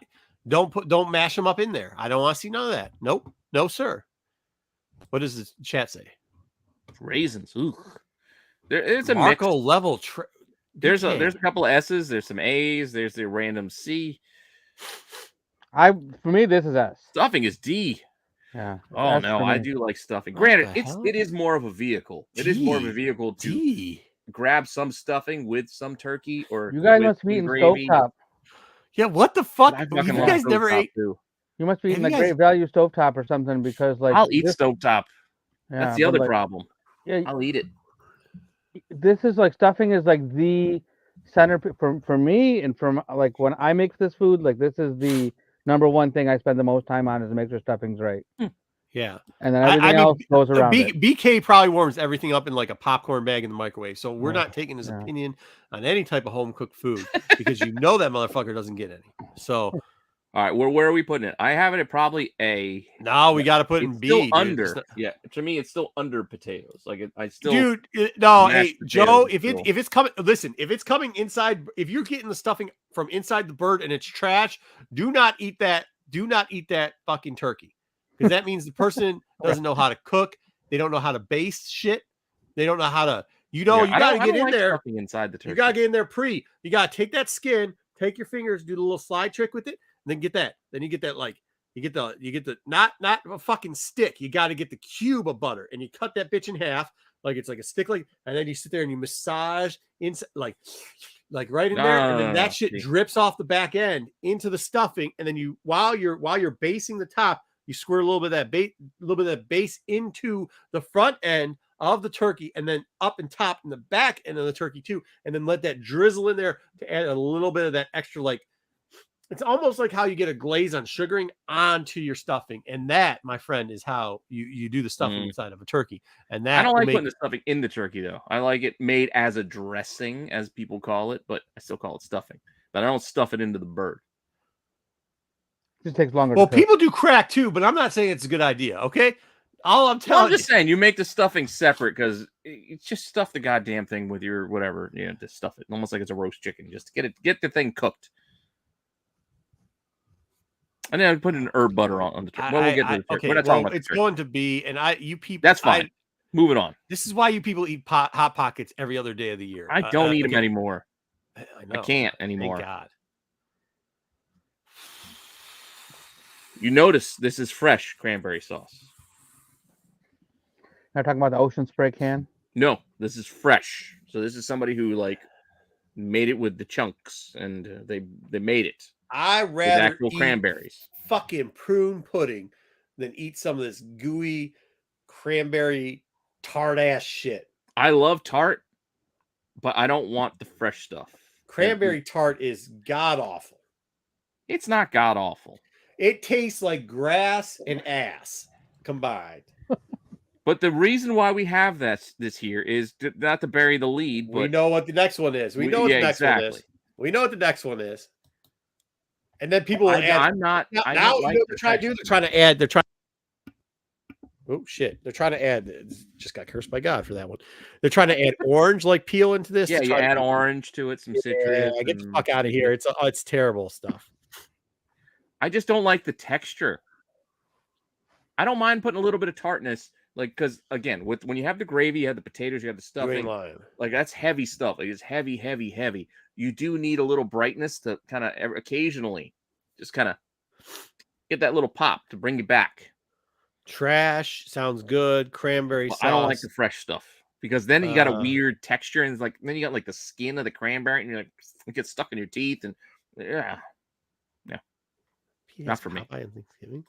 don't mash them up in there. I don't want to see none of that. Nope, no sir. What does the chat say? raisins. Ooh, it's a Marco mix. level. There's a couple of S's. There's some A's. There's the random C. For me, this is S. Stuffing is D. Yeah. Oh S no, for I me. do like stuffing. What Granted, the hell? it is more of a vehicle. It is more of a vehicle to D. grab some stuffing with some turkey or You guys with must be some eating gravy. stovetop. Yeah, what the fuck? I You fucking love guys never stovetop, ate. too. You must be Have eating you like guys- Great Value stovetop or something because like I'll eat this, stovetop. yeah, That's the but, other like, problem. Yeah, I'll eat it. this is like stuffing is like the center for me and from like when I make this food, like this is the number one thing I spend the most time on is to make sure stuffing's right. Yeah. And then everything else goes around it. BK probably warms everything up in like a popcorn bag in the microwave. So we're Oh, not taking his yeah. opinion on any type of home cooked food because you know that motherfucker doesn't get any. So All right, where are we putting it? I have it at probably A. now we got to put It's in B. still dude. under. It's not- Yeah, to me, it's still under potatoes. Like I still. Dude, no, mashed hey Joe, potatoes if it's coming, listen, if it's coming inside, if you're getting the stuffing from inside the bird and it's trash, do not eat that. Do not eat that fucking turkey because that means the person doesn't know how to cook. They don't know how to baste shit. They don't know how to. You know, Yeah, you got to I get don't in like there. stuffing inside the turkey. You got to get in there pre. You got to take that skin, take your fingers, do the little slide trick with it, and then get that. Then you get that like. You get the not a fucking stick. You got to get the cube of butter and you cut that bitch in half like it's like a stick, like, and then you sit there and you massage inside like like right in there, and then that shit see. drips off the back end into the stuffing, and then you while you're basing the top, you squirt a little bit of that base into the front end of the turkey, and then up and top in the back end of the turkey too, and then let that drizzle in there to add a little bit of that extra, like it's almost like how you get a glaze on sugaring onto your stuffing, and that, my friend, is how you do the stuffing inside of a turkey. And that I don't like make putting the stuffing in the turkey though. I like it made as a dressing, as people call it, but I still call it stuffing. But I don't stuff it into the bird. It just takes longer. Well, to cook. people do crack too, but I'm not saying it's a good idea. Okay, all I'm telling I'm just saying you make the stuffing separate because it's just stuff the goddamn thing with your whatever, you know, just stuff it almost like it's a roast chicken, just to get the thing cooked. And then I put an herb butter on the turkey. Well, we'll get to the turkey. Okay, We're not talking well, about it's the turkey. going to be, and you people, That's fine. Move it on. This is why you people eat hot pockets every other day of the year. I don't eat them okay. anymore. I know. I can't anymore. Thank God. You notice this is fresh cranberry sauce. Now talking about the Ocean Spray can. No, this is fresh. So this is somebody who like made it with the chunks, and they made it. I with rather actual eat cranberries. fucking prune pudding than eat some of this gooey cranberry tart ass shit. I love tart, but I don't want the fresh stuff. Cranberry tart is god awful. It's not god awful. It tastes like grass and ass combined. But the reason why we have this here is not to bury the lead. But we know what the next one is. We know what the next one is. We know what the next one is. And then people will add. I'm not. Now, I now don't you like know what they're trying to do? They're trying to add. They're trying. Oh shit! They're trying to add. Just got cursed by God for that one. They're trying to add orange like peel into this. Yeah, you add orange to it, some citrus. Yeah, get the fuck out of here! It's terrible stuff. I just don't like the texture. I don't mind putting a little bit of tartness, like because again, when you have the gravy, you have the potatoes, you have the stuffing. Like that's heavy stuff. Like it's heavy, heavy, heavy. You do need a little brightness to kind of occasionally just kind of get that little pop to bring you back. Trash sounds good. Cranberry sauce. I don't like the fresh stuff because then you got a weird texture, and it's like then you got like the skin of the cranberry, and you're like it gets stuck in your teeth, and yeah, not for me. Thanksgiving.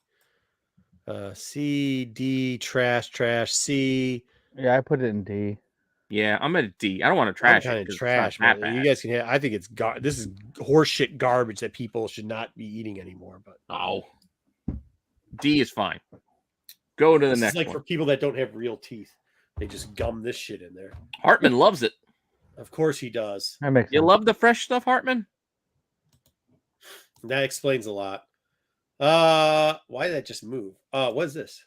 C, D, trash, C. Yeah, I put it in D. Yeah, I'm at a D. I don't want to trash it. Trash, man. You guys can have. I think it's this is horseshit garbage that people should not be eating anymore. But D is fine. Go to the next like one. For people that don't have real teeth, they just gum this shit in there. Hartman loves it. Of course he does. That makes sense. You love the fresh stuff, Hartman? That explains a lot. Why did that just move? What is this?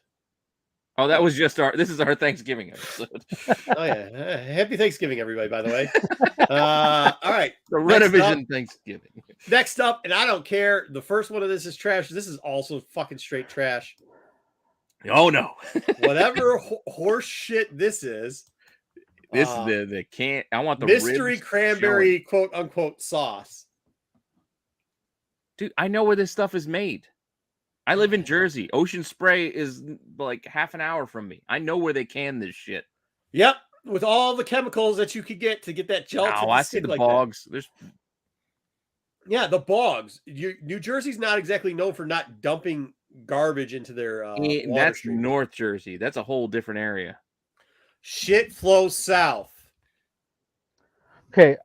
Oh, that was just this is our Thanksgiving episode. Oh yeah. Happy Thanksgiving, everybody, by the way. All right. The Rennavision Thanksgiving. Next up, and I don't care. The first one of this is trash. This is also fucking straight trash. Oh no. Whatever horse shit this is. This is the can. I want the mystery cranberry quote unquote sauce. Dude, I know where this stuff is made. I live in Jersey. Ocean Spray is like half an hour from me. I know where they can this shit. Yep, with all the chemicals that you could get to get that gelatin. Oh, I see the bogs. Yeah, the bogs. New Jersey's not exactly known for not dumping garbage into their water that's stream. North Jersey. That's a whole different area. Shit flows south. Okay,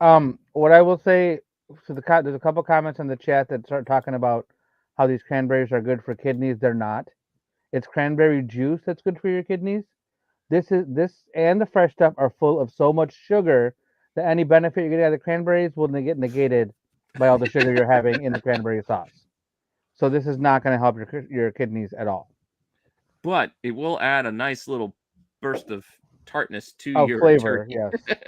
what I will say, so there's a couple comments in the chat that start talking about how these cranberries are good for kidneys. They're not. It's cranberry juice that's good for your kidneys. This and the fresh stuff are full of so much sugar that any benefit you're getting out of the cranberries will get negated by all the sugar you're having in the cranberry sauce. So this is not going to help your kidneys at all. But it will add a nice little burst of tartness to your flavor. turkey. Yes.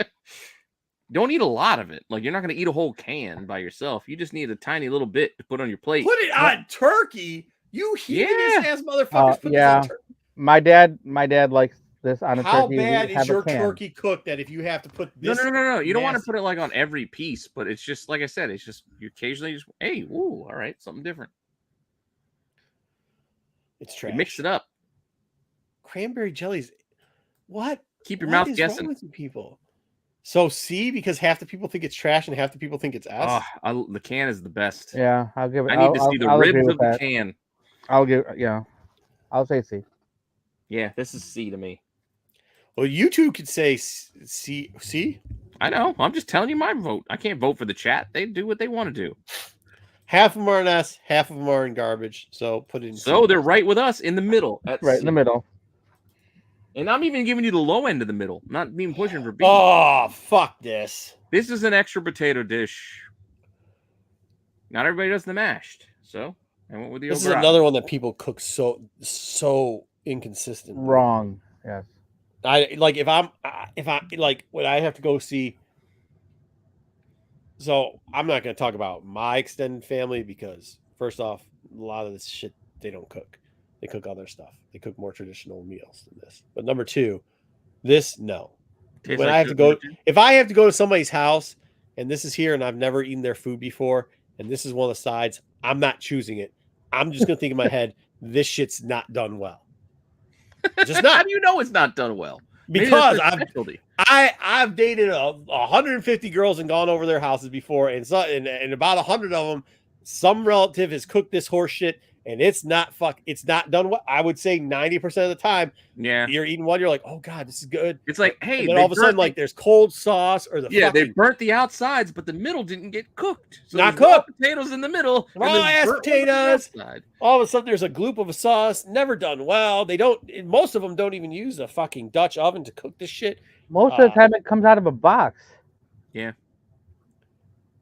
Don't eat a lot of it. Like you're not going to eat a whole can by yourself. You just need a tiny little bit to put on your plate. Put it on turkey. You heathenish ass motherfuckers. Put this on turkey. My dad likes this on a turkey. How bad is your turkey cooked that if you have to put this? No. You don't want to put it like on every piece, but it's just like I said. It's just you occasionally just hey, ooh, all right, something different. It's trash. You mix it up. Cranberry jellies. What? Keep your mouth guessing. Wrong with you people? So C, because half the people think it's trash and half the people think it's S. The can is the best. Yeah, I'll give it. I need to see the I'll agree ribs with of the that. can. I'll say C. Yeah, this is C to me. Well, you two could say C. C. I know. I'm just telling you my vote. I can't vote for the chat. They do what they want to do. Half of them are in S, half of them are in garbage. So put it in So C. they're right with us in the middle. Right in the middle. And I'm even giving you the low end of the middle. Not even pushing for B. Oh, fuck this. This is an extra potato dish. Not everybody does the mashed. So I went with the This is over another one that people cook so inconsistent. Wrong. Yes. I like if I like when I have to go see. So I'm not going to talk about my extended family because first off, a lot of this shit they don't cook. They cook other stuff. They cook more traditional meals than this. But number two, this no. Tastes When like I have to shit, go, doesn't it? if I have to go to somebody's house and this is here and I've never eaten their food before and this is one of the sides, I'm not choosing it. I'm just going to think in my head, this shit's not done well. Just How not. do you know it's not done well? Maybe Because that's their specialty. I've dated 150 girls and gone over their houses before, and about 100 of them, some relative has cooked this horse shit, and it's not done well. I would say 90% of the time, Yeah. you're eating one, you're like, oh god, this is good. It's like, hey, and then all of a sudden, like there's cold sauce or they burnt the outsides, but the middle didn't get cooked. So Not there's raw cooked. potatoes in the middle. and Raw then ass burnt ones on the potatoes. outside. all of a sudden there's a gloop of a sauce, never done well. Most of them don't even use a fucking Dutch oven to cook this shit. Most of the time, it comes out of a box. Yeah.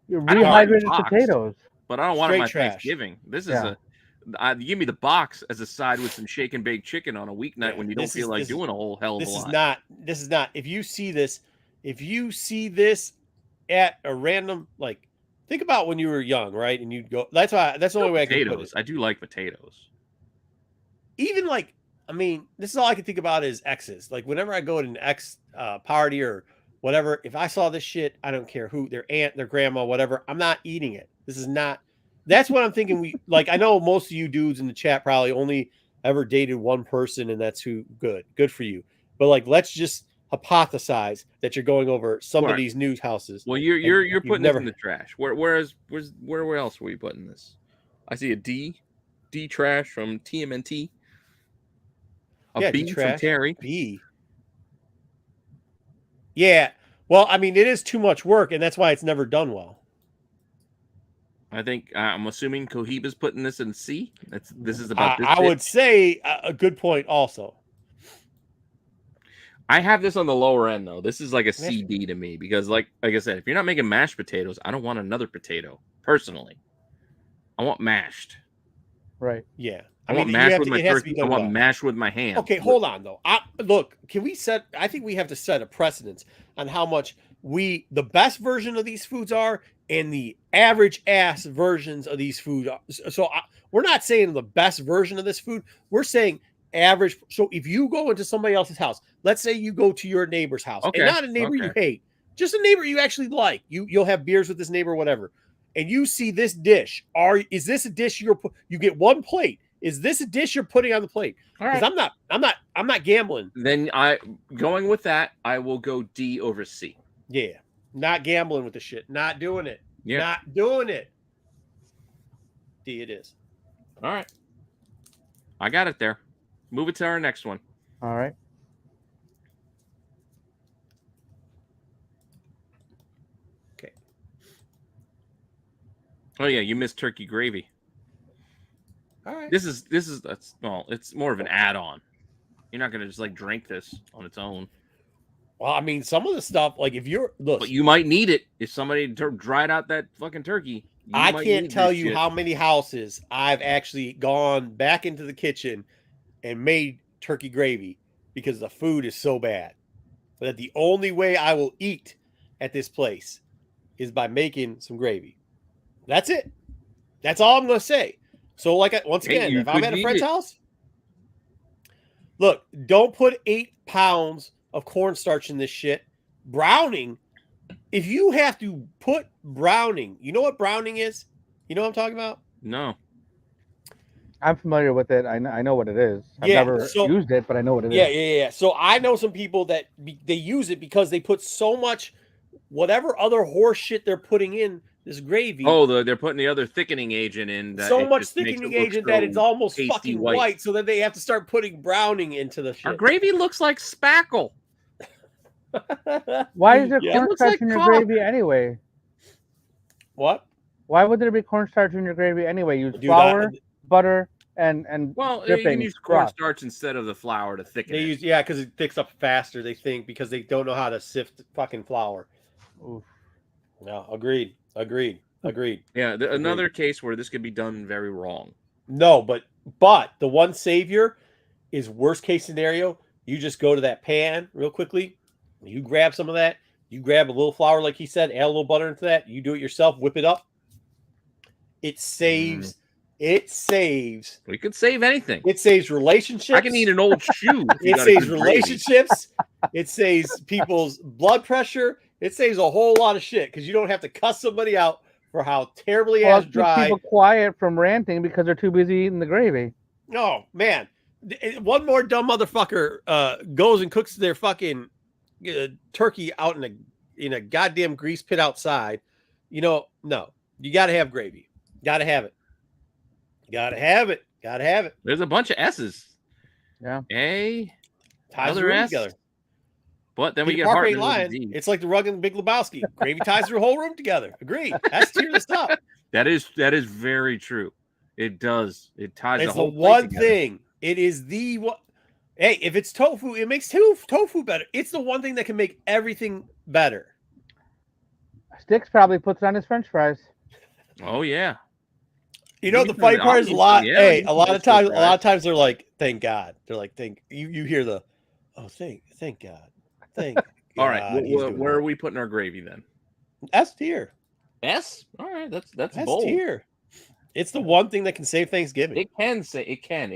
You're I don't like rehydrated box. potatoes. But I don't want it Straight my trash. Thanksgiving. This is Yeah. give me the box as a side with some shake and bake chicken on a weeknight Yeah, when you don't feel like doing a whole hell of a This is lot. not. If you see this at a random, like, think about when you were young, right? And you'd go. That's the only way I can put it. Potatoes. I do like potatoes. Even like, I mean, this is all I can think about is exes. Like whenever I go to an ex party or whatever, if I saw this shit, I don't care who, their aunt, their grandma, whatever, I'm not eating it. This is not. That's what I'm thinking. I know most of you dudes in the chat probably only ever dated one person, and that's who. Good for you. But like, let's just hypothesize that you're going over somebody's new houses. Well, you're putting never this in the trash. Where else were you putting this? I see a D trash from TMNT. A B from Terry. B. Yeah. Well, I mean, it is too much work, and that's why it's never done well. I think I'm assuming Cohiba's putting this in C. This is about this. I would say a good point also. I have this on the lower end though. This is like a CD to me because like I said, if you're not making mashed potatoes, I don't want another potato personally. I want mashed. Right. Yeah. I want mashed with my turkey. I want mashed with my ham. Okay, hold on though. Look, I think we have to set a precedence on how much the best version of these foods are and the average ass versions of these food are. So we're not saying the best version of this food. We're saying average. So if you go into somebody else's house, let's say you go to your neighbor's house, and not a neighbor you hate, just a neighbor you actually like. You'll have beers with this neighbor, or whatever, and you see this dish. Is this a dish you get one plate? Is this a dish you're putting on the plate? Because I'm not gambling. Then going with that, I will go D over C. Yeah. Not gambling with the shit. Not doing it. Yeah. Not doing it. D it is. All right. I got it there. Move it to our next one. All right. Okay. Oh yeah, you missed turkey gravy. All right. It's more of an add-on. You're not gonna just like drink this on its own. Well, I mean, some of the stuff, like if you're but you might need it if somebody dried out that fucking turkey. I can't tell you how many houses I've actually gone back into the kitchen and made turkey gravy because the food is so bad. But that the only way I will eat at this place is by making some gravy. That's it. That's all I'm going to say. So, once again, if I'm at a friend's house, look, don't put 8 pounds of cornstarch in this shit. Browning, if you have to put browning, you know what browning is? You know what I'm talking about? No. I'm familiar with it. I know what it is. I've never used it, but I know what it is. Yeah. So I know some people that they use it because they put so much whatever other horse shit they're putting in this gravy. Oh, they're putting the other thickening agent in. That So it much just makes thickening it look agent so that it's almost pasty fucking white. So then they have to start putting browning into the Our shit. gravy looks like spackle. Why is there Yeah. It looks cornstarch like in your cock. gravy anyway? What? Why would there be cornstarch in your gravy anyway? Use Dude, flour, butter, and Well, you can dripping use broth. cornstarch instead of the flour to thicken They it. use because it thicks up faster. They think because they don't know how to sift fucking flour. Oof. No, agreed. Yeah, another case where this could be done very wrong. No, but the one savior is worst case scenario. You just go to that pan real quickly. You grab some of that. You grab a little flour, like he said, add a little butter into that. You do it yourself. Whip it up. It saves. It saves. We could save anything. It saves relationships. I can eat an old shoe. It saves relationships. It saves people's blood pressure. It saves a whole lot of shit because you don't have to cuss somebody out for how terribly ass dry. People quiet from ranting because they're too busy eating the gravy. Oh man, one more dumb motherfucker goes and cooks their fucking turkey out in a goddamn grease pit outside. No, you got to have gravy. Got to have it. Got to have it. There's a bunch of S's. Yeah. A. Ties the Another room S. together. But then we Peter get Parker Hart. ain't lying. It's like the Rug and Big Lebowski. Gravy ties your whole room together. Agreed. That's tier this up. That is very true. It does. It ties It's the whole the one together. thing. It is the what. Hey, if it's tofu, it makes tofu better. It's the one thing that can make everything better. Sticks probably puts it on his French fries. Oh yeah. The funny part is a lot. Yeah, Hey, a lot of times they're like, "Thank God." They're like, "Thank you." You hear the, "Oh, thank God, thank." All right, God, where are we putting our gravy then? S tier. S. All right, that's S bold. tier. It's the one thing that can save Thanksgiving. It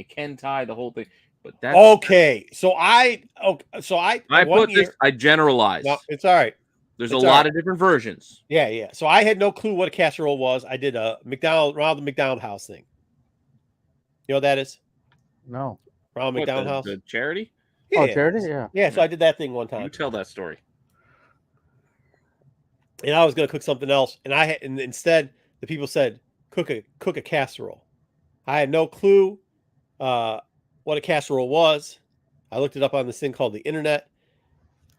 can tie the whole thing, but that's okay. So I put this. I generalize. No, it's all right. There's a lot of different versions. Yeah. So I had no clue what a casserole was. I did a Ronald McDonald House thing. You know what that is? No. Ronald McDonald House. The charity? Yeah. Oh, charity? Yeah. Yeah, so I did that thing one time. You tell that story. And I was gonna cook something else, and instead the people said cook a casserole. I had no clue what a casserole was. I looked it up on this thing called the internet.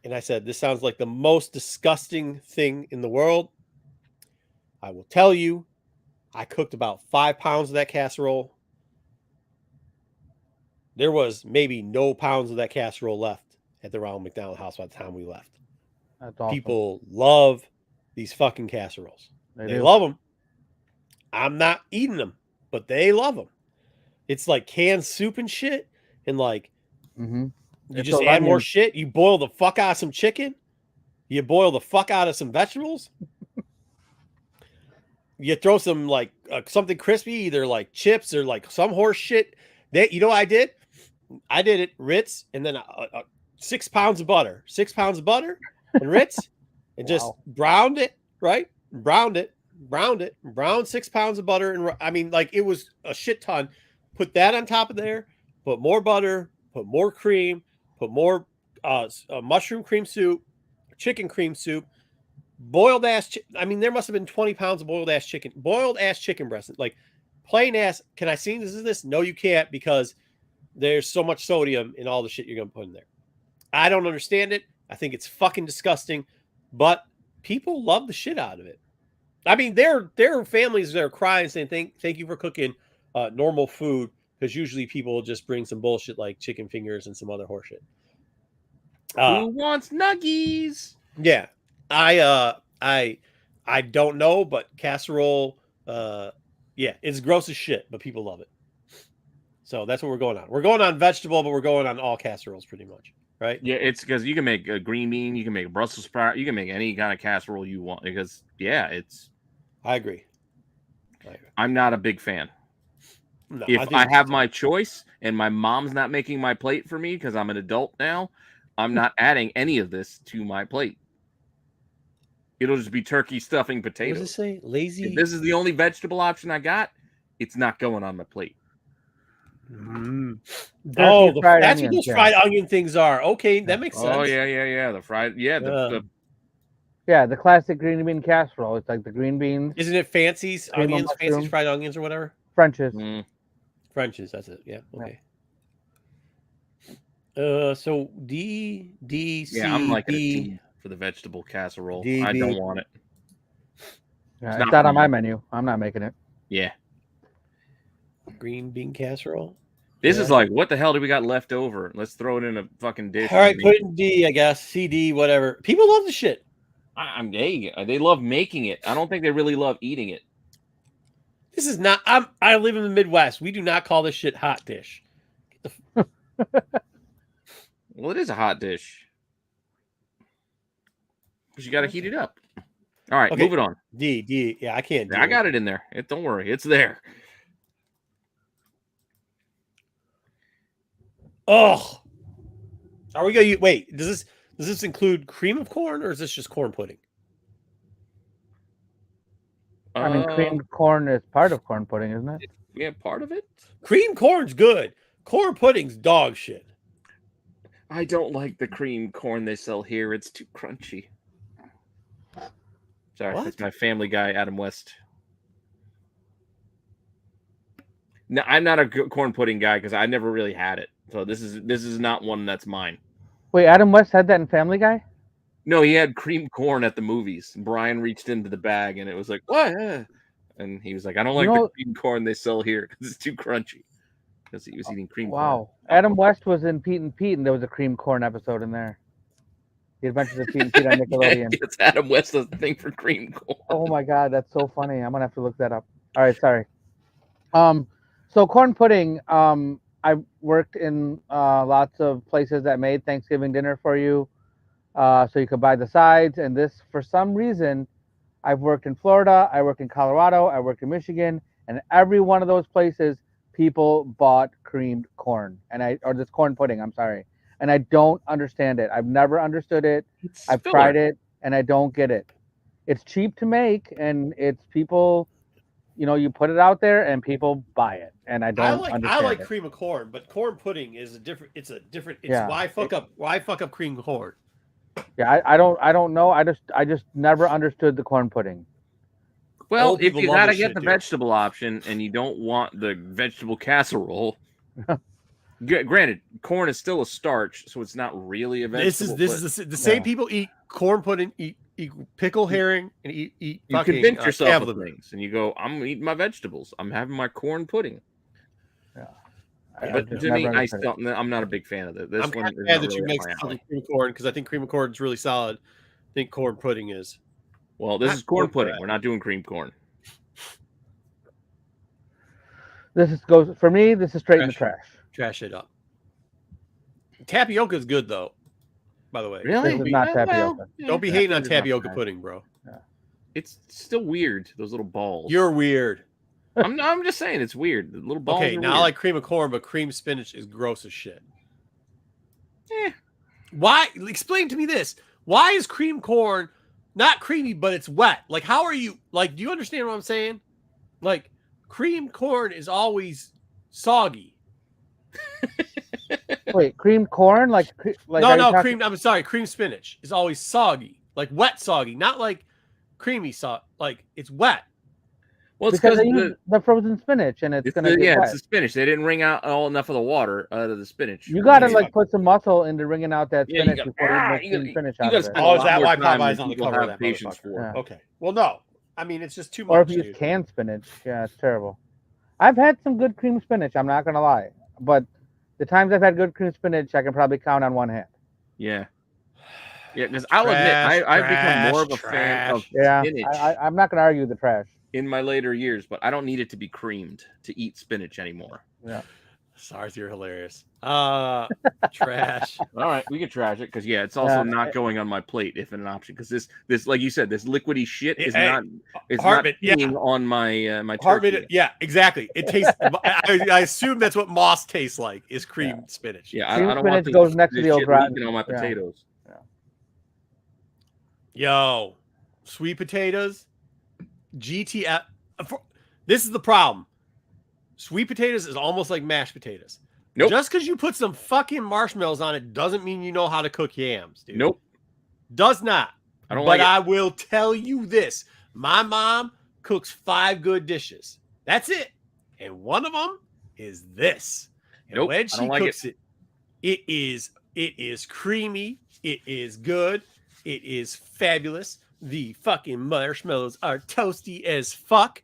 And I said, this sounds like the most disgusting thing in the world. I will tell you, I cooked about 5 pounds of that casserole. There was maybe no pounds of that casserole left at the Ronald McDonald House by the time we left. That's awesome. People love these fucking casseroles. They love them. I'm not eating them, but they love them. It's like canned soup and shit. And like, you just add more shit. You boil the fuck out of some chicken. You boil the fuck out of some vegetables. You throw some like something crispy, either like chips or like some horse shit. You know what I did? I did it Ritz and then 6 pounds of butter. 6 pounds of butter and Ritz and just browned it, right? Browned 6 pounds of butter. And I mean, like it was a shit ton. Put that on top of there, put more butter, put more cream, put more mushroom cream soup, chicken cream soup, boiled ass. I mean, there must have been 20 pounds of boiled ass chicken breast. Like plain ass. Can I see this? No, you can't because there's so much sodium in all the shit you're going to put in there. I don't understand it. I think it's fucking disgusting, but people love the shit out of it. I mean, there are families that are crying saying, thank you for cooking normal food. Because usually people will just bring some bullshit like chicken fingers and some other horseshit. Who wants nuggies? Yeah, I don't know, but casserole, it's gross as shit, but people love it. So that's what we're going on. We're going on vegetable, but we're going on all casseroles pretty much, right? Yeah, it's because you can make a green bean, you can make a Brussels sprout, you can make any kind of casserole you want. Because I agree. I'm not a big fan. No, if I have my choice and my mom's not making my plate for me because I'm an adult now, I'm not adding any of this to my plate. It'll just be turkey stuffing potatoes. What does it say? Lazy. If this is the only vegetable option I got, it's not going on my plate. Oh, that's what those fried onion things are. Okay, that makes sense. Oh yeah. The fried, Yeah, the classic green bean casserole. It's like the green beans, Isn't it Fancy's Cream of onions, Fancy's mushroom. fried onions or whatever? French's. Mm. French's, that's it. Yeah, okay. So D C Yeah, I'm liking a D. D for the vegetable casserole. D, I B. don't want it. Yeah, It's it's not not for on my me. menu. I'm not making it. Yeah. Green bean casserole. This Yeah. is like, what the hell do we got left over? Let's throw it in a fucking dish. All right, and put make it in D, I guess. CD, whatever. People love the shit. they love making it. I don't think they really love eating it. This is not. I live in the Midwest. We do not call this shit hot dish. Well, it is a hot dish. Because you got to heat it up. All right, Okay. move it on. D. Yeah, I can't. I got it in there. Don't worry, it's there. Oh, are we gonna wait? Does this include cream of corn or is this just corn pudding? I mean, creamed corn is part of corn pudding, isn't it? Yeah, part of it. Cream corn's good. Corn pudding's dog shit. I don't like the cream corn they sell here. It's too crunchy. Sorry, What? that's my Family Guy, Adam West. No, I'm not a corn pudding guy because I never really had it. So this is not one that's mine. Wait, Adam West had that in Family Guy? No, he had cream corn at the movies. Brian reached into the bag and it was like, what? And he was like, I don't like the cream corn they sell here because it's too crunchy. Because he was eating cream corn. Wow. Adam West was in Pete and Pete, and there was a cream corn episode in there. The Adventures of Pete and Pete on Nickelodeon. It's Adam West's thing for cream corn. Oh my God, that's so funny. I'm gonna have to look that up. All right, sorry. So corn pudding. I worked in lots of places that made Thanksgiving dinner for you, so you could buy the sides. And this, for some reason, I've worked in Florida, I worked in Colorado, I worked in Michigan, and every one of those places, people bought creamed corn, or this corn pudding. I'm sorry, and I don't understand it. I've never understood it. I've tried it, and I don't get it. It's cheap to make, and it's people. You know, you put it out there, and people buy it, and I don't understand I like it. cream of corn, but corn pudding is a different. It's Yeah. why fuck up cream corn. Yeah, I don't know. I just never understood the corn pudding. Well, Old if people you love gotta this get shit, the dude. vegetable option and you don't want the vegetable casserole, granted, corn is still a starch, so it's not really a vegetable. This is the same people eat corn pudding, eat pickle herring, and eat You fucking convince yourself calf of liver. things, and you go, "I'm eating my vegetables. I'm having my corn pudding." But to me, I'm not a big fan of it. This I'm one kind of is glad not that you really make up my something alley. cream of corn because I think cream of corn is really solid. I think corn pudding is. Well, this Not is corn corn pudding. bread. We're not doing cream corn. Goes for me. This is straight in the trash. Trash it up. Tapioca is good though. By the way, Really? This is not tapioca. don't be hating on tapioca pudding, bro. It's still weird. Those little balls. You're weird. I'm just saying it's weird. The little balls. Okay, are now I weird. like cream of corn, but cream spinach is gross as shit. Eh. Why? Explain to me this. Why is cream corn not creamy, but it's wet? Like, how are you? Like, do you understand what I'm saying? Like, cream corn is always soggy. Wait, creamed corn? Like No, cream. I'm sorry, cream spinach is always soggy, like wet soggy, not like creamy sog. Like it's wet. Well, it's because because they use the frozen spinach, and it's gonna get wet. it's the spinach. They didn't wring out enough of the water out of the spinach. You gotta like put some muscle into wringing out that Yeah, spinach before you make cream spinach out of it. Oh, is that why Popeye's on the cover of that patience motherfucker? for? Yeah. Okay. Well, no. I mean, it's just too much. Or if you use dude. canned spinach, yeah, it's terrible. I've had some good cream spinach. I'm not gonna lie, but the times I've had good cream spinach, I can probably count on one hand. Yeah. Yeah, because I'll admit, I've become more of a fan of spinach I'm not gonna argue the trash. in my later years, but I don't need it to be creamed to eat spinach anymore. Yeah. Sorry, you're hilarious. Trash. All right, we can trash it because it's also not going on my plate if an option. Because this, like you said, this liquidy shit is not. It's Hartman, not being on my my Hartman, turkey. yeah, exactly. It tastes. I assume that's what moss tastes like. Is creamed spinach. Yeah, Cream I don't want spinach goes next to this the shit au gratin. leaking on my Yeah. potatoes. Yo, sweet potatoes, GTF. This is the problem. Sweet potatoes is almost like mashed potatoes. Nope. Just because you put some fucking marshmallows on it doesn't mean you know how to cook yams, dude. Nope. Does not. I don't but like it. I will tell you this: my mom cooks 5 good dishes. That's it, and one of them is this. And Nope, when I she don't like cooks it, it is creamy. It is good. It is fabulous. The fucking marshmallows are toasty as fuck.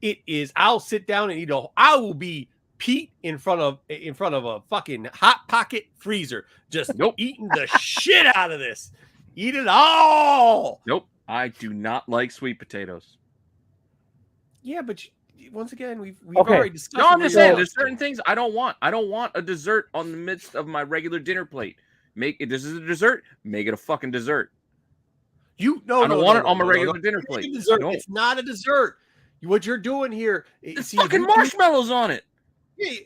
It is. I'll sit down and eat I will be Pete in front of a fucking hot pocket freezer, just Nope. eating the shit out of this. Eat it all. Nope. I do not like sweet potatoes. Yeah, but once again, we've Okay. already discussed. No, I'm where just you're saying going. there's certain things I don't want. I don't want a dessert on the midst of my regular dinner plate. Make it. This is a dessert. Make it a fucking dessert. I don't want it on my regular dinner plate. It's a dessert. No. It's not a dessert. What you're doing here? There's fucking marshmallows on it.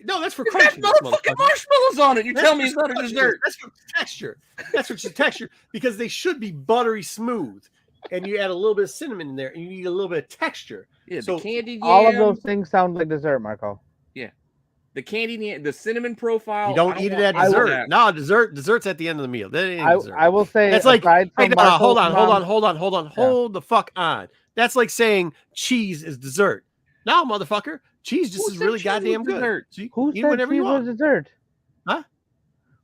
No, that's for It's got crunchiness, motherfucking marshmallows on it. You That's tell me for it's not a crunchiness. dessert. That's for texture. That's for texture because they should be buttery smooth, and you add a little bit of cinnamon in there, and you need a little bit of texture. Yeah, So the candied yam. All of those things sound like dessert, Marco. The candied yam, the cinnamon profile. you don't eat it at want any of dessert. that. No, dessert's at the end of the meal. That ain't dessert. I will say That's like, aside hey, from no, Marco's hold on, mom- hold the fuck on. That's like saying cheese is dessert. No, motherfucker, cheese just Who is said really cheese goddamn was good. dessert? So you Who eat said whatever cheese you was want. dessert? Huh?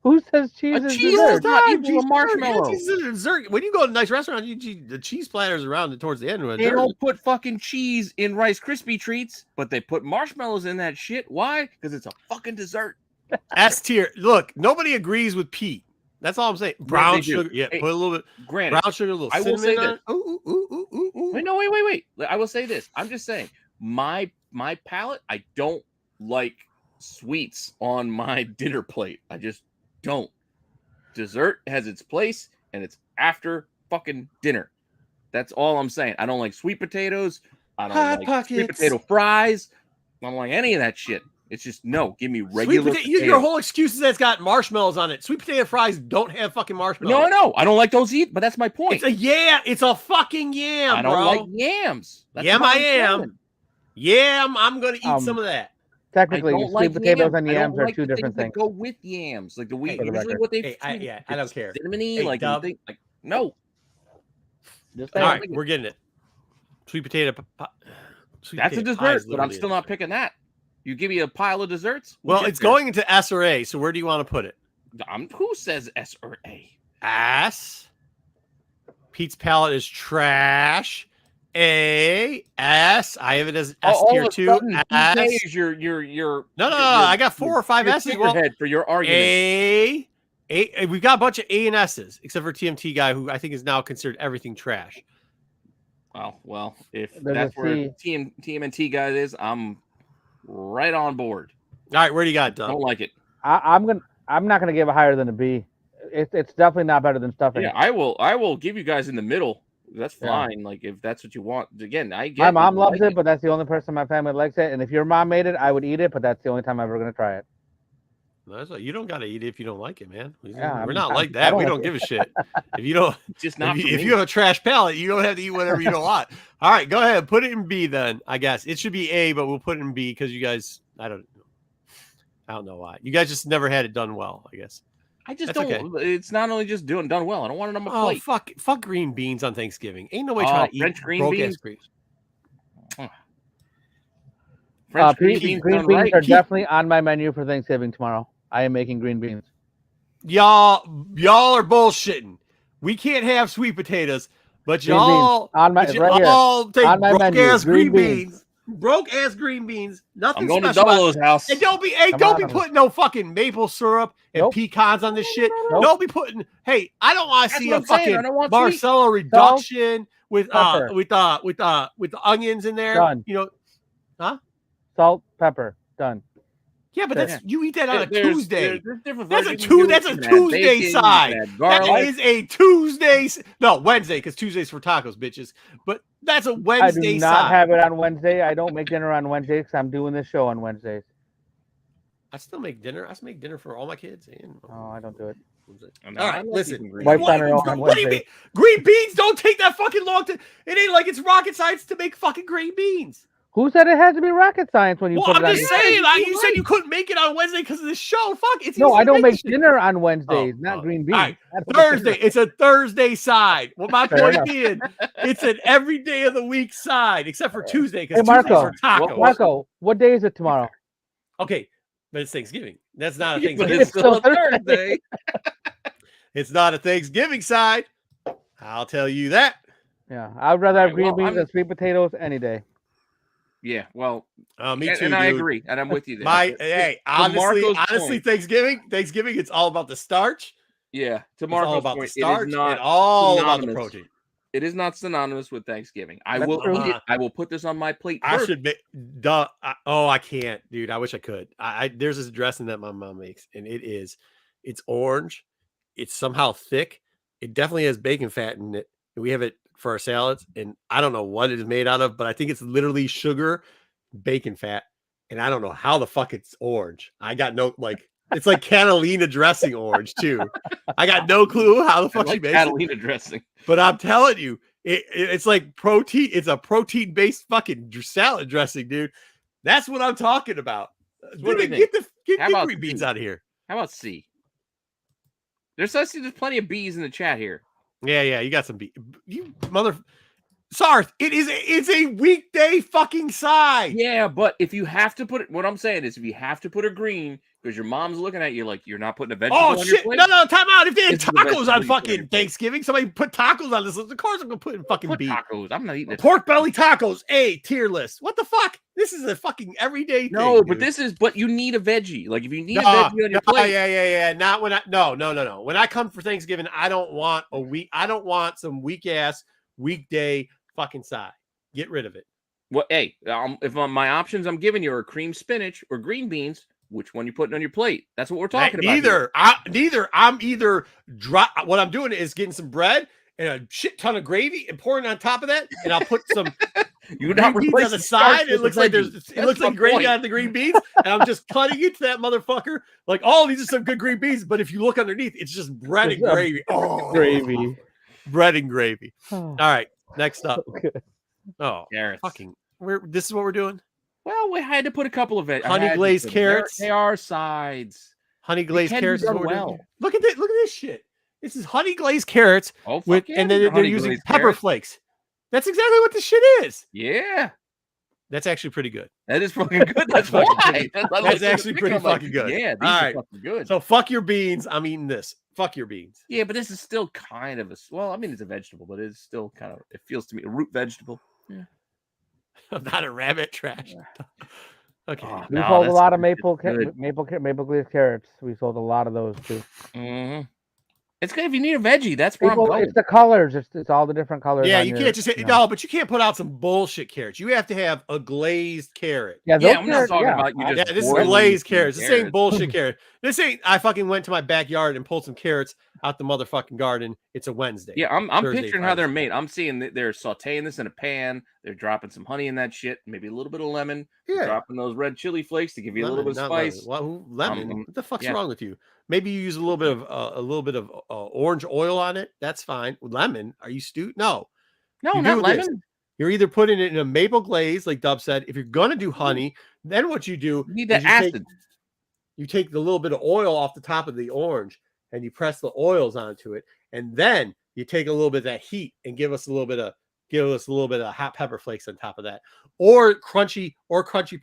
Who says cheese is cheese dessert? is not equal Cheese to marshmallow. Cheese is a dessert. When you go to a nice restaurant, the cheese platters around it towards the end. They don't put fucking cheese in Rice Krispie treats, but they put marshmallows in that shit. Why? Because it's a fucking dessert. S tier. Look, nobody agrees with Pete. That's all I'm saying. Brown they do. sugar. Yeah, Hey, put a little bit. Granted, Brown sugar, a little I will cinnamon say on this. it. Ooh. Wait, no, wait. I will say this. I'm just saying, my palate, I don't like sweets on my dinner plate. I just don't. Dessert has its place, and it's after fucking dinner. That's all I'm saying. I don't like sweet potatoes. I don't Hot like Pockets. sweet potato fries. I don't like any of that shit. It's just no. Give me regular potatoes. Your whole excuse is that it's got marshmallows on it. Sweet potato fries don't have fucking marshmallows. No, I don't like those either. But that's my point. It's a fucking yam. I don't bro. like yams. That's Yam, what I I'm am. saying. Yam, I'm gonna eat some of that. Technically, I don't sweet like potatoes yams. and I don't yams are like two the different things things. that go with yams, like the Hey, for the usually record. what they. I don't care. Cinnamony, Hey, like Dub. you think, like no. Just All don't right, like it. we're getting it. Sweet potato. That's a dessert, but I'm still not picking that. You give me a pile of desserts. Well, it's going into S or A. So where do you want to put it? Who says S or A? S. Pete's palate is trash. A. S. I have it as S tier 2. S. Is your No. I got 4 or 5 S's. Well, figurehead for your argument. A. We've got a bunch of A and S's, except for TMT guy, who I think is now considered everything trash. Well, if There's that's a where C. TMNT guy is, I'm right on board. All right, where do you got, Doug? Don't like it. I'm not gonna give it higher than a B. It's definitely not better than stuffing. Yeah, I will give you guys in the middle. That's Yeah. fine. Like if that's what you want. Again, I get. My mom you loves like it, but that's the only person in my family likes it. And if your mom made it, I would eat it, but that's the only time I'm ever gonna try it. That's what, you don't got to eat it if you don't like it, man. Yeah, We're not I'm- like I that. don't We like don't it. give a shit. If you don't, just not. if you have a trash palate, you don't have to eat whatever you don't want. All right, go ahead. Put it in B then. I guess it should be A, but we'll put it in B because you guys. I don't know why. You guys just never had it done well. I guess. I just That's don't. It's not only just done well. I don't want it on my plate. Fuck green beans on Thanksgiving. Ain't no way trying to eat French green broke beans? ass greens. French green beans beans done right. are definitely on my menu for Thanksgiving tomorrow. I am making green beans. Y'all are bullshitting. We can't have sweet potatoes, but Green y'all beans. On my- but right here. y'all take On my broke menu, ass green green beans. Broke ass green beans. Nothing I'm going to special about Double O's house. And don't be Come be on. putting no fucking maple syrup and Nope. pecans on this shit. Nope. Don't be putting. Hey, I don't want to That's see what a I'm saying. I fucking don't want Marcelo reduction with pepper. with the onions in there. Done. You know, Salt, pepper, done. yeah, but Yeah. that's you eat that on a There's Tuesday. different That's a versions. You can do That's it. a You can add Tuesday bacon, you can side. add That garlic. is a Tuesday. No, Wednesday, because Tuesday's for tacos, bitches. But that's a I do Wednesday not side. have it on Wednesday. I don't make dinner on Wednesdays because I'm doing this show on Wednesdays. I still make dinner. I still make dinner for all my kids. And Oh, I don't do it. And all I right, like listen. eating green Wife's beans. on her own on What do you Wednesday. mean? Green beans don't take that fucking long to. It ain't like it's rocket science to make fucking green beans. Who said it had to be rocket science when you Well, put I'm it on? just your- saying. Like, you said you couldn't make it on Wednesday because of this show. Fuck, it's No, easy I to don't make make shit. dinner on Wednesdays, not green beans. All right. I don't make dinner. Thursday. It's a Thursday side. Well, my Fair point enough. being, it's an every day of the week side, except for Tuesday, because Hey, Tuesdays Marco. are tacos. Marco, what day is it tomorrow? Okay, but it's Thanksgiving. That's not a But Thanksgiving. it's still a Thursday. Thursday. It's not a Thanksgiving side. I'll tell you that. Yeah, I'd rather All have right, green well, beans I'm- than sweet potatoes any day. Yeah, well, Me too, and I dude. agree, and I'm with you there. Hey, honestly, Marco's point- Thanksgiving, it's all about the starch. yeah, to It's all Marco's about the point, starch it is not and all about the synonymous. protein. It is not synonymous with Thanksgiving. I That's will true. eat it. I will put this on my plate I first. should be. I can't, dude. I wish I could. There's this dressing that my mom makes, and it's orange. It's somehow thick. It definitely has bacon fat in it. And we have it for our salads, and I don't know what it is made out of, but I think it's literally sugar, bacon fat, and I don't know how the fuck it's orange. I got no it's like Catalina dressing orange too. I got no clue how the I fuck she like makes Catalina dressing. but I'm telling you, it's like protein. It's a protein-based fucking salad dressing, dude. That's what I'm talking about. what do we Get How about green beans C? out of here. How about C? There's plenty of B's in the chat here. Yeah, you got some you mother Sarth. It's a weekday fucking side. Yeah, but if you have to put it, what I'm saying is, if you have to put a green because your mom's looking at you like you're not putting a vegetable Oh on your shit! plate. No, time out. If they had This is the tacos vegetable on you put on your fucking plate. Thanksgiving, somebody put tacos on this list. Of course, I'm gonna put in fucking Put beef. tacos. I'm not eating it. Pork belly tacos, tier list. What the fuck? This is a fucking everyday thing. No, but dude. but you need a veggie. Like if you need a veggie on your plate. Yeah. Not when no. When I come for Thanksgiving, I don't want I don't want some weak ass weekday fucking side. Get rid of it. Well, hey, if my options I'm giving you are cream spinach or green beans, which one you putting on your plate? That's what we're talking about. Neither. I'm either what I'm doing is getting some bread and a shit ton of gravy and pouring it on top of that, and I'll put some You're green not beans on the side. It looks like gravy on the green beans, and I'm just cutting into that motherfucker. Like, oh, these are some good green beans, but if you look underneath, it's just bread and gravy. Oh, Gravy. bread and gravy. All right, next up. Okay. Oh, Carrots. fucking. This is what we're doing. Well, we had to put a couple of it. Honey glazed carrots. They are sides. Honey glazed can be carrots is done what we're doing. well. Look at this shit. This is honey glazed carrots Oh, with, fuck yeah, and then they're honey using glazed pepper carrots. flakes. That's exactly what this shit is. Yeah, That's actually pretty good. that is fucking good. That's fucking why. pretty- I that's looked at the actually picture, pretty I'm like, fucking good. Yeah, these All are right. fucking good. So fuck your beans. I'm eating this. Fuck your beans. Yeah, but this is still kind of I mean, it's a vegetable, but it's still kind of. It feels to me a root vegetable. Yeah. I'm not a rabbit trash. Okay. Oh, We no, sold a that's lot of good. maple glazed carrots. We sold a lot of those too. Mhm. It's good if you need a veggie. That's where I'm People, going. it's the colors. It's all the different colors. Yeah, on you your- can't just you know. no, but you can't put out some bullshit carrots. You have to have a glazed carrot. Yeah, Yeah, those I'm not carrots, talking yeah. about you Yeah, just. this is boiling glazed some carrots. This ain't carrots. bullshit carrot. This ain't. I fucking went to my backyard and pulled some carrots out the motherfucking garden. It's a Wednesday. Yeah, I'm Thursday, picturing how they're Friday. made. I'm seeing that they're sauteing this in a pan. They're dropping some honey in that shit, maybe a little bit of lemon. Yeah. Dropping those red chili flakes to give you a little bit of not spice. Lemon. What the fuck's yeah. wrong with you? Maybe you use a little bit of orange oil on it. That's fine. Lemon? Are you stupid? No. No, You not do this. lemon. You're either putting it in a maple glaze, like Dub said. If you're gonna do honey, then what you do You need is that acid. you take the little bit of oil off the top of the orange and you press the oils onto it, and then you take a little bit of that heat and give us a little bit of hot pepper flakes on top of that, or crunchy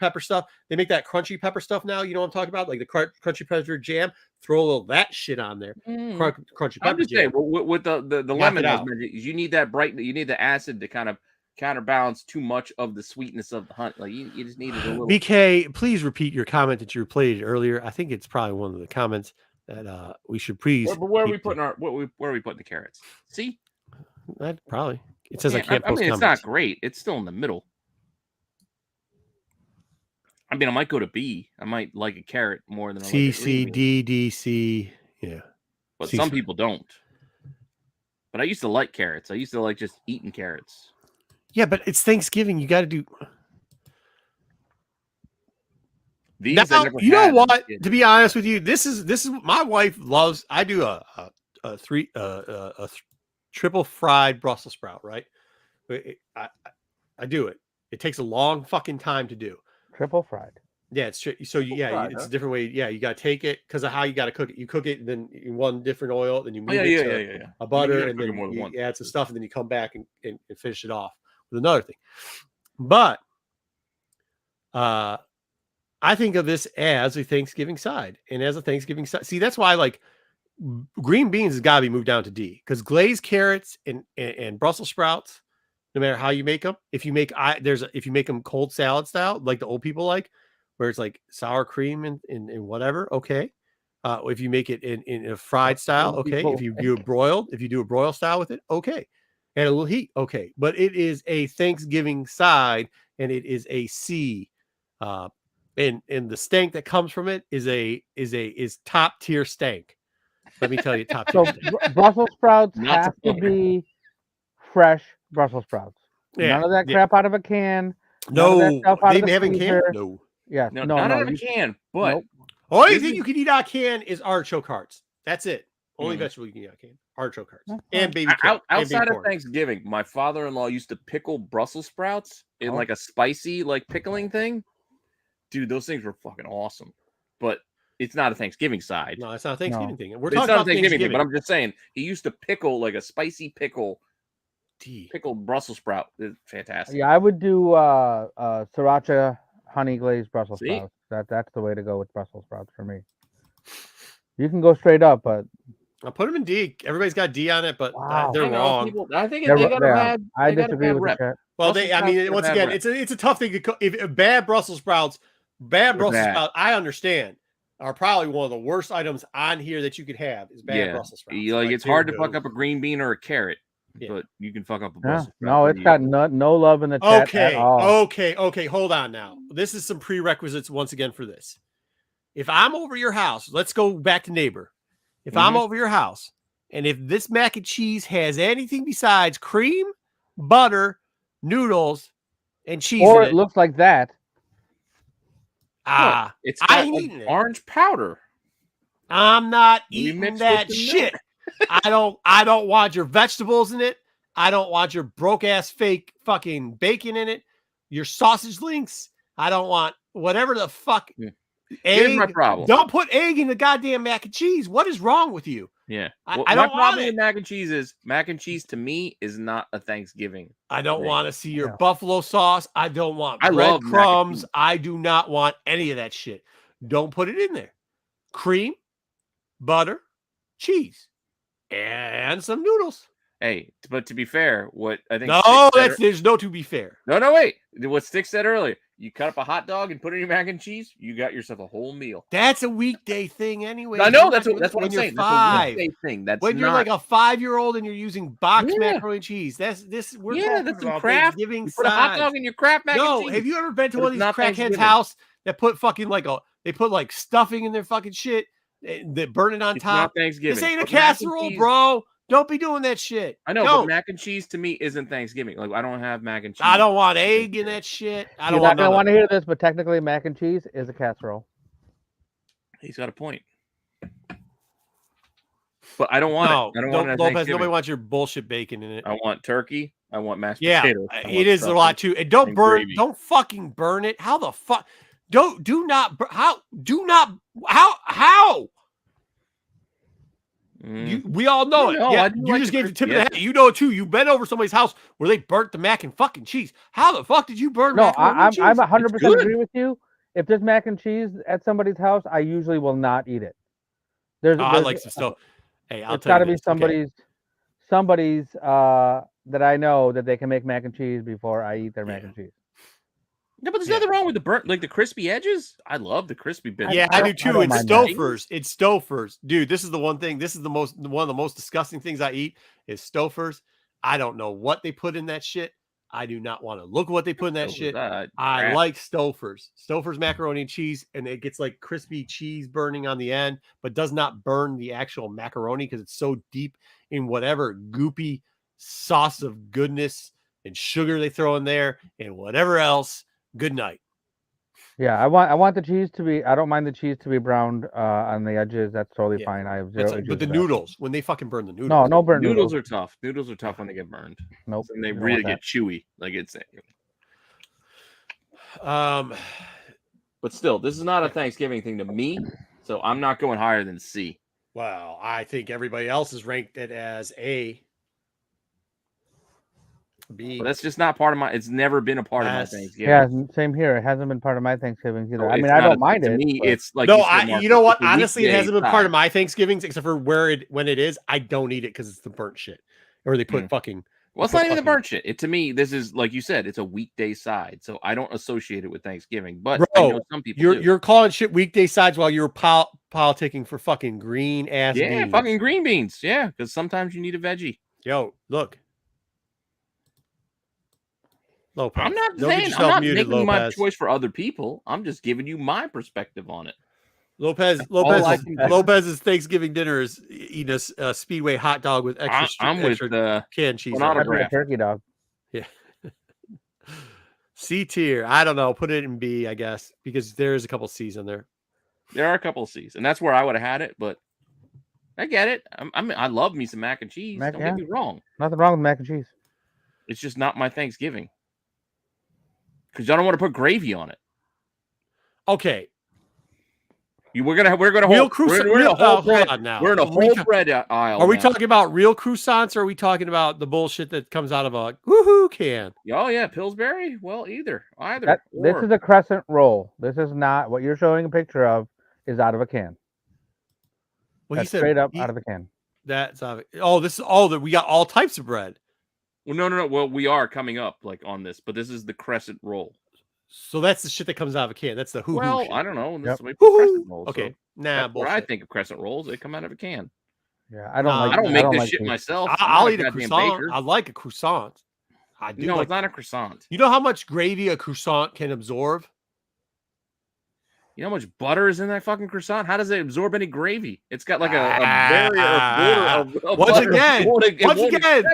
pepper stuff. They make that crunchy pepper stuff now. You know what I'm talking about, like the crunchy pepper jam. Throw a little of that shit on there. Crunchy pepper I'm just jam. saying, with the Knock lemon, it out. you need that you need the acid to kind of counterbalance too much of the sweetness of the hunt. Like you just needed a little. BK, please repeat your comment that you replayed earlier. I think it's probably one of the comments that we should please. Where are we putting where are we putting the carrots? See, that probably it says Yeah, I can't I post mean, it's comments. not great. It's still in the middle. I mean, I might go to B. I might like a carrot more than I like a C green C bean. D D C. Yeah. But C- some people don't. But I used to like carrots. I used to like just eating carrots. Yeah, but it's Thanksgiving. You got to do. These Now, I never you know had as a what? kid. To be honest with you, this is my wife loves. I do a triple fried Brussels sprout, right? I do it. It takes a long fucking time to do. Triple fried. Yeah, it's so fried, it's huh? a different way. Yeah, you got to take it because of how you got to cook it. You cook it and then in one different oil, then you move Oh, it to yeah. a butter, gotta and cook it then more than you once. add some stuff, and then you come back and finish it off with another thing. But I think of this as a Thanksgiving side, and as a Thanksgiving side. See, that's why like green beans has got to be moved down to D because glazed carrots and Brussels sprouts, no matter how you make them, if you make if you make them cold salad style, like the old people like, where it's like sour cream and whatever, okay. If you make it in a fried style, okay. If you do a broiled style with it, okay. And a little heat, okay. But it is a Thanksgiving side, and it is a C. And the stank that comes from it is top tier stank. Let me tell you, top tier So stank. Brussels sprouts Not have to to be fresh Brussels sprouts. Yeah, None of that crap out of a can. None of No, that stuff out they of the haven't freezer. can. No. Yes. No, No. not No. out of a can, but Nope. Only This thing is- you can eat out of can is artichoke hearts. That's it. Only Mm. vegetable you can eat out of can. Artichoke hearts That's and fine. baby corn. outside of Thanksgiving, my father-in-law used to pickle Brussels sprouts in like a spicy like pickling thing. Dude, those things were fucking awesome. But it's not a Thanksgiving side. No, it's not a Thanksgiving thing. We're It's talking not a about Thanksgiving Thanksgiving. thing, but I'm just saying he used to pickle like a spicy pickled Brussels sprout. It's fantastic. Yeah, I would do sriracha honey glazed Brussels See? sprouts. That's the way to go with Brussels sprouts for me. You can go straight up, but I'll put them in D. Everybody's got D on it, but Wow. they're I know, wrong. people. I think they're- they got a yeah, bad. I they got a disagree bad with rep. the chat. Well, Brussels I mean, sprouts once get a bad again, rep. it's a tough thing to if bad Brussels sprouts, They're Brussels bad. sprouts, I understand, are probably one of the worst items on here that you could have is bad Brussels sprouts. Like it's they're hard to no fuck up a good. green bean or a carrot, Yeah. but you can fuck up a Yeah. Brussels sprout. No, it's pretty got easy. no love in the chat at all. Okay. Hold on now. This is some prerequisites once again for this. If I'm over your house, let's go back to neighbor. If I'm over your house, and if this mac and cheese has anything besides cream, butter, noodles, and cheese Or in it looks like that. It's I got ain't eating it. orange powder. I'm not We eating mixed that with the shit. I don't want your vegetables in it. I don't want your broke ass fake fucking bacon in it. Your sausage links. I don't want whatever the fuck. Yeah. Egg. Here's my problem. Don't put egg in the goddamn mac and cheese. What is wrong with you? Yeah. I my don't want problem it. with mac and cheese is mac and cheese to me is not a Thanksgiving. I don't thing. want to see your Yeah. buffalo sauce. I don't want I love mac and breadcrumbs. cheese. I do not want any of that shit. Don't put it in there. Cream, butter, cheese, and some noodles. Hey, but to be fair, what I think No, Stick said there's no to be fair. no, wait. What Stick said earlier, you cut up a hot dog and put it in your mac and cheese, you got yourself a whole meal. That's a weekday thing anyway. I know You're that's not what doing I'm it when saying. you're 5. That's a weekday thing. That's When you're not, like a 5-year-old and you're using boxed Yeah. macaroni and cheese. We're that's talking some about craft. Thanksgiving You put a hot sides. dog in your crap mac and No, cheese. have you ever been to But one of it's these not crackheads' Thanksgiving. house that put fucking they put like stuffing in their fucking shit that burn it on It's top? not Thanksgiving. This ain't a But mac and casserole, cheese- bro. Don't be doing that shit. I know, Don't. but mac and cheese to me isn't Thanksgiving. Like I don't have mac and cheese. I don't want egg in that shit. I You're don't not want gonna none want of to hear this, but technically, mac and cheese is a casserole. He's got a point. But I don't want No, it. I don't want it at Lopez. Thanksgiving. Nobody wants your bullshit bacon in it. I want turkey. I want mashed Yeah, potatoes. I want it is a stuffing. lot too. And don't and burn. gravy. Don't fucking burn it. How the fuck? Do not. How? We all know it. No, Yeah, I do you like just the gave the tip of crispy the hat. You know it too. You've been over somebody's house where they burnt the mac and fucking cheese. How the fuck did you burn No, macaroni and cheese? I'm 100% good. agree with you. If there's mac and cheese at somebody's house, I usually will not eat it. There's, I like some stuff. Hey, I'll it's tell got you to be this, okay? somebody's that I know that they can make mac and cheese before I eat their mac Yeah. and cheese. No, but there's Yeah. nothing wrong with the burnt, like the crispy edges. I love the crispy bits. Yeah, I do don't too. It's mind that. Stofers. It's Stofers, dude. This is the one thing. This is one of the most disgusting things I eat is Stofers. I don't know what they put in that shit. I do not want to look what they put in that shit. I like Stofers. Stofers macaroni and cheese, and it gets like crispy cheese burning on the end, but does not burn the actual macaroni because it's so deep in whatever goopy sauce of goodness and sugar they throw in there and whatever else. Good night. Yeah, I want the cheese to be. I don't mind the cheese to be browned on the edges. That's totally Yeah. fine. I have That's zero like, issues but the with that. noodles, when they fucking burn the noodles. No burnt Noodles are tough. Noodles are tough when they get burned. Nope. And they you don't really want get chewy. Like it's But still, this is not a Thanksgiving thing to me, so I'm not going higher than C. Well, I think everybody else has ranked it as A. B. But that's just not part of my. It's never been a part of my S. Thanksgiving. Yeah, same here. It hasn't been part of my Thanksgivings either. So I mean, it's I not don't a- mind to it. me, but- it's like No, you said, Mark, you know what? it's a Honestly, it hasn't been part weekday of my Thanksgivings except for when it is. I don't eat it because it's the burnt shit, or they put fucking. Well, it's not even the burnt shit. It to me, this is like you said, it's a weekday side, so I don't associate it with Thanksgiving. But I know some people do. You're calling shit weekday sides while you're politicking for fucking green ass beans. Fucking green beans. Yeah, because sometimes you need a veggie. Yo, look. Lopez. I'm not Don't get saying I'm yourself not muted, making my Lopez. choice for other people. I'm just giving you my perspective on it. Lopez's Thanksgiving dinner is eating a Speedway hot dog with extra. I'm with canned cheese. Autograph. That'd be a turkey dog. Yeah. C tier. I don't know. Put it in B, I guess, because there's a couple C's in there. There are a couple of C's, and that's where I would have had it. But I get it. I love me some mac and cheese. Don't get me wrong. Nothing wrong with mac and cheese. It's just not my Thanksgiving because I don't want to put gravy on it. Okay. We're gonna Hold on now. We're in a whole bread aisle. Are we talking about real croissants, or are we talking about the bullshit that comes out of a woohoo can? Oh yeah, Pillsbury. Well, either. This is a crescent roll. This is not what you're showing a picture of. Is out of a can. Well, That's he said straight up out of a can. That's this is all that we got. All types of bread. Well, no. Well, we are coming up like on this, but this is the crescent roll. So that's the shit that comes out of a can. That's the hoo-hoo. Well, shit. I don't know. This Yep. crescent rolls, okay, so nah. what I think of crescent rolls, they come out of a can. Yeah, I don't like. I don't make this like shit these. myself. I'll eat a croissant. I like a croissant. I do. No, it's not a croissant. You know how much gravy a croissant can absorb? You know how much butter is in that fucking croissant? How does it absorb any gravy? It's got like a barrier of border. Once again,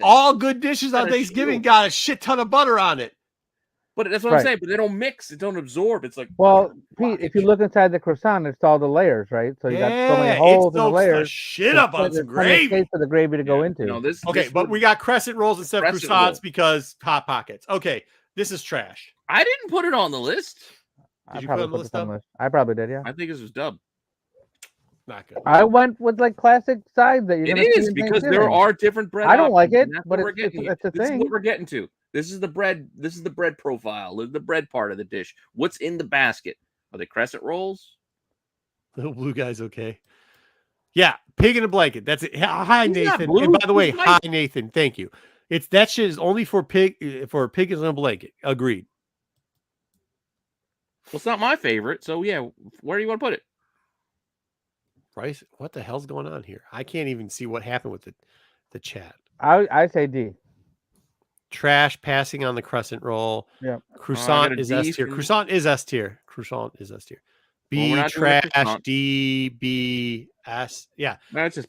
all good dishes on Thanksgiving got a shit ton of butter on it. But that's what I'm saying. But they don't mix. It don't absorb. It's like, well, Pete, if you look inside the croissant, it's all the layers, right? So you got so many holes in the layers. Shit up on some gravy. Space for the gravy to go into. But we got crescent rolls instead of croissants because Hot Pockets. Okay, this is trash. I didn't put it on the list. Did you put it on the list? I probably did. Yeah. I think this was dub. Not good. I went with like classic sides that you're. It is because there are different bread. I don't like it, but it's a thing. This is what we're getting to. This is the bread. This is the bread profile. The bread part of the dish. What's in the basket? Are they crescent rolls? Little blue guy's okay. Yeah, pig in a blanket. That's it. Hi, Nathan. And by the way, hi, Nathan. Thank you. That shit is only for pig is in a blanket. Agreed. Well, it's not my favorite. So yeah, where do you want to put it? Bryce, what the hell's going on here? I can't even see what happened with the chat. I say D. Trash passing on the crescent roll. Yeah. Croissant is S tier. Croissant is S tier. B trash D B S. Yeah.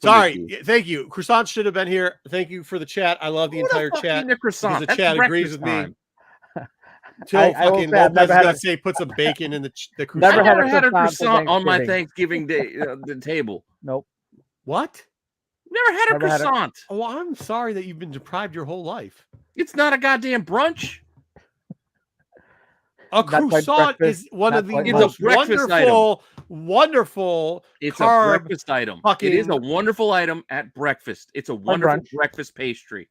Sorry. Thank you. Croissant should have been here. Thank you for the chat. I love the entire chat. Croissant. The chat agrees with me. I fucking Lopez is gonna say put some bacon in the croissant. Never had a croissant on my Thanksgiving day the table. Nope. What? Never had a croissant. Oh, I'm sorry that you've been deprived your whole life. It's not a goddamn brunch. A croissant is one of the most wonderful. It's a breakfast item. It is a wonderful item at breakfast. It's a wonderful breakfast pastry.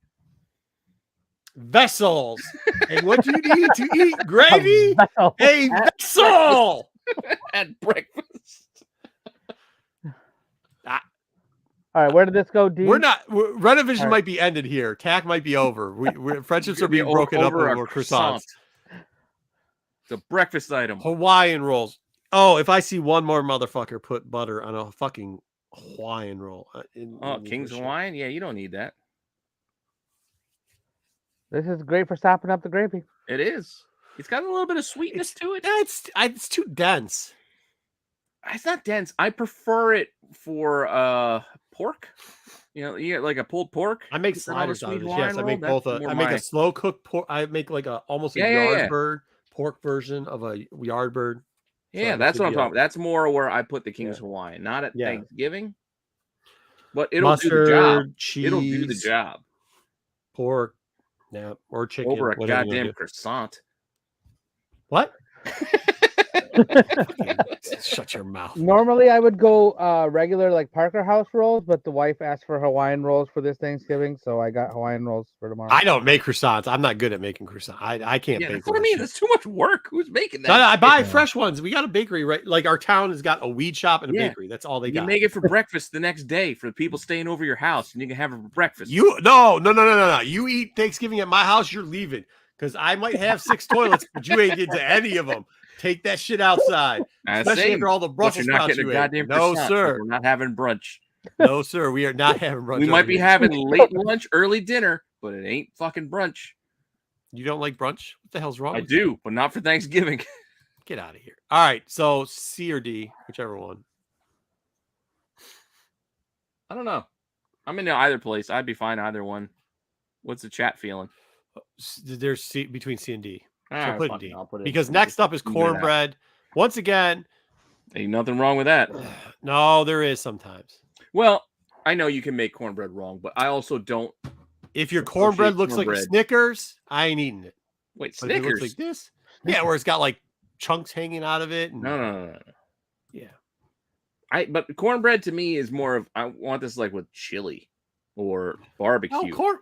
Vessels. And what do you need to eat? Gravy? A vessel at breakfast. All right, where did this go, D? Rennavision might be ended here. TAC might be over. Friendships are being broken up over croissants. It's a breakfast item. Hawaiian rolls. Oh, if I see one more motherfucker put butter on a fucking Hawaiian roll. King's Hawaiian? Yeah, you don't need that. This is great for sopping up the gravy. It is. It's got a little bit of sweetness to it. It's too dense. It's not dense. I prefer it for pork. You know, you get like a pulled pork. I make sliders out of this. Yes, I make both. I make a slow cooked pork. I make like almost a Yardbird pork version of a Yardbird. Yeah, that's what I'm talking about. That's more where I put the King's Hawaiian, not at Thanksgiving. But it'll do the job. Cheese, it'll do the job. Pork, or chicken over a goddamn croissant. What? Shut your mouth. Normally, I would go regular like Parker House rolls, but the wife asked for Hawaiian rolls for this Thanksgiving, so I got Hawaiian rolls for tomorrow. I don't make croissants. I'm not good at making croissants. I can't bake. That's what I mean. That's too much work. Who's making that? No, I buy fresh ones. We got a bakery, right? Like our town has got a weed shop and a bakery. That's all they got. You make it for breakfast the next day for the people staying over your house, and you can have it for breakfast. No. You eat Thanksgiving at my house, you're leaving. Because I might have 6 toilets, but you ain't into any of them. Take that shit outside. Especially after all the Brussels sprouts you ate. No, sir. We're not having brunch. No, sir. We are not having brunch. We might be having late lunch, early dinner, but it ain't fucking brunch. You don't like brunch? What the hell's wrong? I do, but not for Thanksgiving. Get out of here. All right. So C or D, whichever one. I don't know. I'm in either place. I'd be fine either one. What's the chat feeling? There's C between C and D. So put in D. Because next up is cornbread. Once again, ain't nothing wrong with that. No, there is sometimes. Well, I know you can make cornbread wrong, but I also don't. If your cornbread looks like a Snickers, I ain't eating it. Wait, but Snickers? If it looks like this? Yeah, where it's got like chunks hanging out of it. And... No. Yeah. But cornbread to me is more of I want this like with chili or barbecue. No,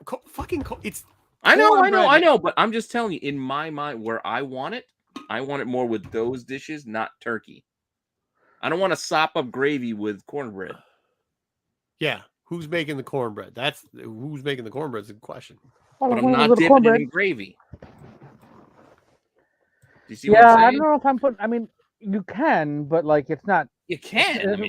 it's. I know, but I'm just telling you, in my mind, where I want it more with those dishes, not turkey. I don't want to sop up gravy with cornbread. Yeah, who's making the cornbread? Who's making the cornbread is a question. But I'm not dipping it in gravy. Do you see what I'm saying? I don't know if I'm putting. I mean, you can, but like it's not. You can.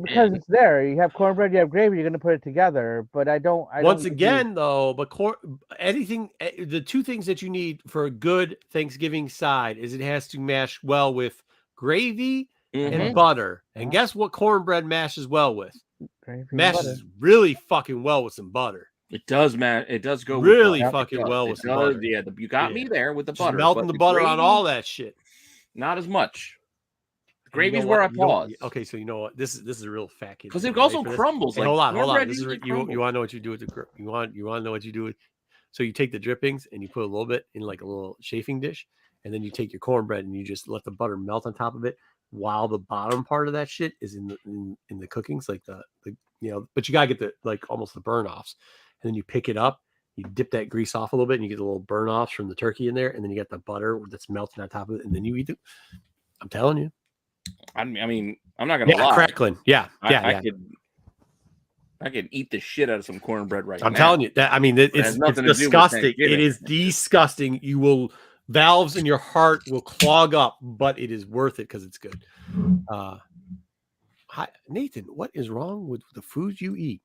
Because it's there. You have cornbread, you have gravy. You're going to put it together. But I don't. Once again, though, but the two things that you need for a good Thanksgiving side is it has to mash well with gravy and butter. And guess what cornbread mashes well with? Mashes really fucking well with some butter. It does, man. It does go really fucking well with some butter. Yeah, you got me there with the butter. Melting the butter on all that shit. Not as much. Gravy's where I pause. Okay, so you know what? This is a real fat kid. Because it also crumbles. Hey, hold on. This is you want to know what you do with the you want to know what you do with. So you take the drippings and you put a little bit in like a little chafing dish, and then you take your cornbread and you just let the butter melt on top of it, while the bottom part of that shit is in the cookings, like the but you gotta get the like almost the burn offs, and then you pick it up. You dip that grease off a little bit, and you get the little burn offs from the turkey in there, and then you get the butter that's melting on top of it, and then you eat it. I'm telling you. I mean, I'm not gonna lie. Crackling. I could eat the shit out of some cornbread right now. I'm telling you that. I mean, it's disgusting. It is disgusting. Valves in your heart will clog up, but it is worth it because it's good. Nathan, what is wrong with the food you eat?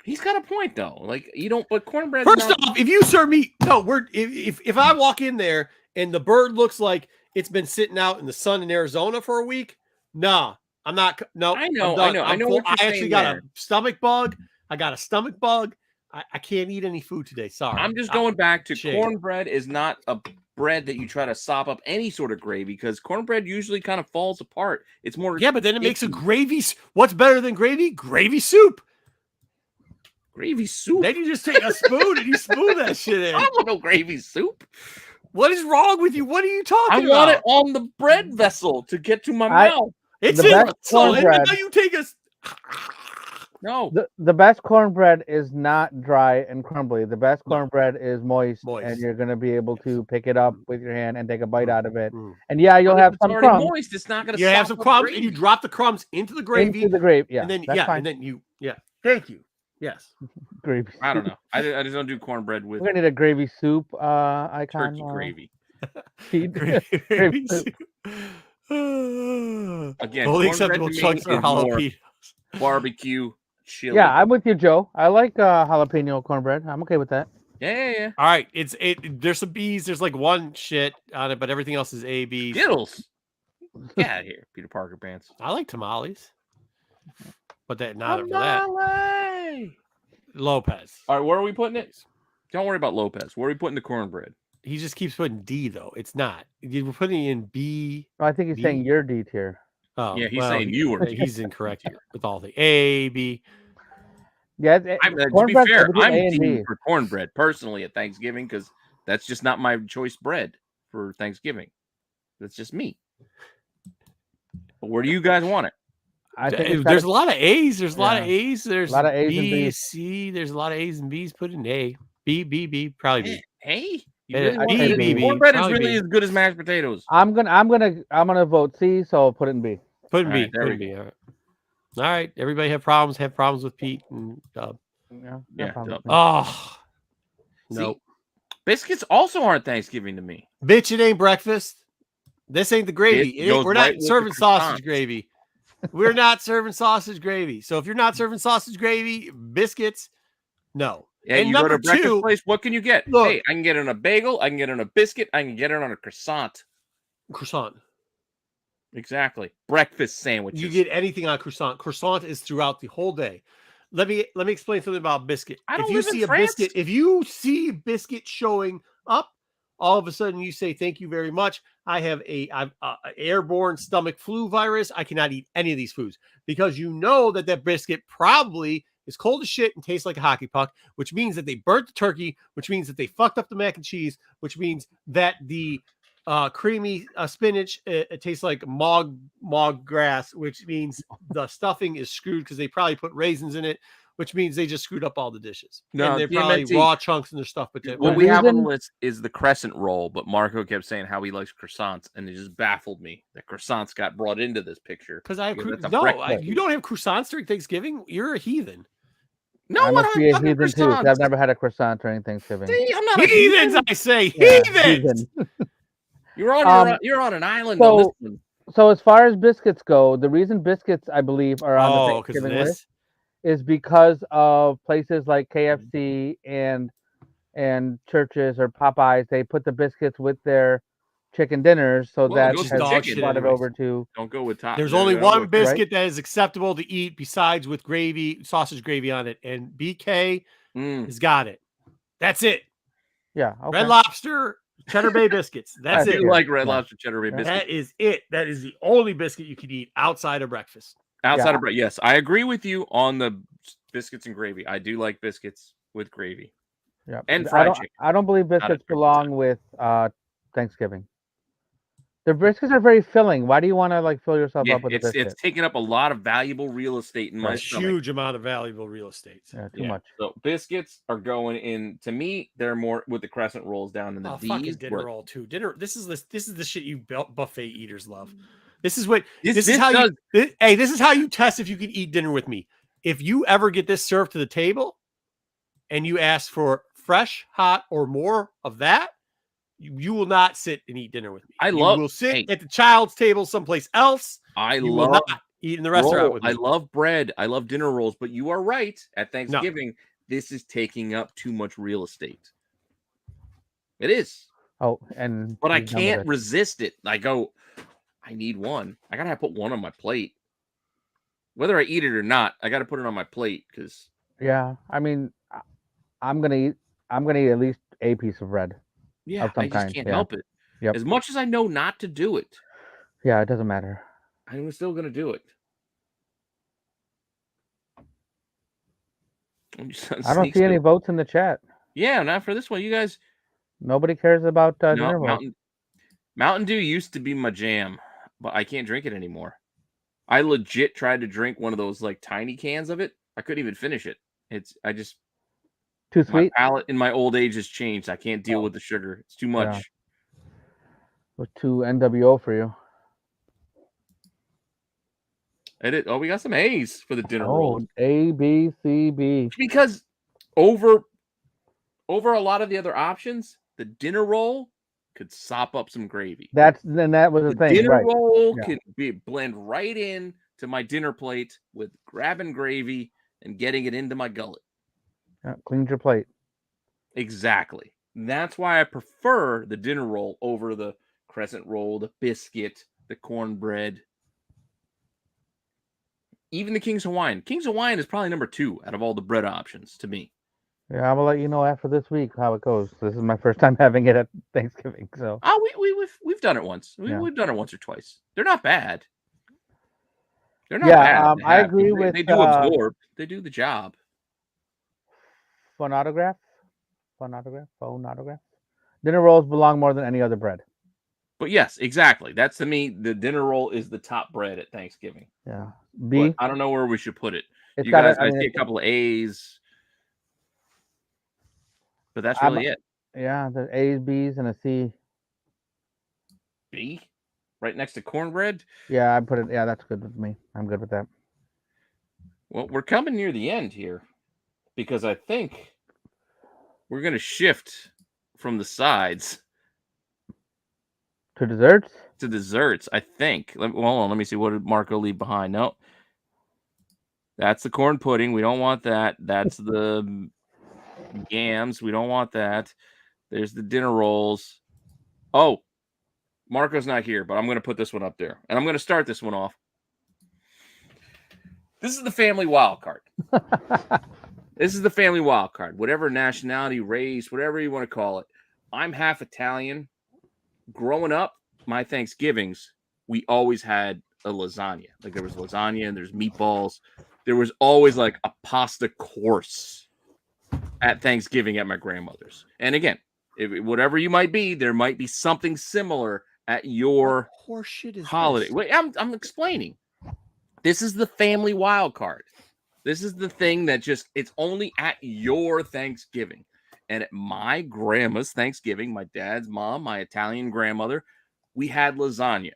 He's got a point though. Like you don't, but cornbread. First off, if you serve me, if I walk in there and the bird looks like it's been sitting out in the sun in Arizona for a week, nah, I'm not. No, I know. I actually got a stomach bug. I got a stomach bug. I can't eat any food today. Sorry. I'm just going back to cornbread is not a bread that you try to sop up any sort of gravy because cornbread usually kind of falls apart. It's more. Yeah, but then it makes a gravy. What's better than gravy? Gravy soup. Gravy soup. Then you just take a spoon and you spoon that shit in. I don't want no gravy soup. What is wrong with you? What are you talking about? I want it on the bread vessel to get to my mouth. It's in so now you take us. No. The best cornbread is not dry and crumbly. The best cornbread is moist, and you're going to be able to pick it up with your hand and take a bite out of it. And yeah, you'll have some crumbs. Moist, it's not going to. You have some crumbs, and you drop the crumbs into the gravy. Yeah. And then Thank you. Yes. Gravy. I don't know. I just don't do cornbred with. We're gonna need a gravy soup icon. Turkey gravy. Gravy soup. Again, only acceptable chunks are jalapenos. Barbecue chili. Yeah, I'm with you, Joe. I like jalapeno cornbread. I'm okay with that. Yeah. All right. There's some B's. There's like one shit on it, but everything else is A, B. Skittles. Get out of here, Peter Parker pants. I like tamales. But not for that. Lopez. All right, where are we putting it? Don't worry about Lopez. Where are we putting the cornbread? He just keeps putting D though. It's not. We're putting it in B. Oh, I think he's saying your D tier. Oh, yeah, he's saying you were. He's incorrect here with all the A, B. Yeah, to be fair, I'm team for cornbread personally at Thanksgiving because that's just not my choice bread for Thanksgiving. That's just me. But where do you guys want it? I think it's There's gotta- a lot of A's. There's a lot of Yeah. A's. There's lot of A's and B, B's. C. There's a lot of A's and B's. Put in A. B, B, B. Probably B. Hey, you Yeah, really want B, it? B, B. Cornbread is Probably really B. as good as mashed potatoes. I'm gonna vote C, so I'll put it in B. Put in All B. right, there Put we in B. All right. All right. Everybody have problems. Have problems with Pete and Dub. Yeah, Yeah, problem. Dub. Oh. See, Nope. biscuits also aren't Thanksgiving to me. Bitch, it ain't breakfast. This ain't the gravy. It It ain't, goes we're right not with the serving sausage croissants. gravy. We're not serving sausage gravy. So if you're not serving sausage gravy, biscuits, no. Yeah, And you go to number a breakfast two, place. What can you get? look. Hey, I can get it on a bagel. I can get it on a biscuit. I can get it on a croissant. croissant. Exactly. Breakfast sandwiches. You get anything on croissant. Croissant is throughout the whole day. Let me explain something about biscuit. I don't If you live in see a France. biscuit, if you see a biscuit showing up, all of a sudden you say thank you very much. I have I'm airborne stomach flu virus. I cannot eat any of these foods because you know that biscuit probably is cold as shit and tastes like a hockey puck, which means that they burnt the turkey, which means that they fucked up the mac and cheese, which means that the creamy spinach it tastes like mog grass, which means the stuffing is screwed because they probably put raisins in it, which means they just screwed up all the dishes. No, and they're probably TMNT. raw chunks in their stuff. But What we have on the reason- list is the crescent roll, but Marco kept saying how he likes croissants, and it just baffled me that croissants got brought into this picture. because I have Because that's a no, breakfast you don't have croissants during Thanksgiving. You're a heathen. No, I what must be a fucking heathen too. 'Cause croissants. I've never had a croissant during Thanksgiving. See, I'm not a Heathens, heathen. I say Yeah, heathens. heathen. You're on an island on this So- one. So as far as biscuits go, the reason biscuits, I believe, are on the Oh, because of Thanksgiving list this. is because of places like KFC and churches or Popeyes. They put the biscuits with their chicken dinners, so Well, that go has for dog chicken. shit brought it anyways. over to. Don't go with top. There's no, only no, one no. biscuit that is acceptable to eat besides with gravy, sausage gravy on it, and BK Mm. has got it. That's it. Yeah. Okay. Red Lobster, Cheddar Bay biscuits. That's I it. do like Red Yeah. Lobster cheddar bay Yeah. biscuits. That is it. That is the only biscuit you can eat outside of breakfast. Outside Yeah. of bread, yes, I agree with you on the biscuits and gravy. I do like biscuits with gravy Yeah. and I fried don't. chicken. I don't believe at biscuits Christmas belong with Thanksgiving. The biscuits are very filling. Why do you want to like fill yourself Yeah, up with a biscuit? it's taking up a lot of valuable real estate in my A stomach. huge amount of valuable real estate. Yeah, too Yeah, much. So biscuits are going in. To me, they're more with the crescent rolls down in the Oh, fucking D's. dinner where- roll too. Dinner. This is the shit you buffet eaters love. This is what This this is how does- hey, this is how you test if you can eat dinner with me. If you ever get this served to the table and you ask for fresh, hot, or more of that, you will not sit and eat dinner with me. You will sit hey. at the child's table someplace else. I You will love not eat in the restaurant roll. with me. I love bread. I love dinner rolls. But you are right. At Thanksgiving, this is taking up too much real estate. It is. Oh, and But I he's done with can't it. resist it. I go, I need one. I gotta put one on my plate. Whether I eat it or not, I gotta put it on my plate because Yeah, I mean, I'm gonna eat. I'm gonna eat at least a piece of bread. yeah, Of some I just kind, can't yeah. help it. Yep. As much as I know not to do it, Yeah, it doesn't matter. I'm still gonna do it. I don't see any votes in the chat. Yeah, not for this one. You guys, Nobody cares about no, dinner rolls. Mountain Dew used to be my jam, but I can't drink it anymore. I legit tried to drink one of those like tiny cans of it. I couldn't even finish it. Too My sweet. palate in my old age has changed. I can't deal Oh. with the sugar. It's too much. Yeah. With too NWO for you. Oh, we got some A's for the dinner roll. Oh, A, B, C, B. Because over a lot of the other options, the dinner roll could sop up some gravy. That was the The thing, dinner right? roll Yeah. can blend right in to my dinner plate with grabbing gravy and getting it into my gullet. Yeah, cleaned your plate. Exactly. That's why I prefer the dinner roll over the crescent roll, the biscuit, the cornbread. Even the King's Hawaiian. King's Hawaiian is probably number 2 out of all the bread options to me. Yeah, I'm gonna let you know after this week how it goes. This is my first time having it at Thanksgiving, so Oh, we've done it once. Yeah. We've done it once or twice. They're not bad. They're not Yeah, bad. to I have. agree with, They do absorb. They do the job. phone autograph. Dinner rolls belong more than any other bread. But yes, exactly. That's to me, the dinner roll is the top bread at Thanksgiving. Yeah. But I don't know where we should put it. It's You got guys, I I mean, see a couple of A's, but that's I'm, really it. yeah, the A's, B's, and a C. B, right next to cornbread. Yeah, I put it. Yeah, that's good with me. I'm good with that. Well, we're coming near the end here because I think we're going to shift from the sides To desserts. to desserts. I think. Hold on. Let me see. What did Marco leave behind? No, that's the corn pudding. We don't want that. That's the yams. We don't want that. There's the dinner rolls. Oh, Marco's not here, but I'm going to put this one up there. And I'm going to start this one off. This is the family wild card. This is the family wild card. Whatever nationality, race, whatever you want to call it. I'm half Italian. Growing up, my Thanksgivings, we always had a lasagna. Like there was lasagna and there's meatballs. There was always like a pasta course at Thanksgiving at my grandmother's. And again, whatever you might be, there might be something similar at your horseshit is holiday. this? Wait, I'm explaining. This is the family wild card. This is the thing that it's only at your Thanksgiving. And at my grandma's Thanksgiving, my dad's mom, my Italian grandmother, we had lasagna.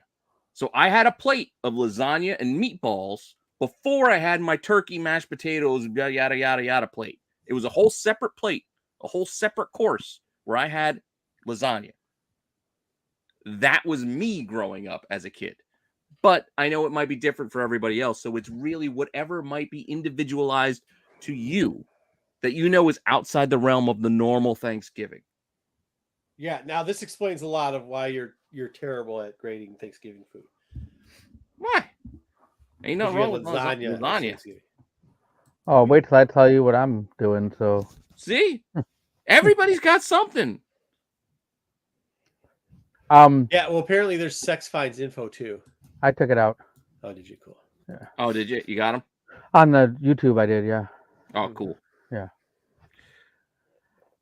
So I had a plate of lasagna and meatballs before I had my turkey, mashed potatoes, yada, yada, yada, yada plate. It was a whole separate plate, a whole separate course where I had lasagna. That was me growing up as a kid. But I know it might be different for everybody else. So it's really whatever might be individualized to you that you know is outside the realm of the normal Thanksgiving. Yeah, now this explains a lot of why you're terrible at grading Thanksgiving food. Why? Ain't nothing wrong with lasagna. lasagna. Oh, wait till I tell you what I'm doing. So see, everybody's got something. Yeah, well, apparently there's sex finds info too. I took it out. Oh, did you? Cool. Yeah. Oh, did you? You got them? On the YouTube, I did. Yeah. Oh, cool. Yeah.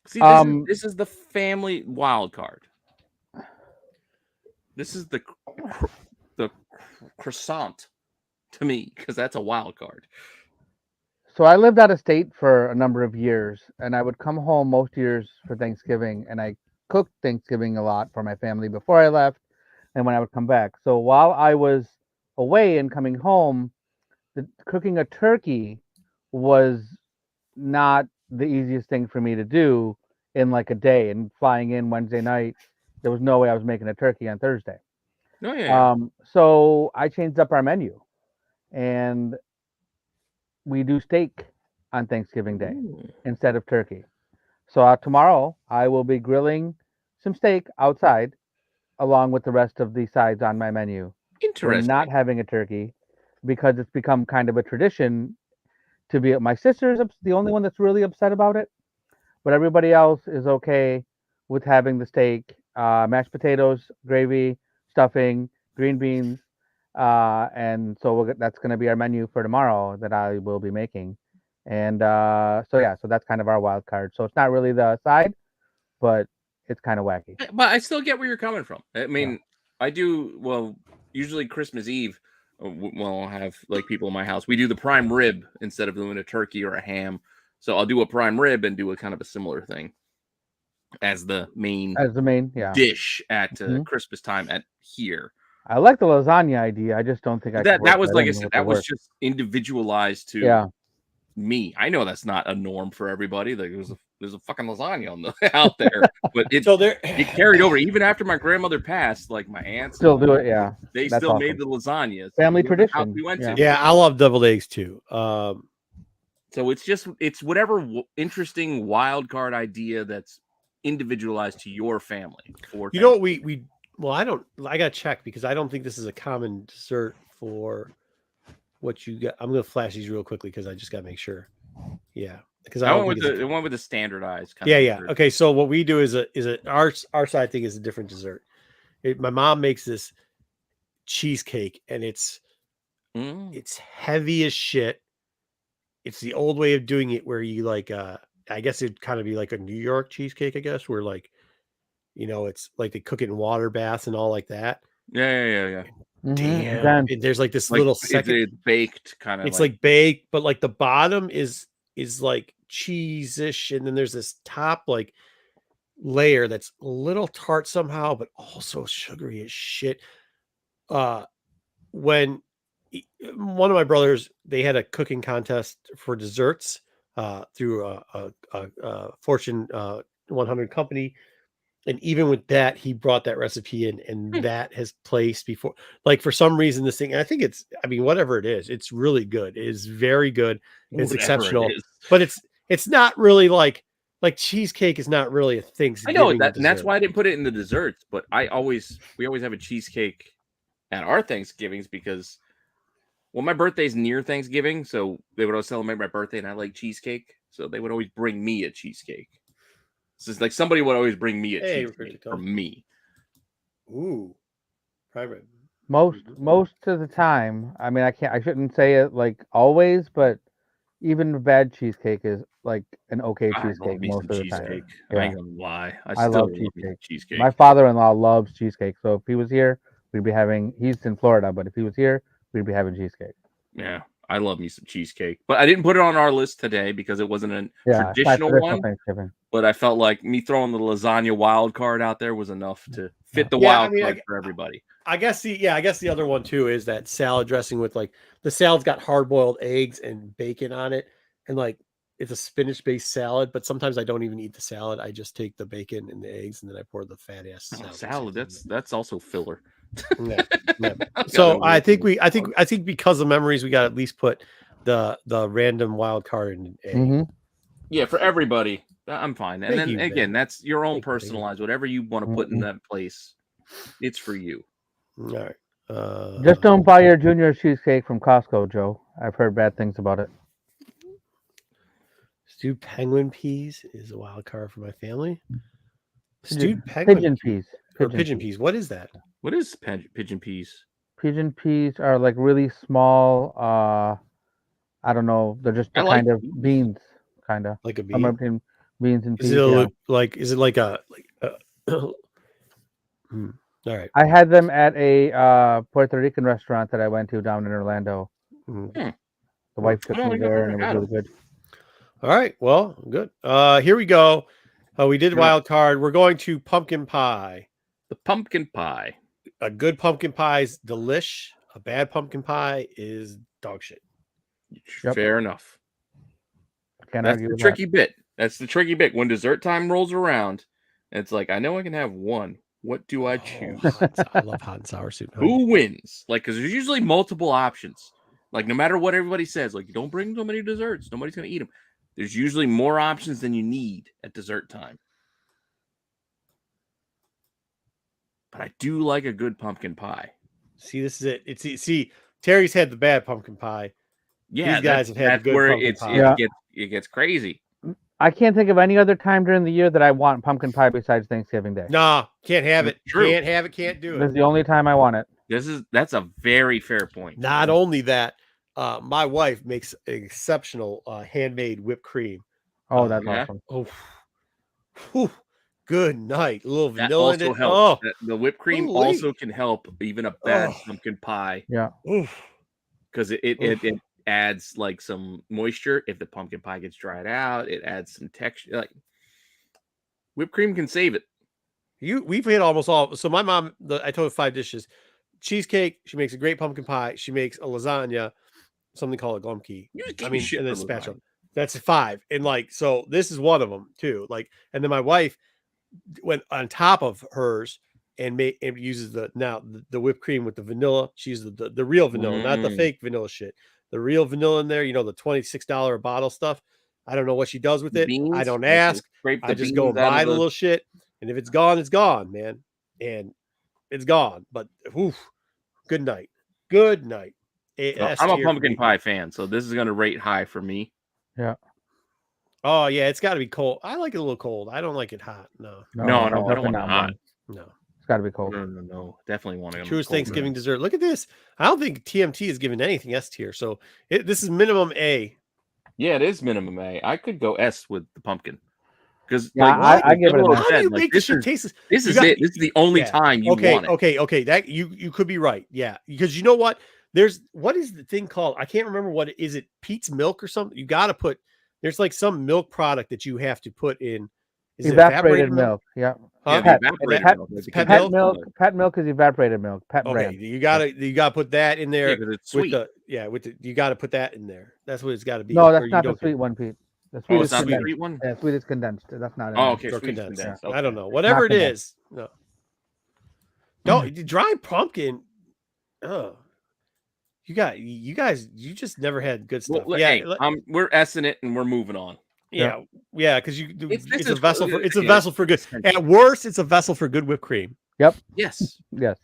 See, this is the family wild card. This is the croissant to me because that's a wild card. So I lived out of state for a number of years, and I would come home most years for Thanksgiving, and I cooked Thanksgiving a lot for my family before I left and when I would come back. So while I was away and coming home, cooking a turkey was not the easiest thing for me to do in like a day, and flying in Wednesday night, there was no way I was making a turkey on Thursday. Oh, yeah. So I changed up our menu, and we do steak on Thanksgiving Day instead of turkey. So tomorrow I will be grilling some steak outside along with the rest of the sides on my menu. Interesting. We're not having a turkey because it's become kind of a tradition to be. My sister's the only one that's really upset about it, but everybody else is okay with having the steak, mashed potatoes, gravy, stuffing, green beans, and so that's going to be our menu for tomorrow that I will be making. And so that's kind of our wild card. So it's not really the side, but it's kind of wacky. But I still get where you're coming from. I mean, I do, well, usually Christmas Eve, I'll have like people in my house. We do the prime rib instead of doing a turkey or a ham. So I'll do a prime rib and do a kind of a similar thing as the main dish at Christmas time at here. I like the lasagna idea. I just don't think that was, like I said, that was just individualized to me. I know that's not a norm for everybody. Like there's a fucking lasagna out there, but it carried over even after my grandmother passed. Like my aunts still do it. Yeah, they still awesome. Made the lasagna. Family tradition. We went to. Yeah, I love deviled eggs too. So it's whatever interesting wild card idea that's individualized to your family. You know what I gotta check because I don't think this is a common dessert for what you got. I'm gonna flash these real quickly because I just gotta make sure. Yeah, because I went with the standardized kind of dessert. Yeah. Okay, so what we do is our side thing is a different dessert. My mom makes this cheesecake and it's heavy as shit. It's the old way of doing it where you like I guess it'd kind of be like a New York cheesecake, I guess, where like it's like they cook it in water baths and all like that. Yeah. Damn. Then And there's like this Like little it's second. baked kind of. It's like baked, but like the bottom is like cheese-ish, and then there's this top like layer that's a little tart somehow, but also sugary as shit. When one of my brothers, they had a cooking contest for desserts through a Fortune 100 company, and even with that, he brought that recipe in, and that has placed before. Like for some reason, this thing, I think I mean, whatever it is, it's really good. It is very good. It's Whatever exceptional, it is. but it's not really like cheesecake is not really a I Thanksgiving know that, and dessert. that's why I didn't put it in the desserts. But we always have a cheesecake at our Thanksgivings because, well, my birthday's near Thanksgiving, so they would always celebrate my birthday, and I like cheesecake, so they would always bring me a cheesecake. So it's like somebody would always bring me a cheesecake from me. Ooh, private. most of the time, I mean, I shouldn't say it like always, but even bad cheesecake is like an okay I love cheesecake me most some of the time. cheesecake. I Yeah. ain't gonna lie. I I still love love me some cheesecake. cheesecake. My father-in-law loves cheesecake, so if he was here, we'd be having. He's in Florida, but if he was here, we'd be having cheesecake. Yeah, I love me some cheesecake. But I didn't put it on our list today because it wasn't a Yeah, it's not traditional one. Thanksgiving. But I felt like me throwing the lasagna wild card out there was enough to fit the Yeah, I wild mean, card for everybody. I guess the other one too is that salad dressing with like the salad's got hard boiled eggs and bacon on it, and like it's a spinach based salad. But sometimes I don't even eat the salad. I just take the bacon and the eggs, and then I pour the fat ass Oh, salad. salad. That's also filler. Yeah. So I think because of memories, we got to at least put the random wild card in A. Mm-hmm. Yeah, for everybody, I'm fine. And Thank then you, again, Ben. that's your own Thank you, buddy. personalized. Whatever you want to put in that place, it's for you. All right. Just don't buy your junior cheesecake from Costco, Joe. I've heard bad things about it. Stewed penguin peas is a wild card for my family. Stewed penguin Pigeon peas. or pigeon peas. What is that? What is pigeon peas? Pigeon peas are like really small. I don't know. They're just the kind of beans, kind of. Like a bean? Somewhere between beans and peas. Is it is it like a all right. I had them at a Puerto Rican restaurant that I went to down in Orlando. The wife took me there, and it was really good. All right. Well, good. Here we go. We did wild card. We're going to pumpkin pie. The pumpkin pie. A good pumpkin pie is delish. A bad pumpkin pie is dog shit. Yep. Fair enough. Can't That's argue the with tricky bit. That's the tricky bit. When dessert time rolls around, it's like, I know I can have one. What do I choose? I love hot and sour soup. Who wins? Like, because there's usually multiple options. Like, no matter what everybody says, like, you don't bring so many desserts. Nobody's going to eat them. There's usually more options than you need at dessert time. But I do like a good pumpkin pie. See, this is it. See, Terry's had the bad pumpkin pie. Yeah, these guys have had the good where pumpkin pie. It gets crazy. I can't think of any other time during the year that I want pumpkin pie besides Thanksgiving Day. Nah, can't have it. True. Can't have it. Can't do This it. is the only time I want it. That's a very fair point. Not only that, my wife makes exceptional handmade whipped cream. Oh, that's awesome. Oh, whew, good night. A little That vanilla in also it. helps. Oh, The whipped cream also can help even a bad pumpkin pie. Yeah. Because it adds like some moisture. If the pumpkin pie gets dried out, it adds some texture. Like whipped cream can save it. We've hit almost all. So my mom, I told her 5 dishes: cheesecake. She makes a great pumpkin pie. She makes a lasagna, something called a glumkey. And then spatula. That's 5. And like, so this is one of them too. Like, and then my wife went on top of hers and uses the whipped cream with the vanilla. She uses the real vanilla, not the fake vanilla shit. The real vanilla in there, the $26 a bottle stuff. I don't know what she does with it. I don't ask. I just go and buy the little shit. And if it's gone, it's gone, man. And it's gone. But good night. Good night. I'm a pumpkin pie fan, so this is gonna rate high for me. Yeah. Oh yeah, it's got to be cold. I like it a little cold. I don't like it hot. No, I don't want it hot. No, it's got to be cold. No. Definitely want it. Truest Thanksgiving dessert. Look at this. I don't think TMT is giving anything S tier. So this is minimum A. Yeah, it is minimum A. I could go S with the pumpkin. Because Yeah, like I give it a Double O nice. How do said, you like, make this shit taste? this You is got- it. This is the only yeah. time you Okay, want it. okay. That you could be right. Yeah, because you know what? What is the thing called? I can't remember what it is. It Pete's milk or something? You got to put. There's like some milk product that you have to put in. Is it Evaporated milk. Yeah. Yeah, Huh? the Pet- evaporated pet- milk. like the pet Pet condensed milk. Pet milk is evaporated milk. Pet Okay, brand. you gotta put that in Yeah, there because it's with sweet. you gotta put that in there. That's what it's got to be. No, or that's you not the don't get- sweet one, Pete. The Oh, sweet it's is not the condensed. sweet one. Yeah, sweet is condensed. That's not. Oh, M&M. okay, or sweet condensed. condensed. I Okay. don't know. Whatever it condensed. is. No. Don't dry pumpkin. Oh, you guys, you just never had good stuff. Well, yeah, hey, we're S-ing it and we're moving on. yeah, because This it's a is- vessel for it's a yeah, vessel for good. essential. At worst, it's a vessel for good whipped cream. Yes. Yes.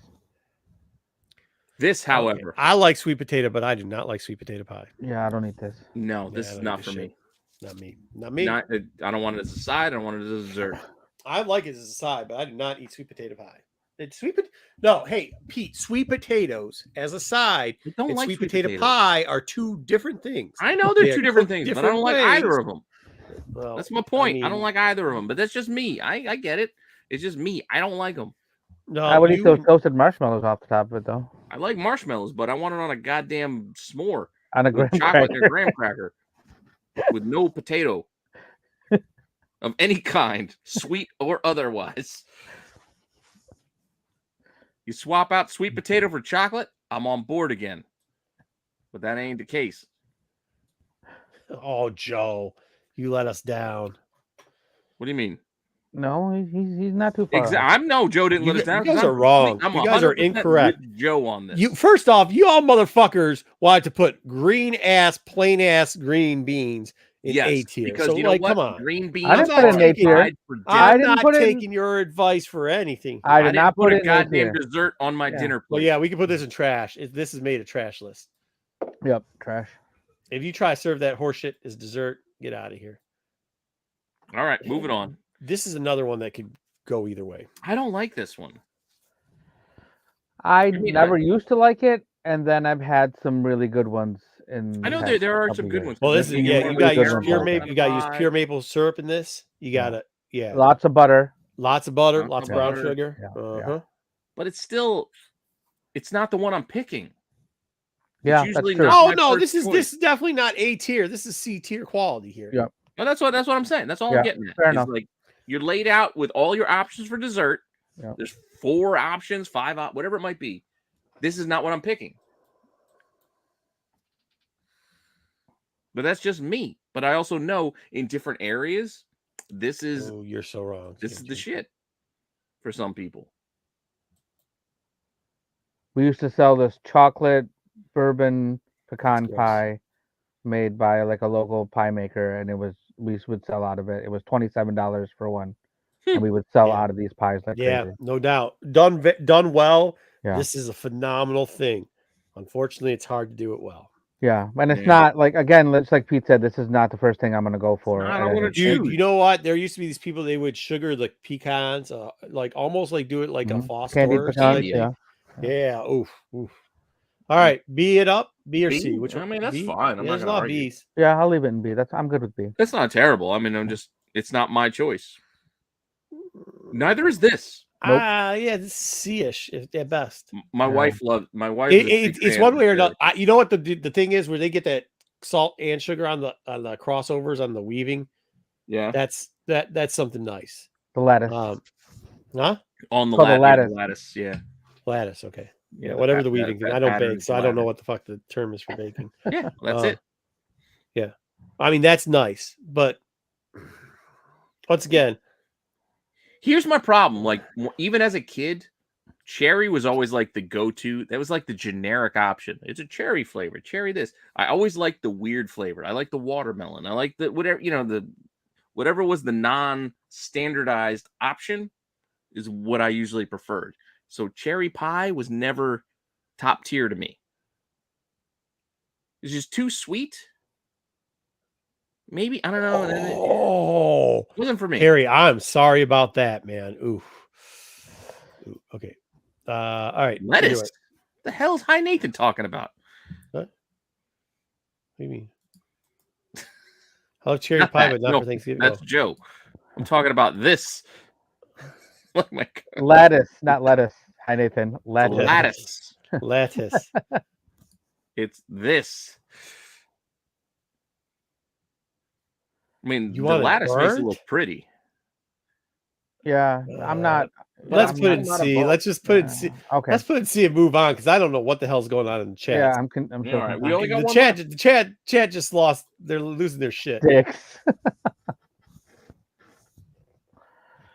This, however, I like sweet potato, but I do not like sweet potato pie. Yeah, I don't eat this. no, Yeah, this I is don't not eat for this me. Not me. Not me. I don't want it as a side. I don't want it as a dessert. I like it as a side, but I do not eat sweet potato pie. No, hey, Pete, sweet potatoes as a side I don't and like sweet potato potatoes. pie are two different things. I know they're They are two different cooked things, but I don't like different either ways. of them. Well, That's my point. I don't mean, like either of them, but that's just me. I get it. It's just me. I don't like them. No, I would eat you those can- toasted marshmallows off the top of it, though. I like marshmallows, but I want it on a goddamn s'more On a graham with chocolate and cracker. a graham cracker with no potato of any kind, sweet or otherwise. You swap out sweet potato for chocolate, I'm on board again. But that ain't the case. Oh, Joe, you let us down. What do you mean? No, he's not too far. off. I'm no Joe didn't You let us gu- down. you guys 'cause are wrong. I'm You guys are 100% incorrect. with Joe on this. You first off, you all motherfuckers wanted to put plain ass green beans in A tier. because So you know like, what? come on. Green beans. I didn't put it in are A tier. fried for dinner. I I'm didn't not put it in- taking your advice for anything. I I did didn't not put a it in A goddamn tier. dessert on my Yeah. dinner plate. Well, yeah, we can put this in trash. This is made a trash list. Yep, trash. If you try to serve that horseshit as dessert, get out of here. All right, moving on. This is another one that could go either way. I don't like this one. I mean, never used to like it, and then I've had some really good ones. In I know the there, past there are couple some good years. ones. Well, this There's is some you really got good your ones. pure maple. You got to use pure maple syrup in this. You got to Lots of butter. lots of butter, Lots lots of of brown butter. sugar. Yeah, Uh-huh. But it's not the one I'm picking. Yeah, usually that's true. not- Oh my no, first this choice. is definitely not A tier. This is C tier quality here. Yeah. No, that's what I'm saying. That's all Yeah, I'm getting at. fair Is enough. like you're laid out with all your options for dessert. Yeah. There's 4 options, 5 whatever it might be. This is not what I'm picking. But that's just me. But I also know in different areas, this is Oh, you're so wrong. this is the shit for some people. We used to sell this chocolate bourbon pecan Gross. pie made by like a local pie maker, and we would sell out of it. It was $27 for one, and we would sell Yeah. out of these pies like Yeah, crazy. no doubt. Done well. Yeah. This is a phenomenal thing. Unfortunately, it's hard to do it well. Yeah, and it's Yeah. not like, again, it's like Pete said, this is not the first thing I'm gonna go for. not, I at wanna any- choose. Dude, you know what? There used to be these people. They would sugar the pecans, like almost like do it like a Mhm. Foster Candied or pecans, something. yeah. Yeah. Oof. All right. B it up. B or B? C? Which I one? mean, that's B? fine. I'm Yeah, not there's a gonna lot of argue. Bs. Yeah, I'll leave it in B. I'm good with B. That's not terrible. I mean, it's not my choice. Neither is this. Nope. Yeah, this is C-ish at best. My Yeah. wife loves my wife. is a big It's fan one of way or dairy. another. You know what the thing is where they get that salt and sugar on the crossovers on the weaving. Yeah, That's something nice. The lettuce. Huh? on the Called the lattice. lattice. Lattice, yeah. Lattice. Okay. Yeah. the Whatever pat- the weaving that- thing. that I don't pattern bake, is so the I don't know lattice. what the fuck the term is for baking. Yeah, that's it. I mean, that's nice, but once again, Here's my problem. Like even as a kid, cherry was always like the go-to. That was like the generic option. It's a cherry flavor. Cherry this. I always liked the weird flavor. I like the watermelon. I like the whatever, whatever was the non-standardized option is what I usually preferred. So cherry pie was never top tier to me. It's just too sweet. Maybe I don't know. oh, It wasn't for me. Harry, I'm sorry about that, man. Oof. Ooh, okay. All right. Lettuce. Anyway, The hell's High Nathan talking about? what do you mean? I love cherry pie, but not No, for Thanksgiving. That's Oh. Joe. I'm talking about this. Oh my God. Lattice, not lettuce. Hi, Nathan. Lattice. Lattice. Lattice. It's this. I mean, You the want it lattice makes it burnt? look pretty. Yeah, I'm not. Let's I'm put it in not a C. vote. Let's just put it in C. Okay. Let's put it in C and move on because I don't know what the hell's going on in the chat. Yeah, I'm All sure. right, we only got the one chat. left. The chat just lost. They're losing their shit. Dicks.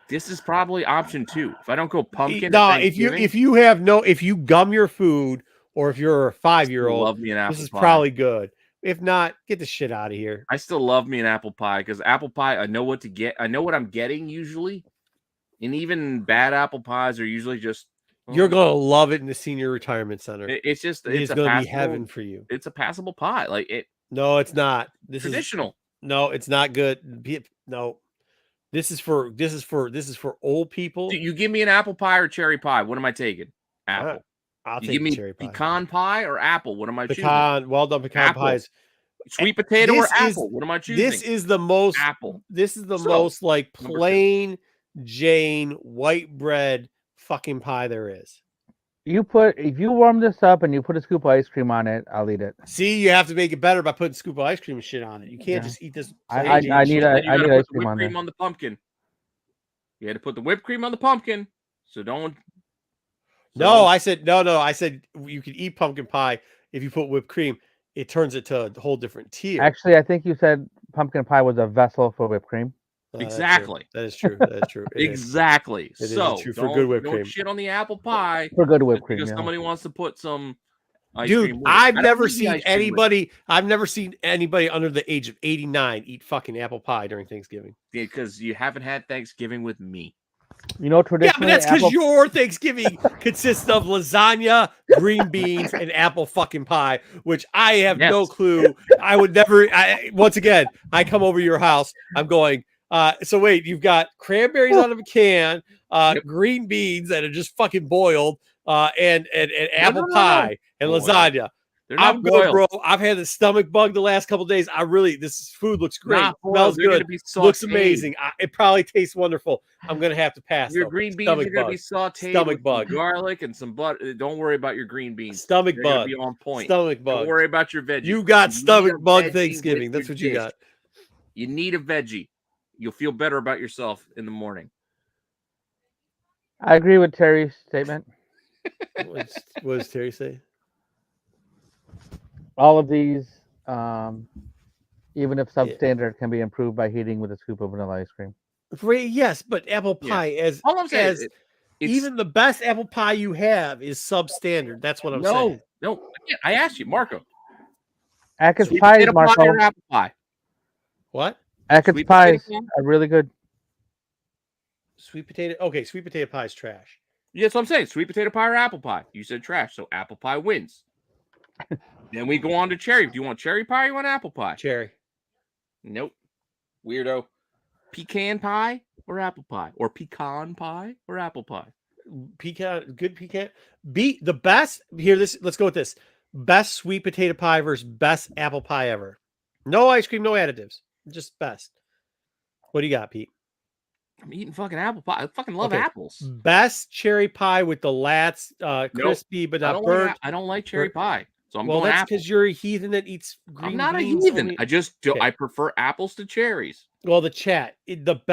This is probably option 2. If I don't go pumpkin, No, at if Thanksgiving, you gum your food or if you're a I still 5-year-old, love me an apple this is pie. probably good. If not, get the shit out of here. I still love me an apple pie because apple pie, I know what to get. I know what I'm getting usually. And even bad apple pies are usually just. You're gonna love it in the senior retirement center. It's just It's a gonna be passable, heaven for you. It's a passable pie. Like it. No, it's not. This Traditional. no, it's not good. No, this is for old people. You give me an apple pie or cherry pie. What am I taking? Apple. I'll You take give me cherry pie. pecan pie or apple. What am I choosing? Pecan, well done pecan Apple. pies. Sweet potato or This is- apple? What am I choosing? This is the most apple. This is the So, most like number 2. plain Jane white bread fucking pie there is. If you warm this up and you put a scoop of ice cream on it, I'll eat it. See, you have to make it better by putting a scoop of ice cream and shit on it. You can't Yeah. just eat this. I plain Jane need shit. a- Then you I gotta need put ice the cream whipped on cream there. on the pumpkin. You had to put the whipped cream on the pumpkin. So don't. No, I said no. I said you can eat pumpkin pie if you put whipped cream. It turns it to a whole different tier. Actually, I think you said pumpkin pie was a vessel for whipped cream. Exactly. That is true. That is true. It is. Exactly. It is So true for don't, good whipped don't cream. shit on the apple pie For good whipped cream. because Yeah. somebody wants to put some ice Dude, cream with it. I've I don't never need the seen ice cream with it. anybody under the age of 89 eat fucking apple pie during Thanksgiving. Because you haven't had Thanksgiving with me. You know, Yeah, traditionally, but that's because apple- your Thanksgiving consists of lasagna, green beans, and apple fucking pie, which I have no Yes. clue. I would never. Once again, I come over to your house. I'm going. So wait, you've got cranberries out of a can, Yep. green beans that are just fucking boiled, and apple no. pie and Boiled. lasagna. They're not I'm good, boiled. bro. I've had the stomach bug the last couple days. This food looks great. Not boiled. Smells They're gonna good. be Looks sautéed. amazing. It probably tastes wonderful. I'm gonna have to pass. Your though. green beans Stomach are going to bug. be sauteed Stomach with some bug. garlic and some butter. Don't worry about your green beans. Stomach They're going to bug. be on point. Stomach Don't bug. worry about your veggies. You got need stomach a bug veggie Thanksgiving. with That's your what you dish. got. You need a veggie. You'll feel better about yourself in the morning. I agree with Terry's statement. What does Terry say? All of these, even if Yeah. substandard, can be improved by heating with a scoop of vanilla ice cream. Yes, but apple Yeah. pie All I'm saying as is even the best apple pie you have is substandard. That's what I'm saying. No. Again, I asked you, Marco. Atkins Sweet pies, potato pie Marco. or apple pie? What? Atkins Sweet potato pies pie? are really good. Sweet potato. Okay, sweet potato pie is trash. Yeah, that's what I'm saying. Sweet potato pie or apple pie? You said trash, so apple pie wins. Then we go on to cherry. Do you want cherry pie or you want apple pie? Cherry. Nope. Weirdo. Pecan pie or apple pie? Or pecan pie or apple pie? Good pecan. The best here. Let's go with this. Best sweet potato pie versus best apple pie ever. No ice cream, no additives. Just best. What do you got, Pete? I'm eating fucking apple pie. I fucking love Okay. apples. Best cherry pie with the lats crispy but I not don't burnt. like, I don't like cherry pie. So I'm Well, going that's apple. because you're a heathen that eats green I'm not a beans heathen. only. I just do. Okay. I prefer apples to cherries. Well, the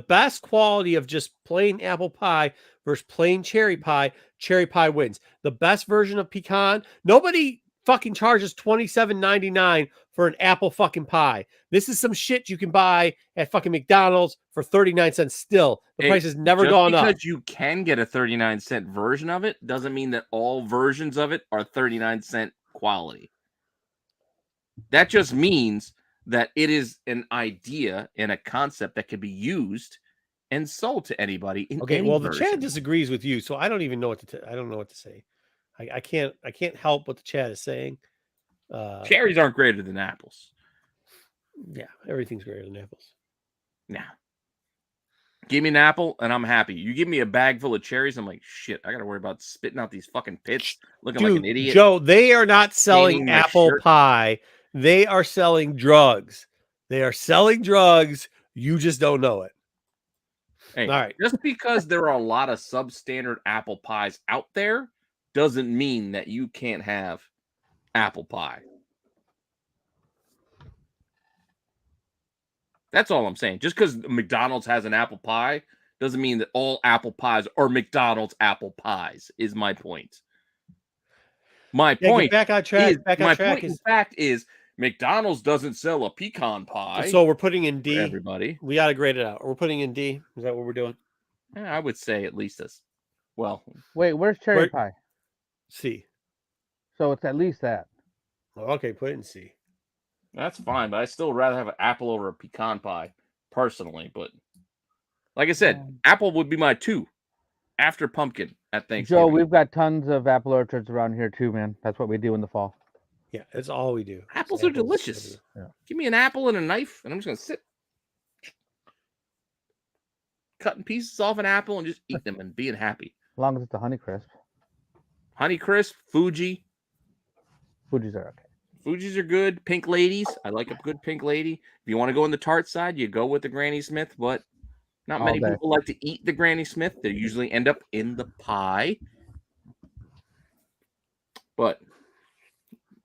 best quality of just plain apple pie versus plain cherry pie wins. The best version of pecan, nobody fucking charges $27.99 for an apple fucking pie. This is some shit you can buy at fucking McDonald's for 39 cents still. The price has never gone up. Because you can get a 39-cent version of it doesn't mean that all versions of it are 39-cent quality. That just means that it is an idea and a concept that can be used and sold to anybody in Okay, any well, the version. chat disagrees with you, so I don't even know what to. I don't know what to say. I can't help what the chat is saying. Cherries aren't greater than apples. Yeah, everything's greater than apples. Nah. Give me an apple and I'm happy. You give me a bag full of cherries, I'm like, shit, I gotta worry about spitting out these fucking pits, looking like an idiot. Joe, they are not selling Staining my apple shirt. pie. They are selling drugs. They are selling drugs You just don't know it. Hey, All right. just because there are a lot of substandard apple pies out there doesn't mean that you can't have apple pie. That's all I'm saying. Just because McDonald's has an apple pie doesn't mean that all apple pies are McDonald's apple pies, is my point. My point back on track. In fact, is McDonald's doesn't sell a pecan pie. So we're putting in D. Everybody. We got to grade it out. We're putting in D. Is that what we're doing? I would say at least as well. Wait, where's cherry pie? C. So it's at least that. Okay, put it in C. That's fine, but I still rather have an apple over a pecan pie, personally. But like I said, apple would be my 2 after pumpkin at Thanksgiving. Joe, we've got tons of apple orchards around here too, man. That's what we do in the fall. Yeah, that's all we do. Apples are delicious. Yeah. Give me an apple and a knife, and I'm just gonna sit cutting pieces off an apple and just eat them and being happy. As long as it's a Honeycrisp. Honeycrisp, Fuji's are okay. Fuji's are good. Pink ladies. I like a good pink lady. If you want to go on the tart side, you go with the Granny Smith, but not many people like to eat the Granny Smith. They usually end up in the pie. But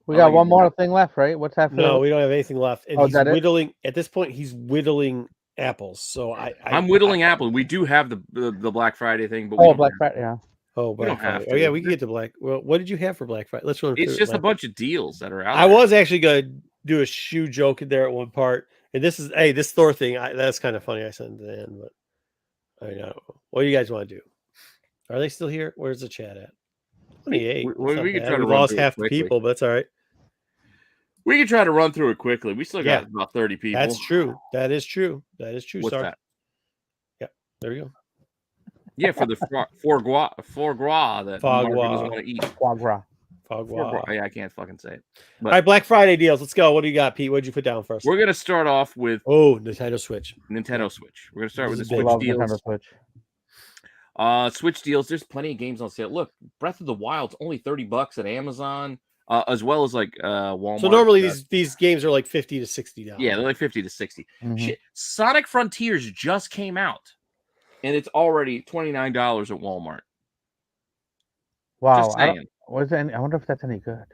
we got one more thing left, right? What's that? No, we don't have anything left. And he's whittling at this point. He's whittling apples. So I'm whittling apples. We do have the Black Friday thing, but Black Friday, yeah. Oh, Black Friday. Oh, yeah, we can get to Black. Well, what did you have for Black Friday? Let's run. It's just a bunch of deals that are out. I was actually going to do a shoe joke in there at one part, and this Thor thing. That's kind of funny. I sent it in, but I know. What do you guys want to do? Are they still here? Where's the chat at? 28. We can try to lost half the people, but that's all right. We can try to run through it quickly. We still got about 30 people. That's true. That is true. What's that? Yeah, there we go. Yeah, for the foie gras that Mark doesn't want to eat. Foie gras. Yeah, I can't fucking say it. But, all right, Black Friday deals. Let's go. What do you got, Pete? What did you put down first? We're gonna start off with Nintendo Switch. We're gonna start with the Switch deals. Switch deals. There's plenty of games on sale. Look, Breath of the Wild's only $30 at Amazon, as well as like Walmart. So normally these games are like $50 to $60. Yeah, they're like $50 to $60. Shit. Sonic Frontiers just came out, and it's already $29 at Walmart. Wow. I wonder if that's any good.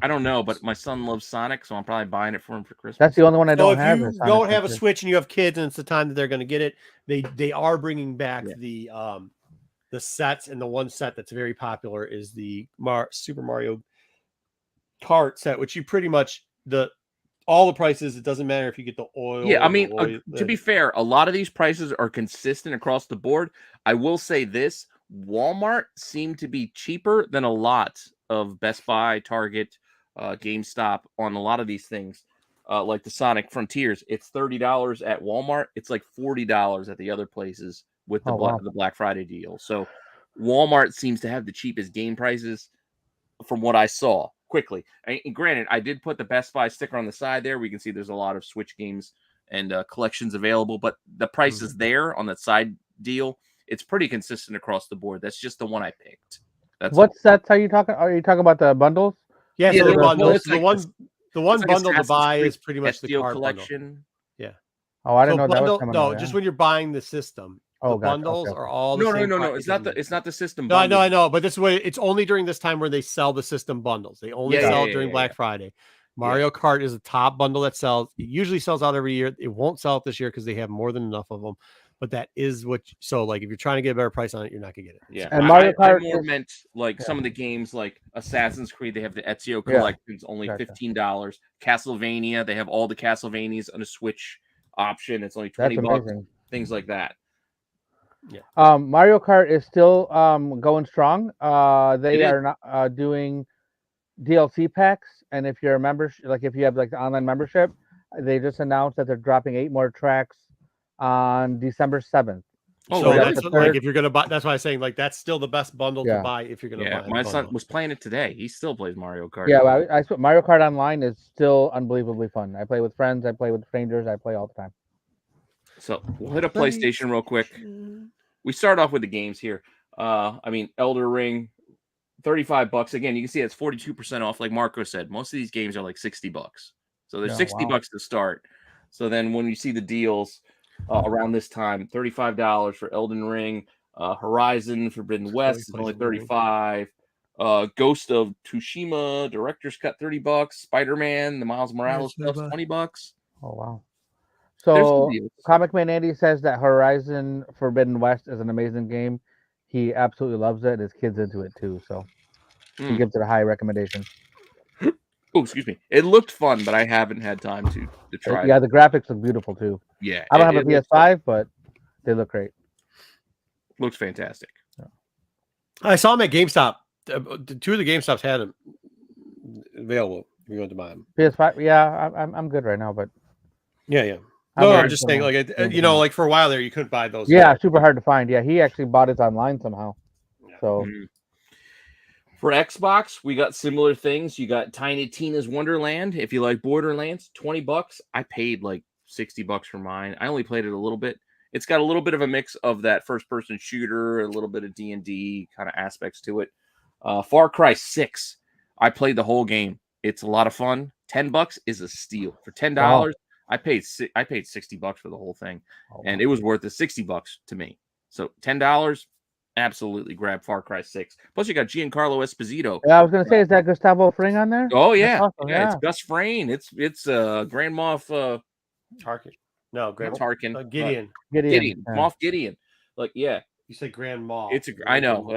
I don't know, but my son loves Sonic, so I'm probably buying it for him for Christmas. That's the only one I don't have. If you don't have a Switch and you have kids, and it's the time that they're going to get it, they are bringing back the sets, and the one set that's very popular is the Super Mario Kart set, which you pretty much all the prices. It doesn't matter if you get the oil. Yeah, I mean, to be fair, a lot of these prices are consistent across the board. I will say this: Walmart seemed to be cheaper than a lot of Best Buy, Target, GameStop on a lot of these things, like the Sonic Frontiers. It's $30 at Walmart. It's like $40 at the other places with the Black Friday deal. So Walmart seems to have the cheapest game prices from what I saw quickly. And granted, I did put the Best Buy sticker on the side there. We can see there's a lot of Switch games and collections available, but the price is there on that side deal. It's pretty consistent across the board. That's just the one I picked. What sets are you talking? Are you talking about the bundles? Yeah, so the bundles. The one like bundle to buy is pretty much the card collection. Bundle. Yeah. Oh, I didn't know that was coming out, just when you're buying the system. The bundles are all the same. No. It's not the system. No, I know. But this way, it's only during this time where they sell the system bundles. They only sell it during Black Friday. Mario Kart is a top bundle that sells. It usually sells out every year. It won't sell it this year because they have more than enough of them. But that is so like if you're trying to get a better price on it, you're not gonna get it. Yeah, and Mario Kart I more meant like some of the games like Assassin's Creed. They have the Ezio collections, only $15. Castlevania, they have all the Castlevanias on a Switch option. It's only $20. Things like that. Yeah. Mario Kart is still going strong. They are not doing DLC packs, and if you're a member, like if you have like the online membership, they just announced that they're dropping 8 more tracks on December 7th. So that's like if you're gonna buy. That's why I'm saying like that's still the best bundle to buy if you're gonna buy. My son was playing it today. He still plays Mario Kart. Yeah, I Mario Kart Online is still unbelievably fun. I play with friends. I play with strangers. I play all the time. So we'll hit a PlayStation real quick. We start off with the games here. I mean, Elder Ring, $35. Again, you can see it's 42% off. Like Marco said, most of these games are like $60. So they're $60 to start. So then when you see the deals, around this time. $35 for Elden Ring. Horizon Forbidden West is only $35. Ghost of Tsushima Director's Cut $30. Spider-Man the Miles Morales stuff's $20. Oh wow! There's some So deals. Comic Man Andy says that Horizon Forbidden West is an amazing game. He absolutely loves it. His kid's into it too, so he gives it a high recommendation. Oh, excuse me. It looked fun, but I haven't had time to try. Yeah, the graphics look beautiful too. Yeah, I don't have a PS5, but they look great. Looks fantastic. Yeah. I saw them at GameStop. 2 of the GameStops had them available. If you want to buy them. PS5, yeah, I'm good right now, but yeah. No, I'm just saying, like, like for a while there, you couldn't buy those. Yeah, super hard to find. Yeah, he actually bought it online somehow. So for Xbox, we got similar things. You got Tiny Tina's Wonderland. If you like Borderlands, $20. I paid like $60 for mine. I only played it a little bit. It's got a little bit of a mix of that first-person shooter, a little bit of D&D kind of aspects to it. Far Cry 6. I played the whole game. It's a lot of fun. $10 is a steal. For $10, wow. I paid $60 for the whole thing, and it was worth it. $60 to me. So $10, absolutely grab Far Cry 6. Plus, you got Giancarlo Esposito. Yeah, I was gonna say, is that Gustavo Fring on there? Oh yeah, awesome. yeah, it's Gus Fring. It's Grand Moff Tarkin. No, Grand Tarkin. Gideon. Moff Gideon. Like, yeah. You said Grand Moff. I know.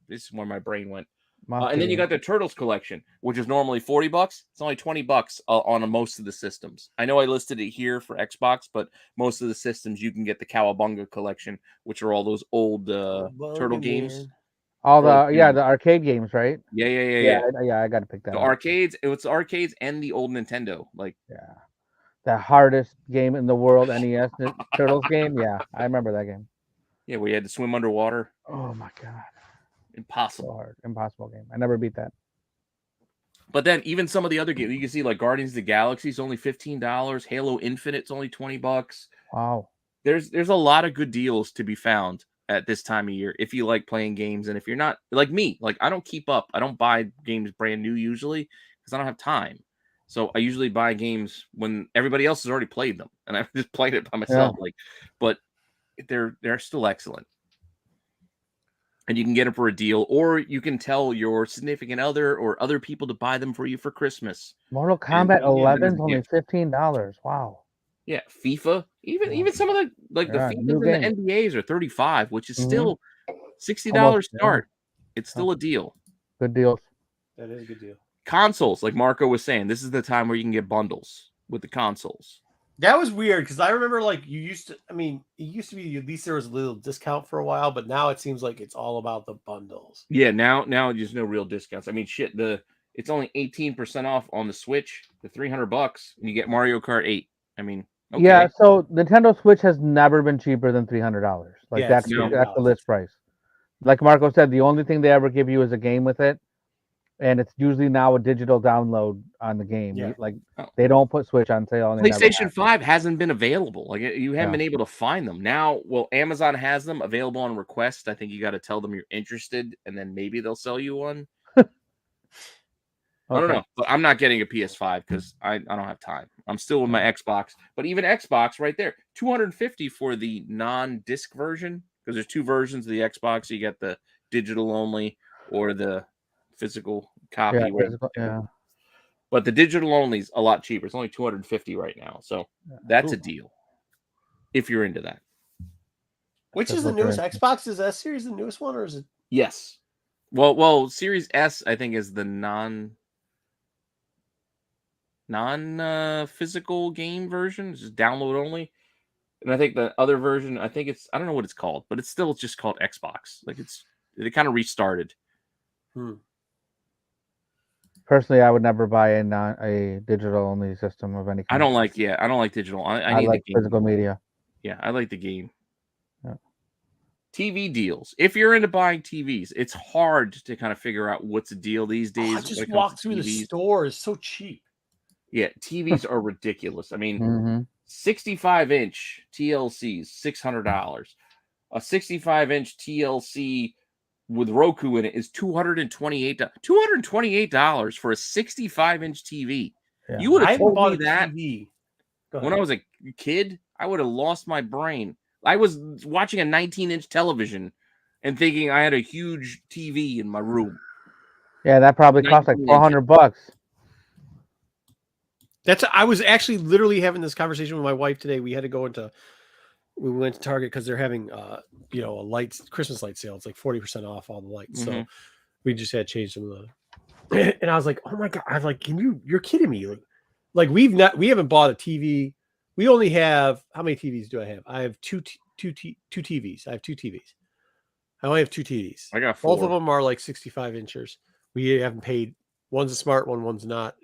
It's where my brain went. And then you got the Turtles collection, which is normally $40. It's only $20 on most of the systems. I know I listed it here for Xbox, but most of the systems you can get the Cowabunga collection, which are all those old Turtle games. All the arcade games, right? Yeah. I got to pick that. The arcades. It was arcades and the old Nintendo. Like, yeah, the hardest game in the world, NES Turtles game. Yeah, I remember that game. Yeah, we had to swim underwater. Oh my god. Impossible. So hard. Impossible game. I never beat that. But then even some of the other games, you can see like Guardians of the Galaxy is only $15. Halo Infinite's only $20. Wow. There's a lot of good deals to be found at this time of year if you like playing games, and if you're not like me, like I don't keep up. I don't buy games brand new usually because I don't have time. So I usually buy games when everybody else has already played them, and I've just played it by myself. Yeah. But they're still excellent. And you can get them for a deal, or you can tell your significant other or other people to buy them for you for Christmas. Mortal Kombat 11 is only $15. Wow. Yeah, FIFA, even some of the the FIFAs and the NBAs are $35, which is still $60 start. It's still a deal. Good deals. That is a good deal. Consoles, like Marco was saying, this is the time where you can get bundles with the consoles. That was weird because I remember like it used to be at least there was a little discount for a while, but now it seems like it's all about the bundles. Yeah, now there's no real discounts. I mean, shit, it's only 18% off on the Switch, the $300, and you get Mario Kart 8. I mean, okay. Yeah, so Nintendo Switch has never been cheaper than $300. Like that's the list price. Like Marco said, the only thing they ever give you is a game with it. And it's usually now a digital download on the game. Yeah. Like they don't put Switch on sale. PlayStation 5 hasn't been available. Like you haven't been able to find them. Now, well, Amazon has them available on request. I think you got to tell them you're interested, and then maybe they'll sell you one. I don't know, but I'm not getting a PS5 because I don't have time. I'm still with my Xbox. But even Xbox right there, $250 for the non-disc version, because there's two versions of the Xbox. You get the digital only or the physical copy. But the digital only is a lot cheaper. It's only $250 right now. So that's a deal if you're into that. Which is the newest Xbox? Is S series the newest one, or is it? Yes. Well, Series S I think is the non physical game version. It's just download only. And I think the other version, I don't know what it's called, but it's still just called Xbox. Like it kind of restarted. Personally, I would never buy a digital only system of any kind. I don't like digital. I need like the game. Physical media. Yeah, I like the game. Yeah. TV deals. If you're into buying TVs, it's hard to kind of figure out what's a deal these days. I just walked through the store. It's so cheap. Yeah, TVs are ridiculous. I mean, 65-inch TLCs, $600. A 65-inch TLC with Roku in it is $228 for a 65-inch TV. Yeah. You would have told me that when I was a kid. I would have lost my brain. I was watching a 19-inch television and thinking I had a huge TV in my room. Yeah, that probably cost like 19 $400. I was actually literally having this conversation with my wife today. We went to Target because they're having a Christmas light sale. It's like 40% off all the lights. Mm-hmm. So we just had to change some of the and I was like, oh my God, I was like, you're kidding me. Like we haven't bought a TV. We only have, how many TVs do I have? I have two TVs. I have two TVs. I only have two TVs. I got 4. Both of them are like 65 inches. We haven't paid. One's a smart one. One's not.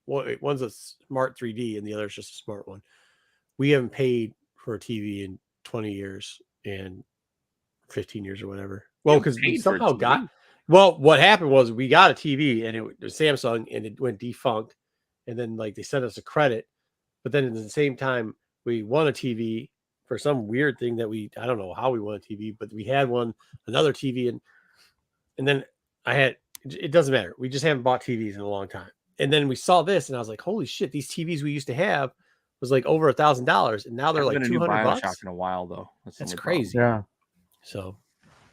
One's a smart 3D and the other's just a smart one. We haven't paid for a TV in 20 years and 15 years or whatever. Well, because we somehow got. Well, what happened was we got a TV and it was Samsung and it went defunct, and then like they sent us a credit, but then at the same time we won a TV for some weird thing that I don't know how we won a TV, but we had another TV and then it doesn't matter. We just haven't bought TVs in a long time. And then we saw this and I was like, holy shit, these TVs we used to have was like over $1,000 and now they're like $200 in a while though. That's crazy. Yeah. So,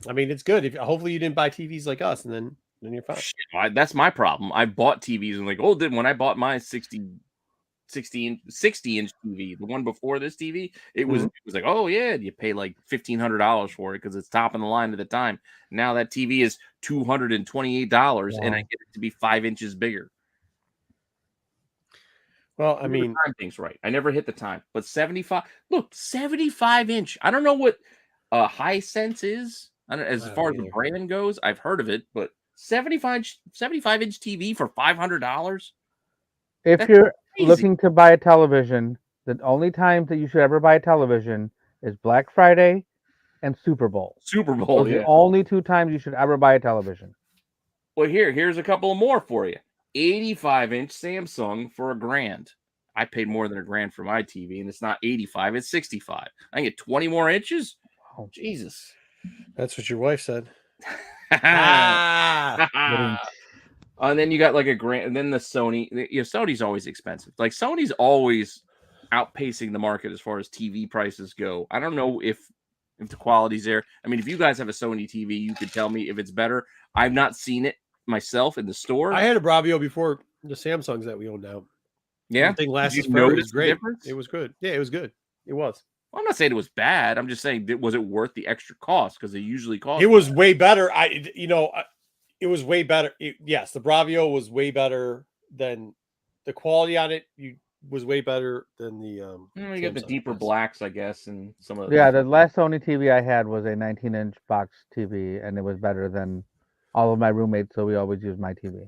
I mean, it's good. Hopefully you didn't buy TVs like us and then you're fine. Shit, that's my problem. I bought TVs and like, when I bought my 60-inch TV, the one before this TV, it was like, oh yeah, you pay like $1,500 for it because it's top of the line at the time. Now that TV is $228 and I get it to be 5 inches bigger. Well, I mean, time things right. I never hit the time, but 75. Look, 75-inch. I don't know what Hisense is. As far as the brand goes, I've heard of it, but 75-inch TV for $500. If you're looking to buy a television, the only time that you should ever buy a television is Black Friday and Super Bowl. Those are the only 2 times you should ever buy a television. Well, here's a couple more for you. 85-inch Samsung for $1,000. I paid more than $1,000 for my TV, and it's not 85, it's 65. I can get 20 more inches. Oh, Jesus. That's what your wife said. And then you got like $1,000, and then the Sony. Sony's always expensive. Like Sony's always outpacing the market as far as TV prices go. I don't know if the quality's there. I mean, if you guys have a Sony TV, you could tell me if it's better. I've not seen it myself in the store. I had a Bravio before the Samsungs that we own now. Yeah, the thing lasted forever. It was great. It was good. Yeah, it was good. It was. Well, I'm not saying it was bad. I'm just saying, was it worth the extra cost? Because they usually cost. It was way better. It was way better. Yes, the Bravio was way better than the quality on it. Was way better than the. You got the deeper blacks, I guess, and some of. The last Sony TV I had was a 19-inch box TV, and it was better than all of my roommates. So we always use my TV.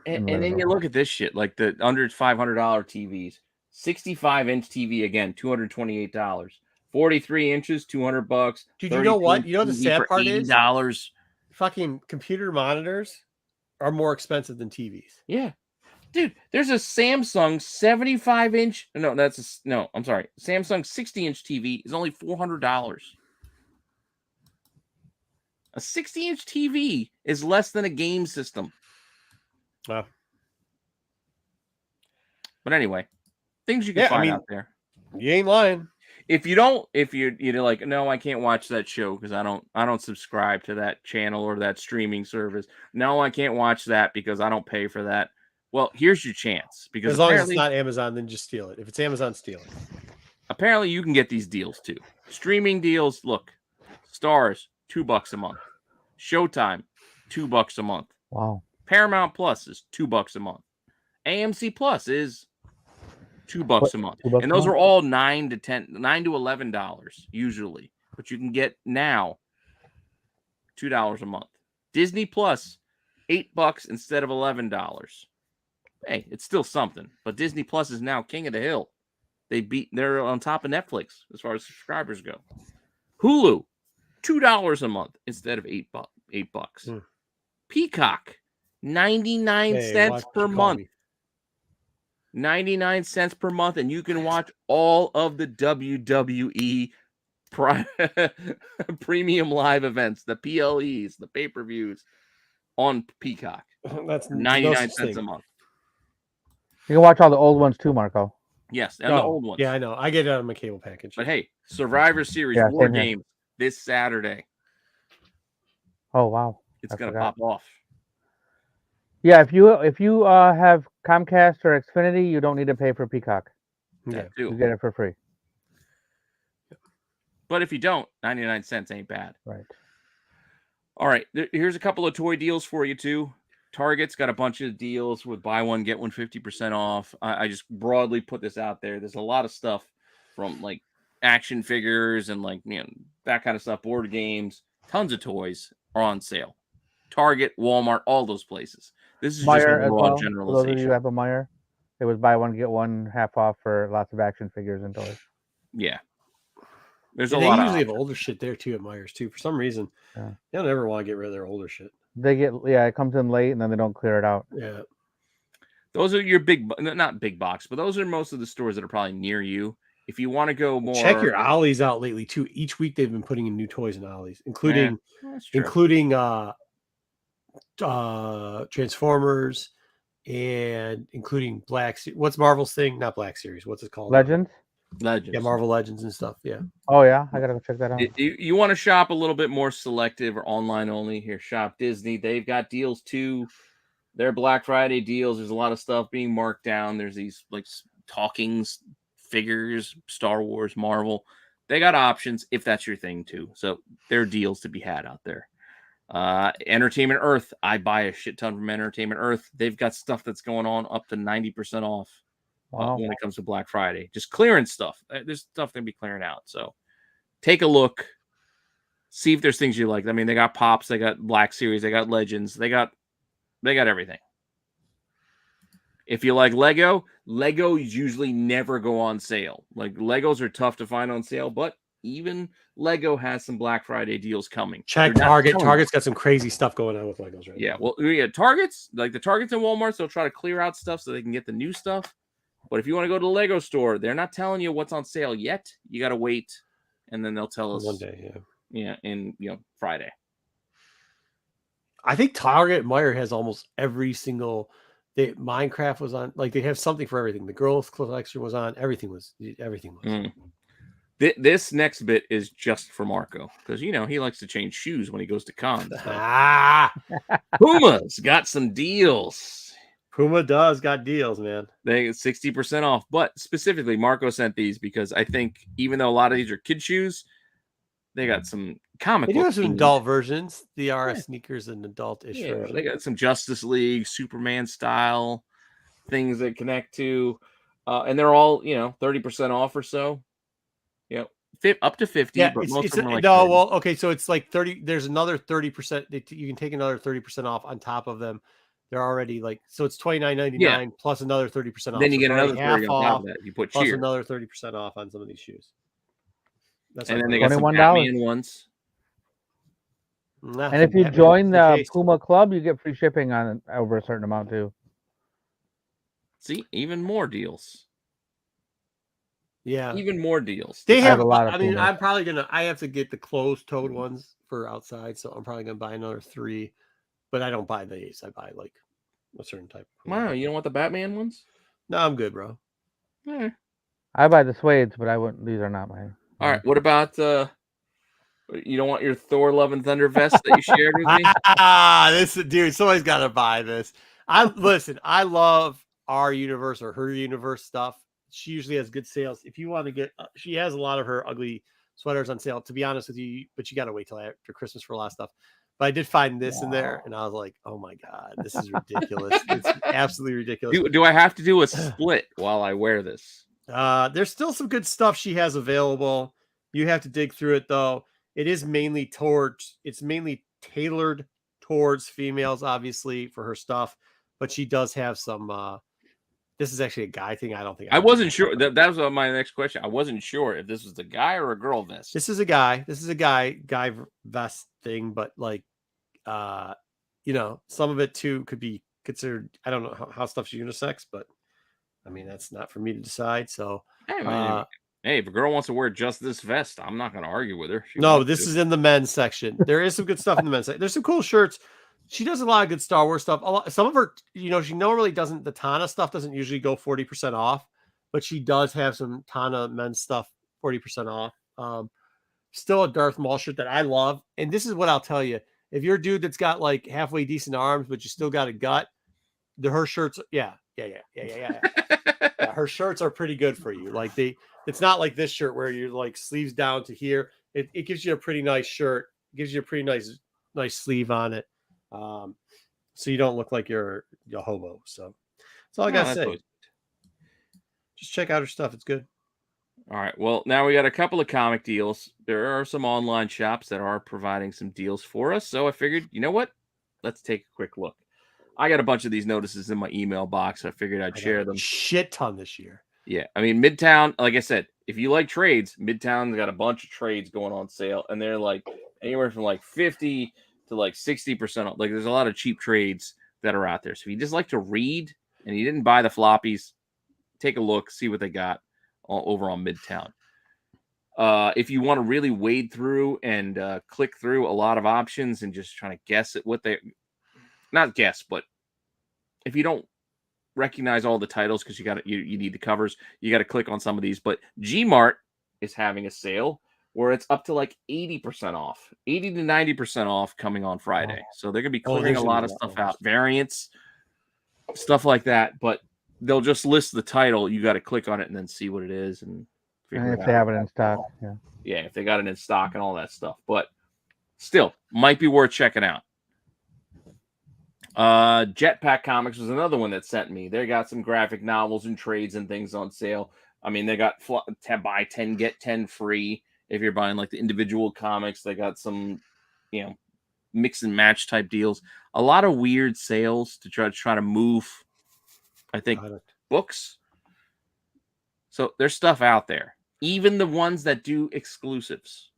And then you look at this shit, like the under $500 TVs. 65-inch TV again, $228. 43 inches, $200. Dude, you know what? You know the sad part is $80. Fucking computer monitors are more expensive than TVs. Yeah, dude. There's a Samsung 75-inch. I'm sorry. Samsung 60-inch TV is only $400. A 60-inch TV is less than a game system. Wow. But anyway, things you can find out there. You ain't lying. If you're like, no, I can't watch that show because I don't subscribe to that channel or that streaming service. No, I can't watch that because I don't pay for that. Well, here's your chance. Because as long as it's not Amazon, then just steal it. If it's Amazon, steal it. Apparently, you can get these deals too. Streaming deals. Look, Stars, $2 a month. Showtime, $2 a month. Wow. Paramount Plus is $2 a month. AMC Plus is $2 a month. And those are all $9 to $11 usually. But you can get now $2 a month. Disney Plus, $8 instead of $11. Hey, it's still something. But Disney Plus is now king of the hill. They're on top of Netflix as far as subscribers go. Hulu, $2 a month instead of $8. Peacock, 99 cents per month. 99 cents per month, and you can watch all of the WWE premium live events, the PLEs, the pay-per-views on Peacock. That's 99 cents a month. You can watch all the old ones too, Marco. Yes, and the Oh, old ones. Yeah, I know. I get it on my cable package. But hey, Survivor Series Yeah, War same here. Games this Saturday. Oh wow. It's I gonna forgot. pop off. Yeah, if you have Comcast or Xfinity, you don't need to pay for Peacock. Yeah. That too. You get it for free. But if you don't, 99 cents ain't bad. Right. All right, here's a couple of toy deals for you too. Target's got a bunch of deals with buy one get one 50% off. I just broadly put this out there. There's a lot of stuff from like action figures and like that kind of stuff, board games, tons of toys are on sale. Target, Walmart, all those places. This is Meyer just a as broad well. For those of generalization. you who have a Meyer, it was buy one get one half off for lots of action figures and toys. Yeah. There's Yeah, a they lot usually of have older shit there too at Myers too. For some reason, Yeah. they don't ever want to get rid of their older shit. It comes in late and then they don't clear it out. Yeah. Those are your not big box, but those are most of the stores that are probably near you. If you want to go more, Check your Ollies out lately too. Each week they've been putting in new toys in Ollies, including Transformers and including what's Marvel's thing? Not Black Series. What's it called? Legends. Legends. Yeah, Marvel Legends and stuff. Yeah. Oh yeah, I gotta go check that out. You want to shop a little bit more selective or online only? Here, shop Disney. They've got deals too. Their Black Friday deals. There's a lot of stuff being marked down. There's these like talkings figures, Star Wars, Marvel. They got options if that's your thing too. So there are deals to be had out there. Entertainment Earth. I buy a shit ton from Entertainment Earth. They've got stuff that's going on up to 90% off. Wow. When it comes to Black Friday, just clearance stuff. There's stuff going to be clearing out. So take a look, see if there's things you like. I mean, they got Pops, they got Black Series, they got Legends, they got everything. If you like Legos usually never go on sale. Like Legos are tough to find on sale, but even Lego has some Black Friday deals coming. Check Target. Target's got some crazy stuff going on with Legos right now. Yeah, well, Targets, like the Targets and Walmarts, they'll try to clear out stuff so they can get the new stuff. But if you want to go to the Lego store, they're not telling you what's on sale yet. You got to wait, and then they'll tell us one day. Yeah, in Friday. I think Target Meyer has almost every single. Minecraft was on. Like they have something for everything. The girls' collection was on. Everything was. This next bit is just for Marco because he likes to change shoes when he goes to cons. Puma's got some deals. Puma got deals, man. They get 60% off. But specifically, Marco sent these because I think even though a lot of these are kid shoes, they got some comic book. They do have some adult versions. The RS sneakers and adult-ish version. They got some Justice League, Superman style things that connect to, and they're all 30% off or so. Up to 50. Yeah, but most of them are like 30. Well, okay, so it's like 30. There's another 30%. You can take another 30% off on top of them. They're already so it's $29.99 plus another 30% off. Then you so get another 30 on top of that. You put plus cheer. another 30% off on some of these shoes. And then they got some Batman ones. And if you join the Puma Club, you get free shipping on over a certain amount too. See, even more deals. Yeah, even more deals. They have a lot of. I'm probably gonna. I have to get the closed-toed ones for outside, so I'm probably gonna buy another 3. But I don't buy these. I buy like a certain type. Wow, you don't want the Batman ones? No, I'm good, bro. I buy the suedes, but I wouldn't. These are not mine. All right. What about you don't want your Thor Love and Thunder vest that you shared with me? This dude, somebody's got to buy this. I love our universe or her universe stuff. She usually has good sales. If you want to get, she has a lot of her ugly sweaters on sale. To be honest with you, but you got to wait till after Christmas for a lot of stuff. But I did find this in there, and I was like, "Oh my god, this is ridiculous! It's absolutely ridiculous." Do I have to do a split while I wear this? There's still some good stuff she has available. You have to dig through it though. It is mainly tailored towards females, obviously, for her stuff. But she does have some. This is actually a guy thing. I don't think I wasn't sure. That was my next question. I wasn't sure if this was a guy or a girl vest. This is a guy. This is a guy vest thing, but like, some of it too could be considered. I don't know how stuff's unisex, but I mean that's not for me to decide. So, hey, if a girl wants to wear just this vest, I'm not going to argue with her. This is in the men's section. There is some good stuff in the men's section. There's some cool shirts. She does a lot of good Star Wars stuff. Some of her, she normally doesn't. The Tana stuff doesn't usually go 40% off, but she does have some Tana men's stuff 40% off. Still a Darth Maul shirt that I love. And this is what I'll tell you. If you're a dude that's got like halfway decent arms, but you still got a gut, her shirts, yeah. Her shirts are pretty good for you. Like it's not like this shirt where you're like sleeves down to here. It gives you a pretty nice shirt. It gives you a pretty nice sleeve on it. So you don't look like you're a hobo. So that's all I gotta say. Just check out her stuff. It's good. All right. Well, now we got a couple of comic deals. There are some online shops that are providing some deals for us. So I figured, you know what? Let's take a quick look. I got a bunch of these notices in my email box. I figured I'd share them. Shit ton this year. Yeah. I mean, Midtown, like I said, if you like trades, Midtown's got a bunch of trades going on sale, and they're like anywhere from like 50 to like 60% off. Like there's a lot of cheap trades that are out there. So if you just like to read and you didn't buy the floppies, take a look, see what they got over on Midtown. If you want to really wade through and click through a lot of options and just trying to guess at what they, not guess, but if you don't recognize all the titles because you need the covers, you got to click on some of these. But Gmart is having a sale where it's up to like 80% off, 80 to 90% off coming on Friday. So they're gonna be clearing a lot of stuff out, variants, stuff like that. But they'll just list the title. You got to click on it and then see what it is and figure if they have it in stock. Yeah, if they got it in stock and all that stuff. But still, might be worth checking out. Jetpack Comics was another one that sent me. They got some graphic novels and trades and things on sale. I mean, they got buy 10 get 10 free if you're buying like the individual comics. They got some, mix and match type deals. A lot of weird sales to try to move, I think, books. So there's stuff out there. Even the ones that do exclusives.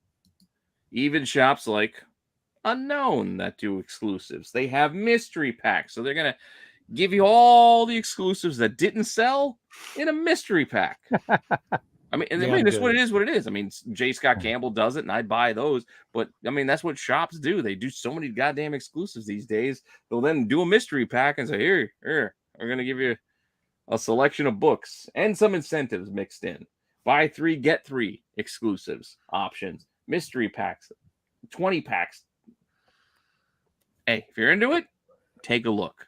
Even shops like Unknown that do exclusives. They have mystery packs. So they're going to give you all the exclusives that didn't sell in a mystery pack. I mean, that's what it is. I mean, J. Scott Campbell does it, and I buy those. But, I mean, that's what shops do. They do so many goddamn exclusives these days. They'll then do a mystery pack and say, here, we're going to give you a selection of books and some incentives mixed in. Buy 3, get 3 exclusives, options, mystery packs, 20 packs. Hey, if you're into it, take a look.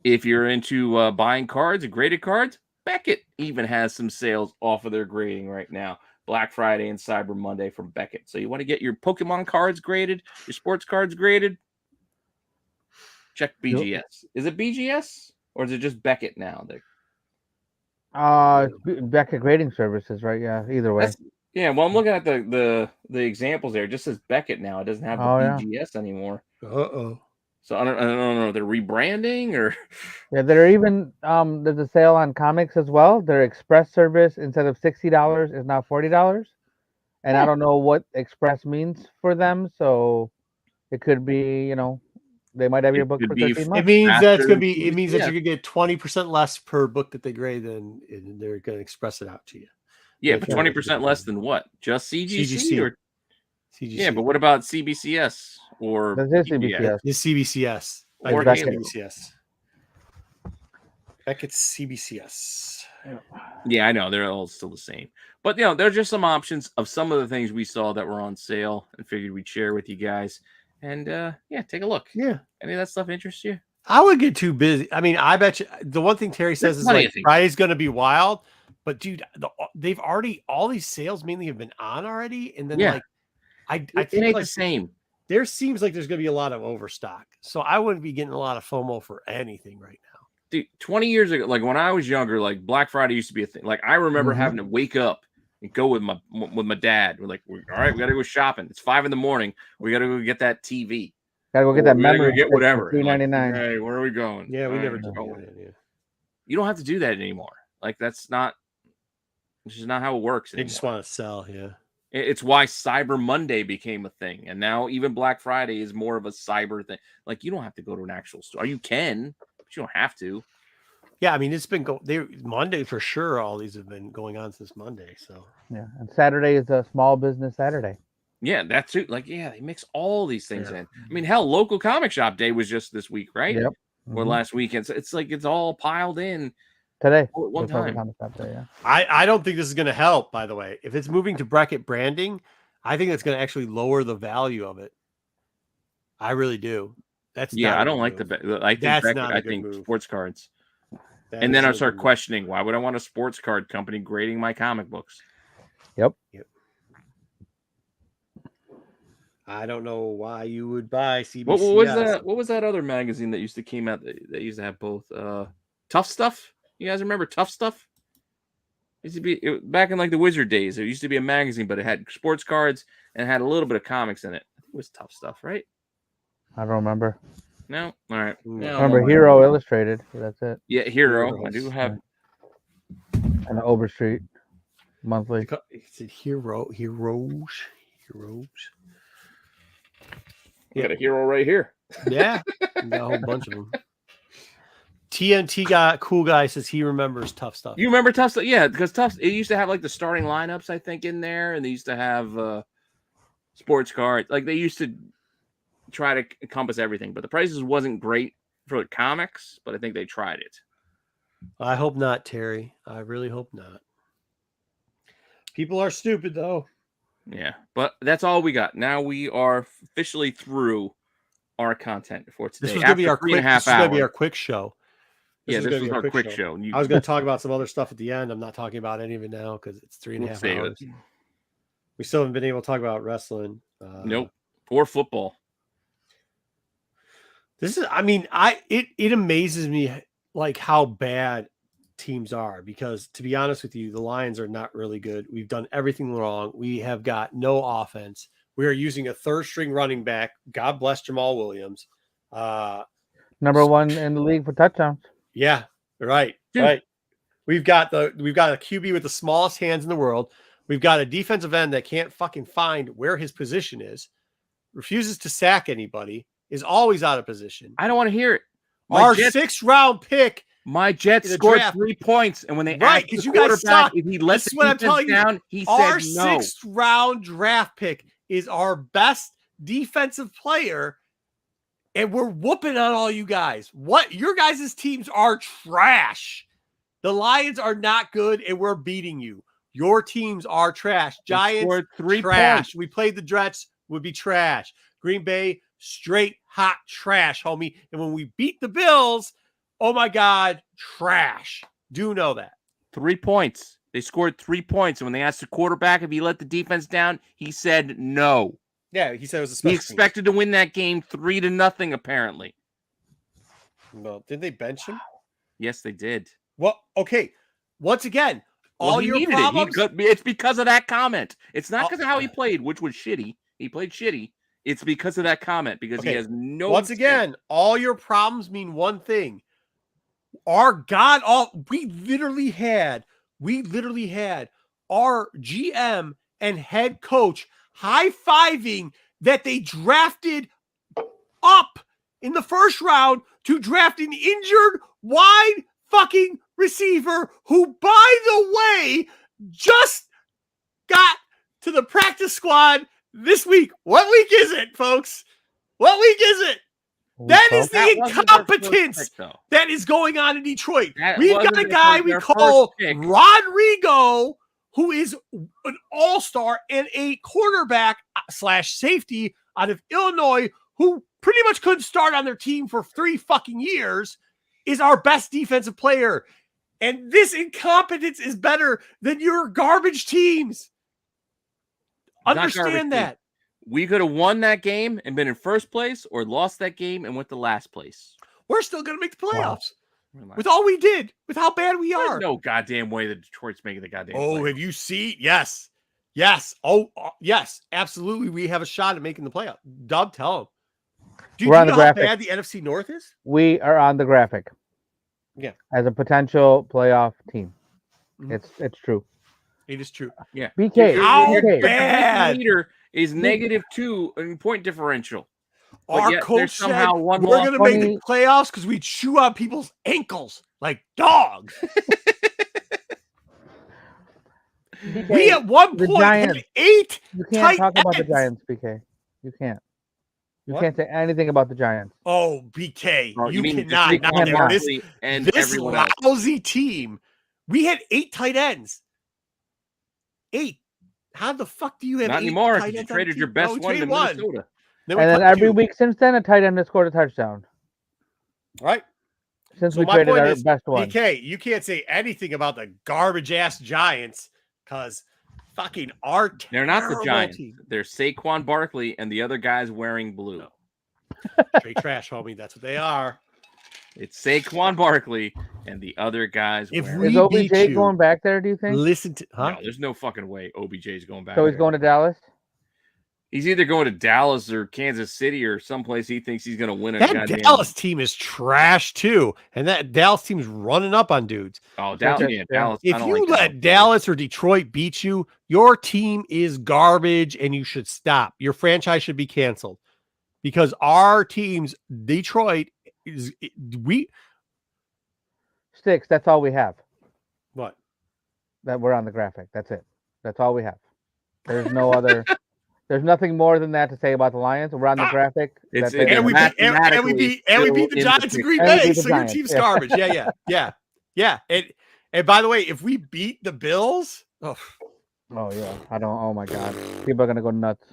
If you're into buying cards and graded cards, Beckett even has some sales off of their grading right now. Black Friday and Cyber Monday from Beckett. So you want to get your Pokemon cards graded, your sports cards graded? Check BGS. Is it BGS or is it just Beckett now? Beckett Grading Services, right? Yeah, either way. Yeah, well, I'm looking at the examples there. It just says Beckett now. It doesn't have the BGS anymore. Uh-oh. So I don't know. They're rebranding or yeah, they're even there's a sale on comics as well. Their express service instead of $60 is now $40. And I don't know what express means for them, so it could be, they might have your book for 13 months. It means that you're gonna get 20% less per book that they grade, and they're gonna express it out to you. Yeah, but 20% less than what? Just CGC or CGC? Yeah, but what about CBCS or CBCS? It's CBCS. Or CBCS. Beckett's CBCS. Yeah, I know. They're all still the same. But, there are just some options of some of the things we saw that were on sale and figured we'd share with you guys. And, take a look. Yeah. Any of that stuff interest you? I would get too busy. I mean, I bet you the one thing Terry says is like Friday's going to be wild. But, dude, they've already, all these sales mainly have been on already. And then, I think it ain't the same. There seems like there's going to be a lot of overstock. So I wouldn't be getting a lot of FOMO for anything right now. Dude, 20 years ago, like when I was younger, like Black Friday used to be a thing. Like I remember having to wake up and go with my dad. We're like, all right, we got to go shopping. It's 5 a.m. We got to go get that TV. Got to go get that memory. Get whatever. $3.99. Like, hey, where are we going? Yeah, we never did that. Yeah. You don't have to do that anymore. Like this is not how it works anymore. They just want to sell. Yeah. It's why Cyber Monday became a thing. And now even Black Friday is more of a cyber thing. Like you don't have to go to an actual store. You can, but you don't have to. Yeah, I mean, it's been Monday for sure. All these have been going on since Monday. So yeah, and Saturday is a small business Saturday. Yeah, that's it. Like, they mix all these things in. I mean, hell, local comic shop day was just this week, right? Yep. or last weekend. So it's like it's all piled in Today. all at one time. On the top day, yeah. I don't think this is going to help, by the way. If it's moving to bracket branding, I think it's going to actually lower the value of it. I really do. That's Yeah, not I a don't good like move. the. I think That's bracket, not a I good think move. sports cards. That And then I is a start good move. questioning, why would I want a sports card company grading my comic books? Yep. I don't know why you would buy CBCS. What was that? What was that other magazine that used to came out that used to have both? Tough Stuff. You guys remember Tough Stuff? It used to be back in like the Wizard days. It used to be a magazine, but it had sports cards and it had a little bit of comics in it. I think it was Tough Stuff, right? I don't remember. No, all right. No. I remember Hero Illustrated. That's it. Yeah, Hero. I Heroes. do have. And the Overstreet monthly. Is it Heroes? I got a Hero right here. Yeah, got a whole bunch of them. TNT cool guy says he remembers Tough Stuff. You remember Tough Stuff? Yeah, because it used to have like the starting lineups, I think, in there, and they used to have sports cards. Like they used to try to encompass everything, but the prices wasn't great for the comics. But I think they tried it. I hope not, Terry. I really hope not. People are stupid, though. Yeah, but that's all we got. Now we are officially through our content for today. This was going to be our quick. This is going to be our quick show. This was our quick show. I was going to talk about some other stuff at the end. I'm not talking about any of it now because it's 3.5 hours. We still haven't been able to talk about wrestling. Nope, or football. This is. I mean, it amazes me like how bad teams are, because to be honest with you, the Lions are not really good. We've done everything wrong. We have got no offense. We are using a third string running back. God bless Jamal Williams. Number one in the league for touchdowns. Yeah, right. Dude. Right. We've got a QB with the smallest hands in the world. We've got a defensive end that can't fucking find where his position is, refuses to sack anybody, is always out of position. I don't want to hear it. Our 6th round pick. My Jets scored 3 points, and when they asked the quarterback if he let the defense down, he said no. Our 6th round draft pick is our best defensive player, and we're whooping on all you guys. What? Your guys' teams are trash. The Lions are not good, and we're beating you. Your teams are trash. Giants, 3 trash. points. We played the Jets, would be trash. Green Bay, straight hot trash, homie. And when we beat the Bills, oh my God, trash. Do know that. 3 points. They scored 3 points. And when they asked the quarterback if he let the defense down, he said no. Yeah, he said it was a special He expected to win that game 3-0, apparently. Well, did they bench him? Yes, they did. Well, okay. Once again, all he your needed problems. It's because of that comment. It's not because of how he played, which was shitty. He played shitty. It's because of that comment, because he has no. Once again, all your problems mean one thing. We literally had our GM and head coach high-fiving that they drafted up in the first round to draft an injured wide fucking receiver who, by the way, just got to the practice squad this week. What week is it, folks? What week is it? That is the incompetence that is going on in Detroit. We've got a guy we call Rodrigo, who is an all-star and a quarterback / safety out of Illinois, who pretty much couldn't start on their team for 3 fucking years, is our best defensive player. And this incompetence is better than your garbage teams. Understand that. We could have won that game and been in first place, or lost that game and went to last place. We're still going to make the playoffs. Wow. With all we did, with how bad we are. There's no goddamn way that Detroit's making the goddamn playoffs. Have you seen? Yes. Oh, yes. Absolutely. We have a shot at making the playoffs. Dub, tell him. Do you know how bad the NFC North is? We are on the graphic. Yeah. As a potential playoff team. Mm-hmm. It's true. It is true. Yeah. BK. How bad? Leader is -2 in point differential. Our coach said we're going to make the playoffs because we chew on people's ankles like dogs. We at one point had 8. You can't talk about the Giants, BK. You can't. You What? can't say anything about the Giants. Oh, BK, Oh, you mean cannot. Saquon Now, there, this Barkley and this everyone else. lousy team. We had 8 tight ends. 8. How the fuck do you have Not 8 anymore tight because you ends on traded the your team? best we one to traded one. Minnesota. Then we And then cut every 2. week since then, a tight end has scored a touchdown. Right. Since So we my traded point our is, best one. BK, you can't say anything about the garbage ass Giants because fucking our They're not the terrible Giants. team. They're Saquon Barkley and the other guys wearing blue. No. Straight trash, homie. That's what they are. It's Saquon Barkley and the other guys If wearing we Is beat OBJ you, going back there, do you think? listen to huh? No, there's no fucking way OBJ's going back. So he's there. going to Dallas? He's either going to Dallas or Kansas City or someplace he thinks he's going to win a That goddamn. Dallas team is trash too, and that Dallas team's running up on dudes. Oh, Dallas! Okay, Yeah, yeah. Dallas. I If don't you like let Dallas or Detroit beat you, your team is garbage, and you should stop. Your franchise should be canceled because our teams, Detroit, is we 6. That's all we have. what? That we're on the graphic. That's it. That's all we have. There's no other. There's nothing more than that to say about the Lions. We're on the graphic. It's- That's it. And we beat and we mathematically beat still the in Giants the in Green And we Bay, beat the so your Giants, team's yeah. garbage. Yeah. And by the way, if we beat the Bills, Oh yeah. I don't. Oh my God. People are gonna go nuts.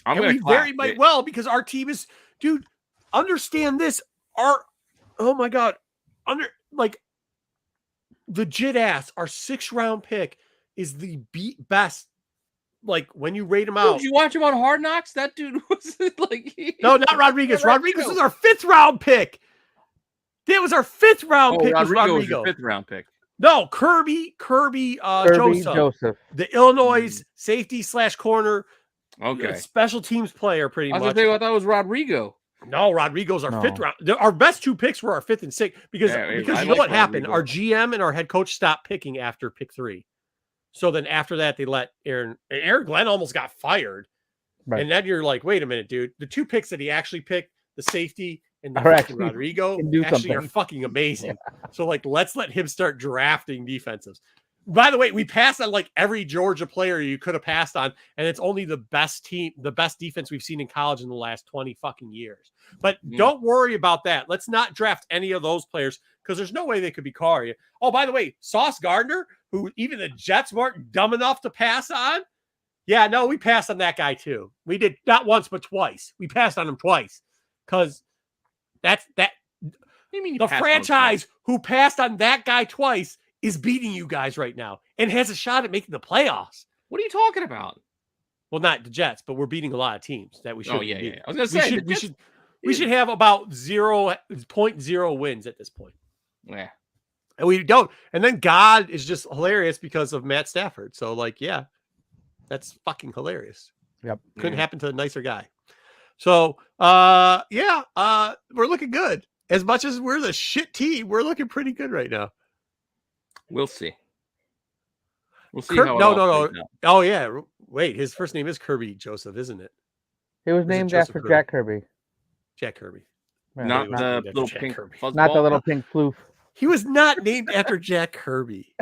I'm and going we to very might well because our team is, dude. Understand this? Oh my God, legit ass. Our 6th round pick is the best. Like when you rate him out. Did you watch him on Hard Knocks? That dude was like No, not Rodriguez. Rodriguez was our 5th round pick. That was our 5th round pick. Was Rodrigo was Rodrigo. your 5th round pick. No, Kirby Joseph, the Illinois safety / corner, Okay. special teams player, pretty I was much. going to say, I thought it was Rodrigo. No, Rodrigo's our No. 5th round. Our best 2 picks were our 5th and 6th because Yeah, you I know like what happened? Rodrigo. Our GM and our head coach stopped picking after pick 3. So then after that, they let Aaron Glenn almost got fired. Right. And then you're like, wait a minute, dude. The 2 picks that he actually picked, the safety and the Are fucking actually- Rodrigo, can do actually are something. fucking amazing. So like, let's let him start drafting defensives. By the way, we passed on like every Georgia player you could have passed on, and it's only the best defense we've seen in college in the last 20 fucking years. But don't worry about that. Let's not draft any of those players because there's no way they could be Kari. Oh, by the way, Sauce Gardner, who even the Jets weren't dumb enough to pass on. Yeah, no, we passed on that guy too. We did not once, but twice. We passed on him twice because that's that. What do you mean you The passed on him franchise who passed on that guy twice is beating you guys right now and has a shot at making the playoffs. What are you talking about? Well, not the Jets, but we're beating a lot of teams that we should. Oh, yeah. I was going to say, we should have about 0.0 wins at this point. Yeah. And we don't. And then God is just hilarious because of Matt Stafford. So, like, yeah, that's fucking hilarious. Yep. Couldn't happen to a nicer guy. So, we're looking good. As much as we're the shit team, we're looking pretty good right now. We'll see. We'll see. No. Oh, yeah. Wait, his first name is Kirby Joseph, isn't it? He was Is it named Joseph after Kirby? Jack Kirby. Jack Kirby. Yeah, Not he was the named after little Jack pink Kirby. fuzzball. not the little pink floof. He was not named after Jack Kirby.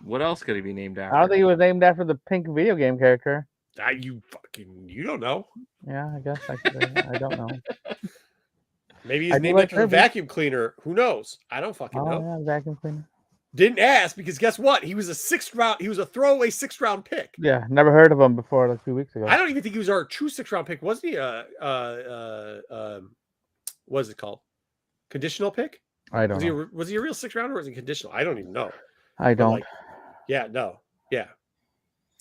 What else could he be named after? I don't think he was named after the pink video game character. You don't know. Yeah, I guess I don't know. Maybe I he's do named like after the Kirby. vacuum cleaner. Who knows? I don't fucking know. Oh, yeah, vacuum cleaner. Didn't ask because guess what? He was a 6th round. He was a throwaway 6th round pick. Yeah, never heard of him before like 2 weeks ago. I don't even think he was our true 6th round pick. Wasn't he what is it called? Conditional pick? I don't know. Was he a real 6th rounder or was he conditional? I don't even know. I don't. Like, yeah, no. Yeah.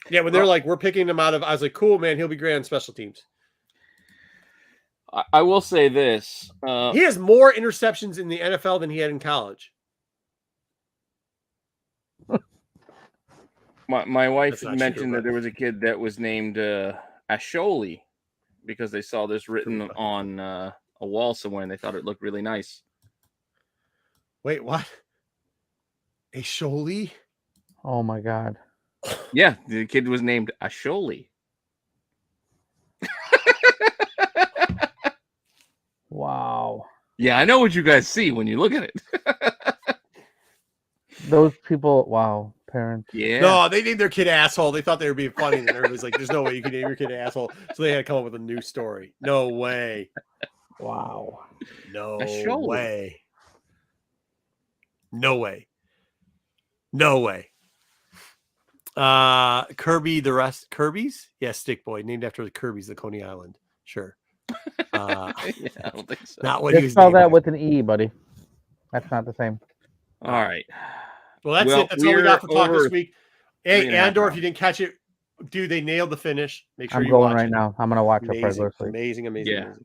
Yeah, when they're like, we're picking him out of, I was like, cool, man, he'll be great on special teams. I will say this. He has more interceptions in the NFL than he had in college. My wife That's not mentioned true, that there was a kid that was named Asholi because they saw this written on a wall somewhere and they thought it looked really nice. Wait, what? A Sholi? Oh my God. Yeah, the kid was named Asholi. Wow. Yeah, I know what you guys see when you look at it. Those people. Wow. parents. Yeah. No, they named their kid asshole. They thought they were being funny, and everybody's like, "There's no way you can name your kid asshole." So they had to come up with a new story. No way. Wow. No show. way. No way. No way. Kirby, the rest Kirby's? Yeah, Stick Boy, named after the Kirby's, the Coney Island. Sure. Yeah, I don't think so. Not what he Just was spell named that after. with an E, buddy. That's not the same. All right. Well, that's Well, it. That's all we got for talk we're this week. Hey, 3.5 Andor, if hours. you didn't catch it, dude, they nailed the finish. Make sure I'm you going watch right it. now. I'm gonna watch it before I go Amazing, to sleep. amazing, amazing, Yeah. amazing.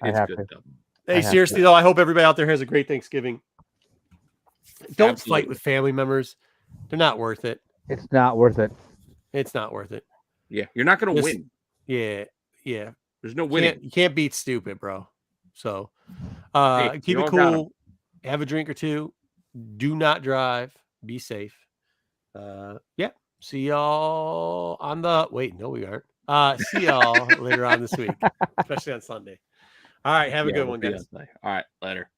I It's have good to. stuff. Hey, have seriously to. though, I hope everybody out there has a great Thanksgiving. Don't Absolutely. fight with family members. They're not worth it. It's not worth it. It's not worth it. Yeah, you're not going to Yes. win. Yeah. There's no winning. You can't beat stupid, bro. So Hey, keep you it don't got 'em. cool. Have a drink or two. Do not drive. Be safe. Yeah. See y'all on the no, we aren't. See y'all later on this week, especially on Sunday. All right, have a good we'll one, see you guys. on Sunday. All right, later.